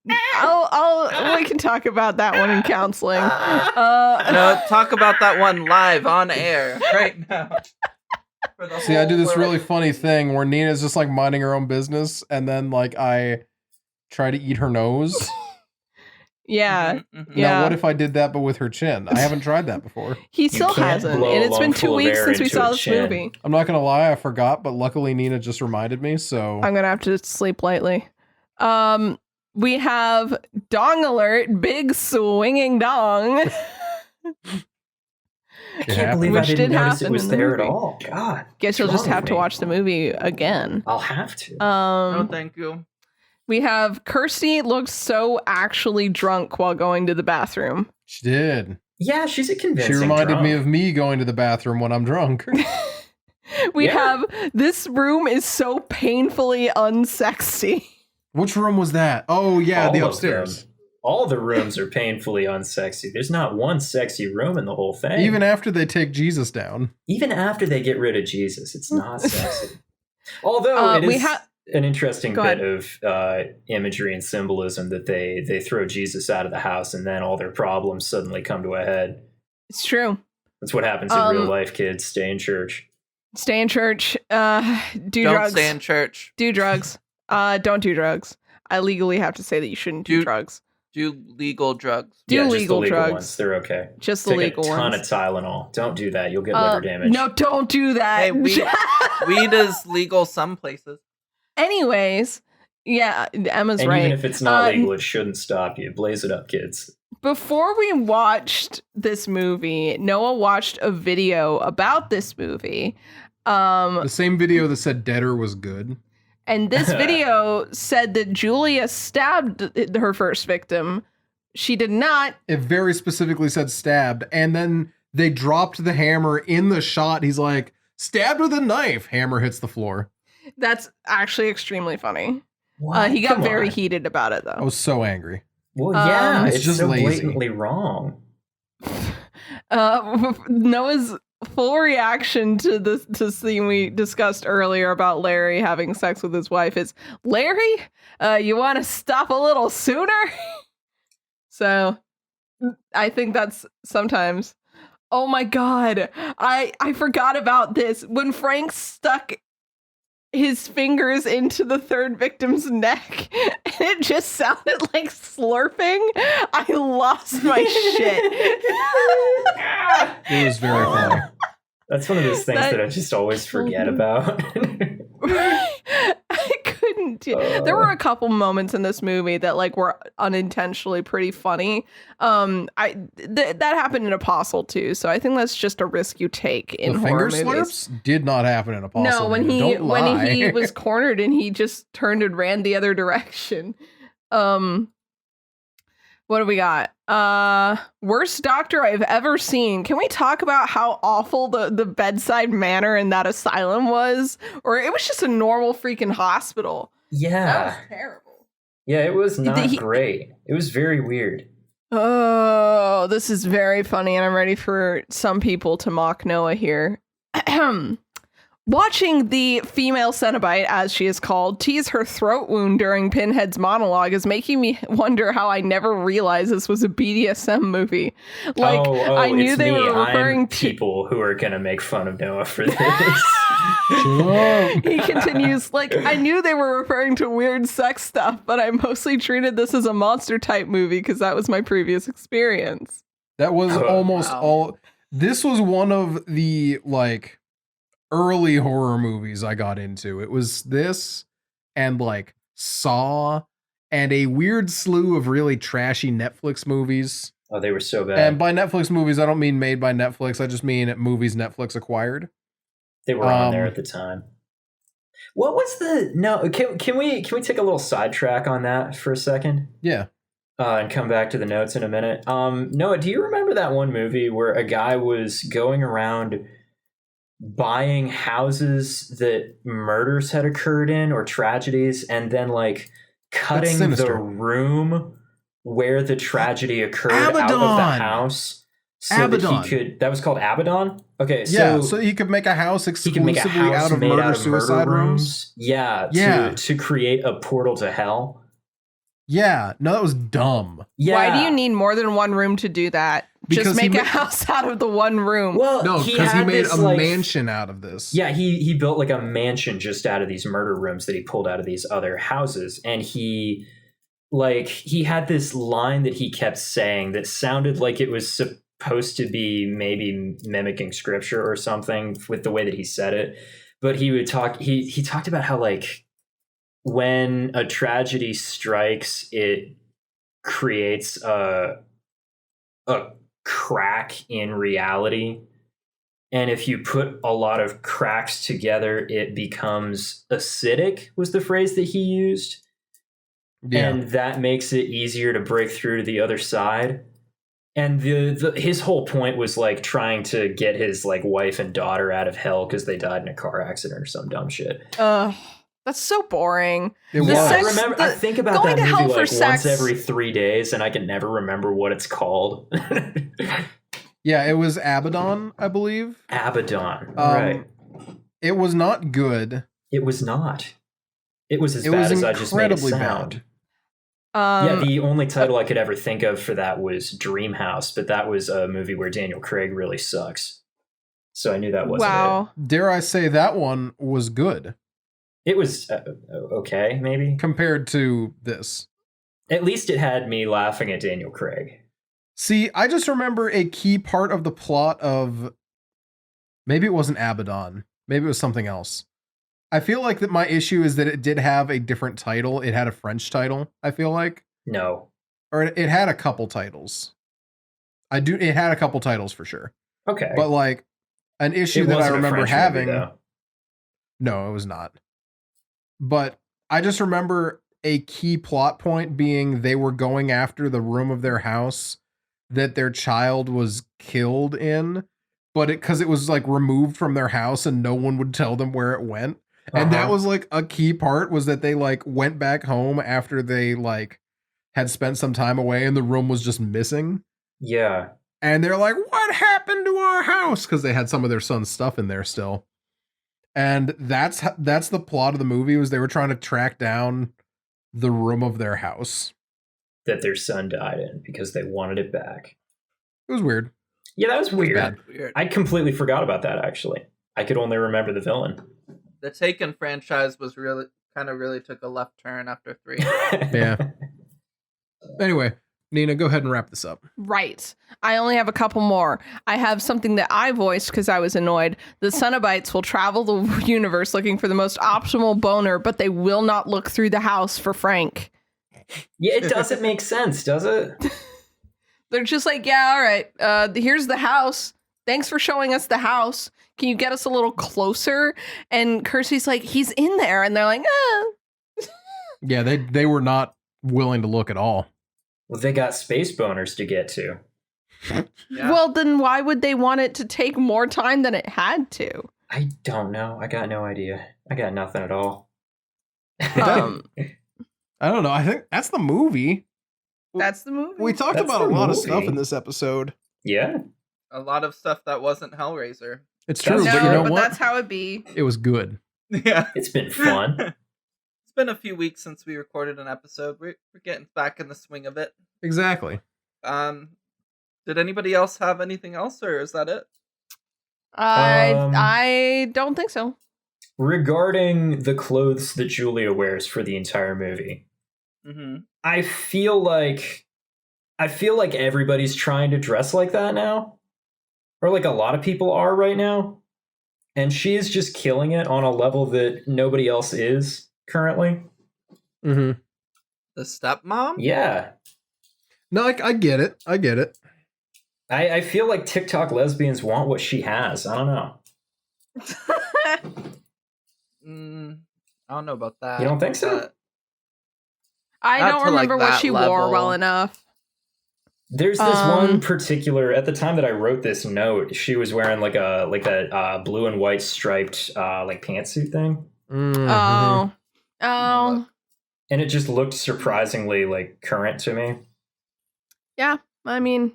Speaker 1: We can talk about that one in counseling.
Speaker 2: No, talk about that one live on air right now. For the
Speaker 4: See, I do
Speaker 2: whole
Speaker 4: this
Speaker 2: world.
Speaker 4: really funny thing where Nina's just like minding her own business, and then like I try to eat her nose.
Speaker 1: Yeah.
Speaker 2: Mhm, mhm.
Speaker 1: Yeah.
Speaker 4: Now, what if I did that but with her chin? I haven't tried that before.
Speaker 1: He still
Speaker 3: can't
Speaker 1: hasn't.
Speaker 3: blow
Speaker 1: And
Speaker 3: a
Speaker 1: it's been 2
Speaker 3: lungful of
Speaker 1: weeks
Speaker 3: air
Speaker 1: since we
Speaker 3: into
Speaker 1: saw
Speaker 3: a
Speaker 1: this
Speaker 3: chin.
Speaker 1: movie.
Speaker 4: I'm not gonna lie, I forgot, but luckily Nina just reminded me. So
Speaker 1: I'm gonna have to sleep lightly. We have Dong Alert, big swinging dong.
Speaker 4: it
Speaker 3: I can't
Speaker 4: happened.
Speaker 3: believe
Speaker 1: Which
Speaker 3: I didn't
Speaker 1: did
Speaker 3: notice it
Speaker 1: happen
Speaker 3: was
Speaker 1: in the
Speaker 3: there at
Speaker 1: movie.
Speaker 3: all. God.
Speaker 1: Guess you'll
Speaker 3: what's
Speaker 1: just
Speaker 3: wrong
Speaker 1: have
Speaker 3: with
Speaker 1: to
Speaker 3: me?
Speaker 1: watch the movie again.
Speaker 3: I'll have to.
Speaker 2: No, thank you.
Speaker 1: We have Kirsty looks so actually drunk while going to the bathroom.
Speaker 4: She did.
Speaker 3: Yeah, she's a convincing
Speaker 4: She reminded me
Speaker 3: drunk.
Speaker 4: of me going to the bathroom when I'm drunk.
Speaker 1: We
Speaker 3: Yeah.
Speaker 1: have this room is so painfully unsexy.
Speaker 4: Which room was that? Oh yeah,
Speaker 3: All
Speaker 4: the
Speaker 3: of
Speaker 4: upstairs.
Speaker 3: them. All the rooms are painfully unsexy. There's not one sexy room in the whole thing.
Speaker 4: Even after they take Jesus down.
Speaker 3: Even after they get rid of Jesus, it's not sexy. Although it is an interesting bit of imagery and symbolism that they throw Jesus out of the house and then all their problems suddenly come to a head.
Speaker 1: It's true.
Speaker 3: That's what happens in real life, kids. Stay in church.
Speaker 1: Stay in church. Do
Speaker 2: Don't
Speaker 1: drugs.
Speaker 2: stay in church.
Speaker 1: Do drugs. Don't do drugs. I legally have to say that you shouldn't do drugs.
Speaker 2: Do legal drugs.
Speaker 1: Do
Speaker 3: just
Speaker 1: legal
Speaker 3: the legal
Speaker 1: drugs.
Speaker 3: ones. They're okay.
Speaker 1: Just the legal
Speaker 3: Take a ton
Speaker 1: ones.
Speaker 3: of Tylenol. Don't do that. You'll get liver damage.
Speaker 1: No, don't do that.
Speaker 2: Hey, weed is legal some places.
Speaker 1: Anyways, yeah, Emma's
Speaker 3: and
Speaker 1: right.
Speaker 3: even if it's not legal, it shouldn't stop you. Blaze it up, kids.
Speaker 1: Before we watched this movie, Noah watched a video about this movie.
Speaker 4: The same video that said Deader was good.
Speaker 1: And this video said that Julia stabbed her first victim. She did not.
Speaker 4: It very specifically said stabbed. And then they dropped the hammer in the shot. He's like, stabbed with a knife. Hammer hits the floor.
Speaker 1: That's actually extremely funny.
Speaker 3: What?
Speaker 1: He got
Speaker 3: Come
Speaker 1: very
Speaker 3: on.
Speaker 1: heated about it, though.
Speaker 4: I was so angry.
Speaker 3: Well, yeah,
Speaker 4: It's
Speaker 3: it's
Speaker 4: just
Speaker 3: so
Speaker 4: lazy.
Speaker 3: blatantly wrong.
Speaker 1: Noah's full reaction to the scene we discussed earlier about Larry having sex with his wife is, Larry, you want to stop a little sooner? So I think that's sometimes. Oh my God. I forgot about this. When Frank stuck his fingers into the third victim's neck and it just sounded like slurping, I lost my shit.
Speaker 4: It was very funny.
Speaker 3: That's one of those things that I just always forget about.
Speaker 1: I couldn't do. There were a couple moments in this movie that like were unintentionally pretty funny. That happened in Apostle too, so I think that's just a risk you take in
Speaker 4: The
Speaker 1: horror
Speaker 4: finger
Speaker 1: movies.
Speaker 4: slurps did not happen in Apostle.
Speaker 1: No, when he was cornered and he just turned and ran the other direction. What do we got? Worst doctor I've ever seen. Can we talk about how awful the bedside manner in that asylum was? Or it was just a normal freaking hospital. That
Speaker 3: Yeah.
Speaker 1: was terrible.
Speaker 3: Yeah, it was not
Speaker 1: He-
Speaker 3: great. It was very weird.
Speaker 1: Oh, this is very funny, and I'm ready for some people to mock Noah here. Watching the female Cenobite, as she is called, tease her throat wound during Pinhead's monologue is making me wonder how I never realized this was a BDSM movie. Like, I knew
Speaker 3: it's
Speaker 1: they
Speaker 3: me.
Speaker 1: were referring
Speaker 3: I'm
Speaker 1: to...
Speaker 3: people who are going to make fun of Noah for this.
Speaker 1: He continues, like, I knew they were referring to weird sex stuff, but I mostly treated this as a monster type movie because that was my previous experience.
Speaker 4: That was almost
Speaker 2: Wow.
Speaker 4: all. This was one of the like early horror movies I got into. It was this and like Saw and a weird slew of really trashy Netflix movies.
Speaker 3: Oh, they were so bad.
Speaker 4: And by Netflix movies, I don't mean made by Netflix. I just mean movies Netflix acquired.
Speaker 3: They were on there at the time. What was the can we take a little sidetrack on that for a second?
Speaker 4: Yeah.
Speaker 3: And come back to the notes in a minute. Noah, do you remember that one movie where a guy was going around buying houses that murders had occurred in or tragedies and then like cutting the
Speaker 4: sinister.
Speaker 3: room where the tragedy occurred out of the
Speaker 4: Abaddon.
Speaker 3: house so that
Speaker 4: Abaddon.
Speaker 3: he could, that was called Abaddon? Okay,
Speaker 4: Yeah, so he could make a house
Speaker 3: he
Speaker 4: exclusively
Speaker 3: could make a house
Speaker 4: out of
Speaker 3: made
Speaker 4: murder suicide rooms.
Speaker 3: Yeah,
Speaker 4: Yeah.
Speaker 3: to create a portal to hell.
Speaker 4: Yeah, no, that was dumb.
Speaker 3: Yeah.
Speaker 1: Why do you need more than one room to do that?
Speaker 4: Because
Speaker 1: Just
Speaker 4: he
Speaker 1: make a
Speaker 4: ma-
Speaker 1: house out of the one room.
Speaker 3: Well,
Speaker 4: No, because he
Speaker 3: had
Speaker 4: made
Speaker 3: this,
Speaker 4: a
Speaker 3: like-
Speaker 4: mansion out of this.
Speaker 3: Yeah, he built like a mansion just out of these murder rooms that he pulled out of these other houses, and he had this line that he kept saying that sounded like it was supposed to be maybe mimicking scripture or something with the way that he said it. But he would talk. He talked about how like when a tragedy strikes, it creates a crack in reality. And if you put a lot of cracks together, it becomes acidic, was the phrase that he used.
Speaker 4: Yeah.
Speaker 3: And that makes it easier to break through to the other side. And his whole point was like trying to get his like wife and daughter out of hell because they died in a car accident or some dumb shit.
Speaker 1: That's so boring.
Speaker 4: It
Speaker 1: The
Speaker 4: was.
Speaker 1: sex-
Speaker 3: I think about
Speaker 1: going
Speaker 3: that
Speaker 1: to hell
Speaker 3: movie
Speaker 1: for
Speaker 3: like
Speaker 1: sex.
Speaker 3: once every 3 days, and I can never remember what it's called.
Speaker 4: Yeah, it was Abaddon, I believe.
Speaker 3: Abaddon. Right.
Speaker 4: It was not good.
Speaker 3: It was not. It was as
Speaker 4: It
Speaker 3: bad
Speaker 4: was
Speaker 3: as I just made it
Speaker 4: incredibly
Speaker 3: sound.
Speaker 4: bad.
Speaker 3: Yeah, the only title I could ever think of for that was Dreamhouse, but that was a movie where Daniel Craig really sucks. So I knew that wasn't
Speaker 1: wow.
Speaker 4: Dare I say that one was good
Speaker 3: it. It was okay, maybe.
Speaker 4: compared to this.
Speaker 3: At least it had me laughing at Daniel Craig.
Speaker 4: See, I just remember a key part of the plot of maybe it wasn't Abaddon, maybe it was something else. I feel like that my issue is that it did have a different title. It had a French title, I feel like.
Speaker 3: No.
Speaker 4: Or it had a couple titles. It had a couple titles for sure.
Speaker 3: Okay.
Speaker 4: But like an issue
Speaker 3: It
Speaker 4: that I
Speaker 3: wasn't a
Speaker 4: remember
Speaker 3: French movie,
Speaker 4: having.
Speaker 3: though.
Speaker 4: No, it was not. But I just remember a key plot point being they were going after the room of their house that their child was killed in, but because it was like removed from their house and no one would tell them where it went. And that was like a key part was that they like went back home after they like had spent some time away and the room was just missing.
Speaker 3: Yeah.
Speaker 4: And they're like, what happened to our house? Because they had some of their son's stuff in there still. And that's the plot of the movie was they were trying to track down the room of their house.
Speaker 3: That their son died in because they wanted it back.
Speaker 4: It was weird.
Speaker 3: Yeah, that was weird.
Speaker 4: bad.
Speaker 2: Weird.
Speaker 3: I completely forgot about that, actually. I could only remember the villain.
Speaker 2: The Taken franchise was really took a left turn after 3.
Speaker 4: Yeah. Anyway, Nina, go ahead and wrap this up.
Speaker 1: Right. I only have a couple more. I have something that I voiced because I was annoyed. The Cenobites will travel the universe looking for the most optimal boner, but they will not look through the house for Frank.
Speaker 3: Yeah, it doesn't make sense, does it?
Speaker 1: They're just like, yeah, all right, here's the house. Thanks for showing us the house. Can you get us a little closer? And Kirsty's like, he's in there. And they're like,
Speaker 4: Yeah, they were not willing to look at all.
Speaker 3: Well, they got space boners to get to.
Speaker 2: Yeah.
Speaker 1: Well, then why would they want it to take more time than it had to?
Speaker 3: I don't know. I got no idea. I got nothing at all.
Speaker 1: Um,
Speaker 4: I don't know. I think that's the movie.
Speaker 1: that's the movie.
Speaker 4: We talked
Speaker 3: That's
Speaker 4: about a
Speaker 3: the
Speaker 4: lot of
Speaker 3: movie.
Speaker 4: stuff in this episode.
Speaker 3: Yeah.
Speaker 2: A lot of stuff that wasn't Hellraiser.
Speaker 4: It's true,
Speaker 3: That's
Speaker 4: but
Speaker 1: no,
Speaker 4: you know
Speaker 1: but
Speaker 4: what?
Speaker 1: that's how it be.
Speaker 4: It was good.
Speaker 2: Yeah.
Speaker 3: It's been fun.
Speaker 2: It's been a few weeks since we recorded an episode. We're getting back in the swing of it.
Speaker 4: Exactly.
Speaker 2: Did anybody else have anything else, or is that it?
Speaker 1: I don't think so.
Speaker 3: Regarding the clothes that Julia wears for the entire movie,
Speaker 2: Mm-hmm.
Speaker 3: I feel like everybody's trying to dress like that now. Or like a lot of people are right now. And she's just killing it on a level that nobody else is currently.
Speaker 4: Mm-hmm.
Speaker 2: The stepmom?
Speaker 3: Yeah.
Speaker 4: No, I get it. I get it.
Speaker 3: I feel like TikTok lesbians want what she has. I don't know.
Speaker 2: I don't know about that.
Speaker 3: You don't think so?
Speaker 2: But
Speaker 1: I
Speaker 2: Not
Speaker 1: don't
Speaker 2: to, like,
Speaker 1: remember what
Speaker 2: that
Speaker 1: she wore
Speaker 2: level.
Speaker 1: well enough.
Speaker 3: There's this one particular, at the time that I wrote this note, she was wearing like a blue and white striped like pantsuit thing.
Speaker 1: Oh. Oh.
Speaker 3: And it just looked surprisingly like current to me.
Speaker 1: Yeah. I mean,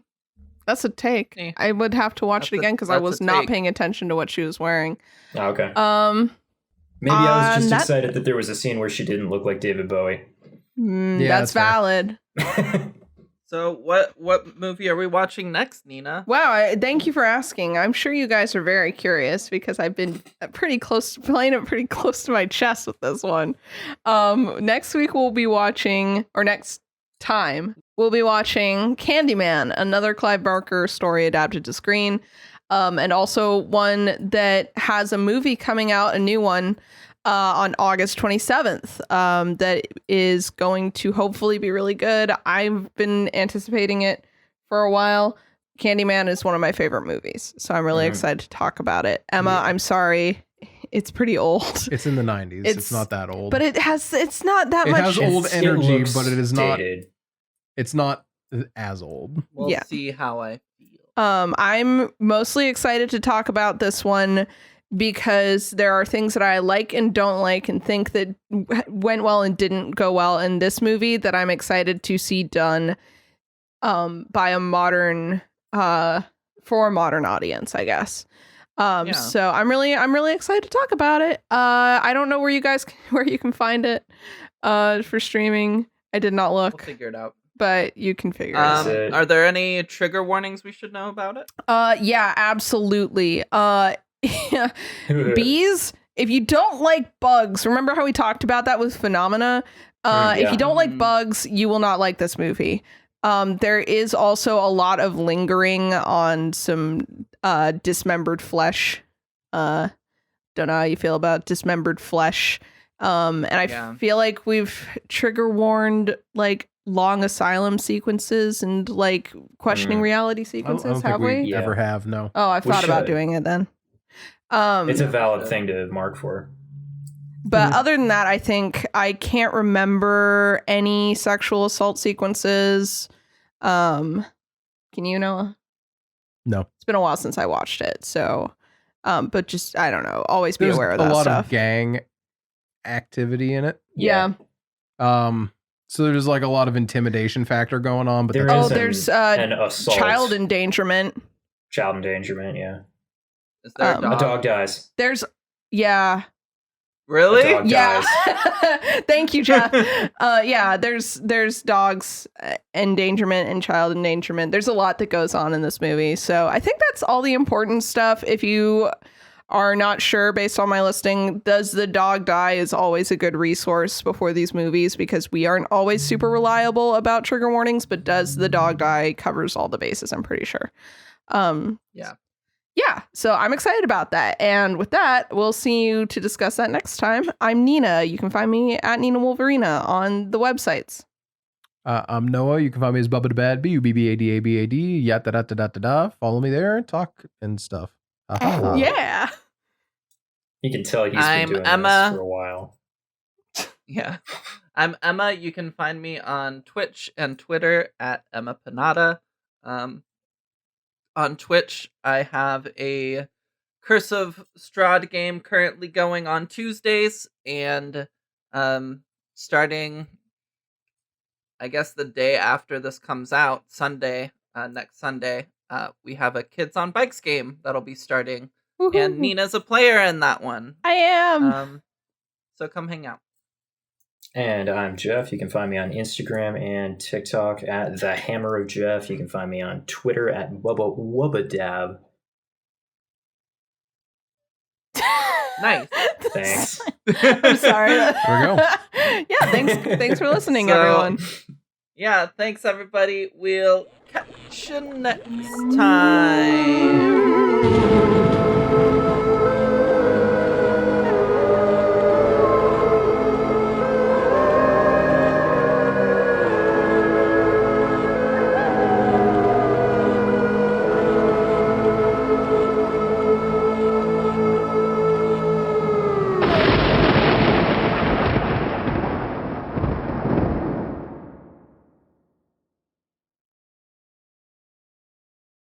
Speaker 1: that's a take.
Speaker 2: Eh.
Speaker 1: I would have to watch
Speaker 2: That's
Speaker 1: it again because I
Speaker 2: that's a
Speaker 1: was not
Speaker 2: take.
Speaker 1: paying attention to what she was wearing.
Speaker 3: Oh, okay. Maybe I was just
Speaker 1: that-
Speaker 3: excited that there was a scene where she didn't look like David Bowie.
Speaker 4: Yeah,
Speaker 1: that's
Speaker 4: that's fair.
Speaker 1: valid.
Speaker 2: So what movie are we watching next, Nina?
Speaker 1: Wow, thank you for asking. I'm sure you guys are very curious because I've been playing it pretty close to my chest with this one. Next week we'll be watching, or next time we'll be watching Candyman, another Clive Barker story adapted to screen, and also one that has a movie coming out, a new one. On August 27th, that is going to hopefully be really good. I've been anticipating it for a while. Candyman is one of my favorite movies, so I'm really excited to talk about it. Emma, I'm sorry, it's pretty old,
Speaker 4: It's in the 90s. It's not that old.
Speaker 1: but it's not that
Speaker 4: It
Speaker 1: much.
Speaker 4: has old energy,
Speaker 3: looks
Speaker 4: but it is not.
Speaker 3: dated.
Speaker 4: It's not as old.
Speaker 2: We'll see how I feel.
Speaker 1: I'm mostly excited to talk about this one because there are things that I like and don't like and think that went well and didn't go well in this movie that I'm excited to see done by a modern for a modern audience, I guess. So I'm really excited to talk about it. I don't know where you can find it for streaming. I did not look.
Speaker 2: We'll figure it out.
Speaker 1: But you can figure it out.
Speaker 2: Are there any trigger warnings we should know about it?
Speaker 1: Yeah, absolutely. Bees, if you don't like bugs, remember how we talked about that with Phenomena? If you don't like bugs, you will not like this movie. There is also a lot of lingering on some dismembered flesh. Don't know how you feel about dismembered flesh. And I feel like we've trigger warned like long asylum sequences and like questioning reality sequences.
Speaker 4: I don't
Speaker 1: have
Speaker 4: think
Speaker 1: we?
Speaker 4: Ever have, no.
Speaker 1: Oh, I've thought about doing it then.
Speaker 3: It's a valid thing to mark for.
Speaker 1: But other than that, I think I can't remember any sexual assault sequences. Can you, Noah?
Speaker 4: No.
Speaker 1: It's been a while since I watched it, so but just I don't know, always be aware of that
Speaker 4: stuff.
Speaker 1: stuff.
Speaker 4: A lot of gang activity in it.
Speaker 1: Yeah.
Speaker 4: So there's like a lot of intimidation factor going on, but
Speaker 1: there's
Speaker 3: an assault.
Speaker 1: Child endangerment,
Speaker 3: yeah.
Speaker 2: Is there a dog?
Speaker 3: A dog dies.
Speaker 1: There's
Speaker 2: Really?
Speaker 3: A dog dies.
Speaker 1: Thank you, Jeff. There's dogs endangerment and child endangerment. There's a lot that goes on in this movie. So I think that's all the important stuff. If you are not sure based on my listing, Does the Dog Die is always a good resource before these movies because we aren't always super reliable about trigger warnings, but Does the Dog Die covers all the bases, I'm pretty sure. Yeah, so I'm excited about that. And with that, we'll see you to discuss that next time. I'm Nina. You can find me at Nina Wolverina on the websites.
Speaker 4: I'm Noah. You can find me as Bubba the Bad, Bubbadabad, yada da da da da da. Follow me there and talk and stuff.
Speaker 1: Yeah.
Speaker 3: You can tell he's been doing
Speaker 2: Emma.
Speaker 3: this for a while.
Speaker 2: Yeah. I'm Emma. You can find me on Twitch and Twitter at Emma Panada. On Twitch, I have a Curse of Strahd game currently going on Tuesdays, and starting, I guess, the day after this comes out, Sunday, next Sunday, we have a Kids on Bikes game that'll be starting, and Nina's a player in that one.
Speaker 1: I am.
Speaker 2: So come hang out.
Speaker 3: And I'm Jeff. You can find me on Instagram and TikTok at The Hammer of Jeff. You can find me on Twitter at Bubba Wubbadab.
Speaker 2: Nice.
Speaker 3: Thanks.
Speaker 1: I'm sorry.
Speaker 4: There we go.
Speaker 1: Yeah, thanks for listening, everyone.
Speaker 2: Yeah, thanks everybody. We'll catch you next time.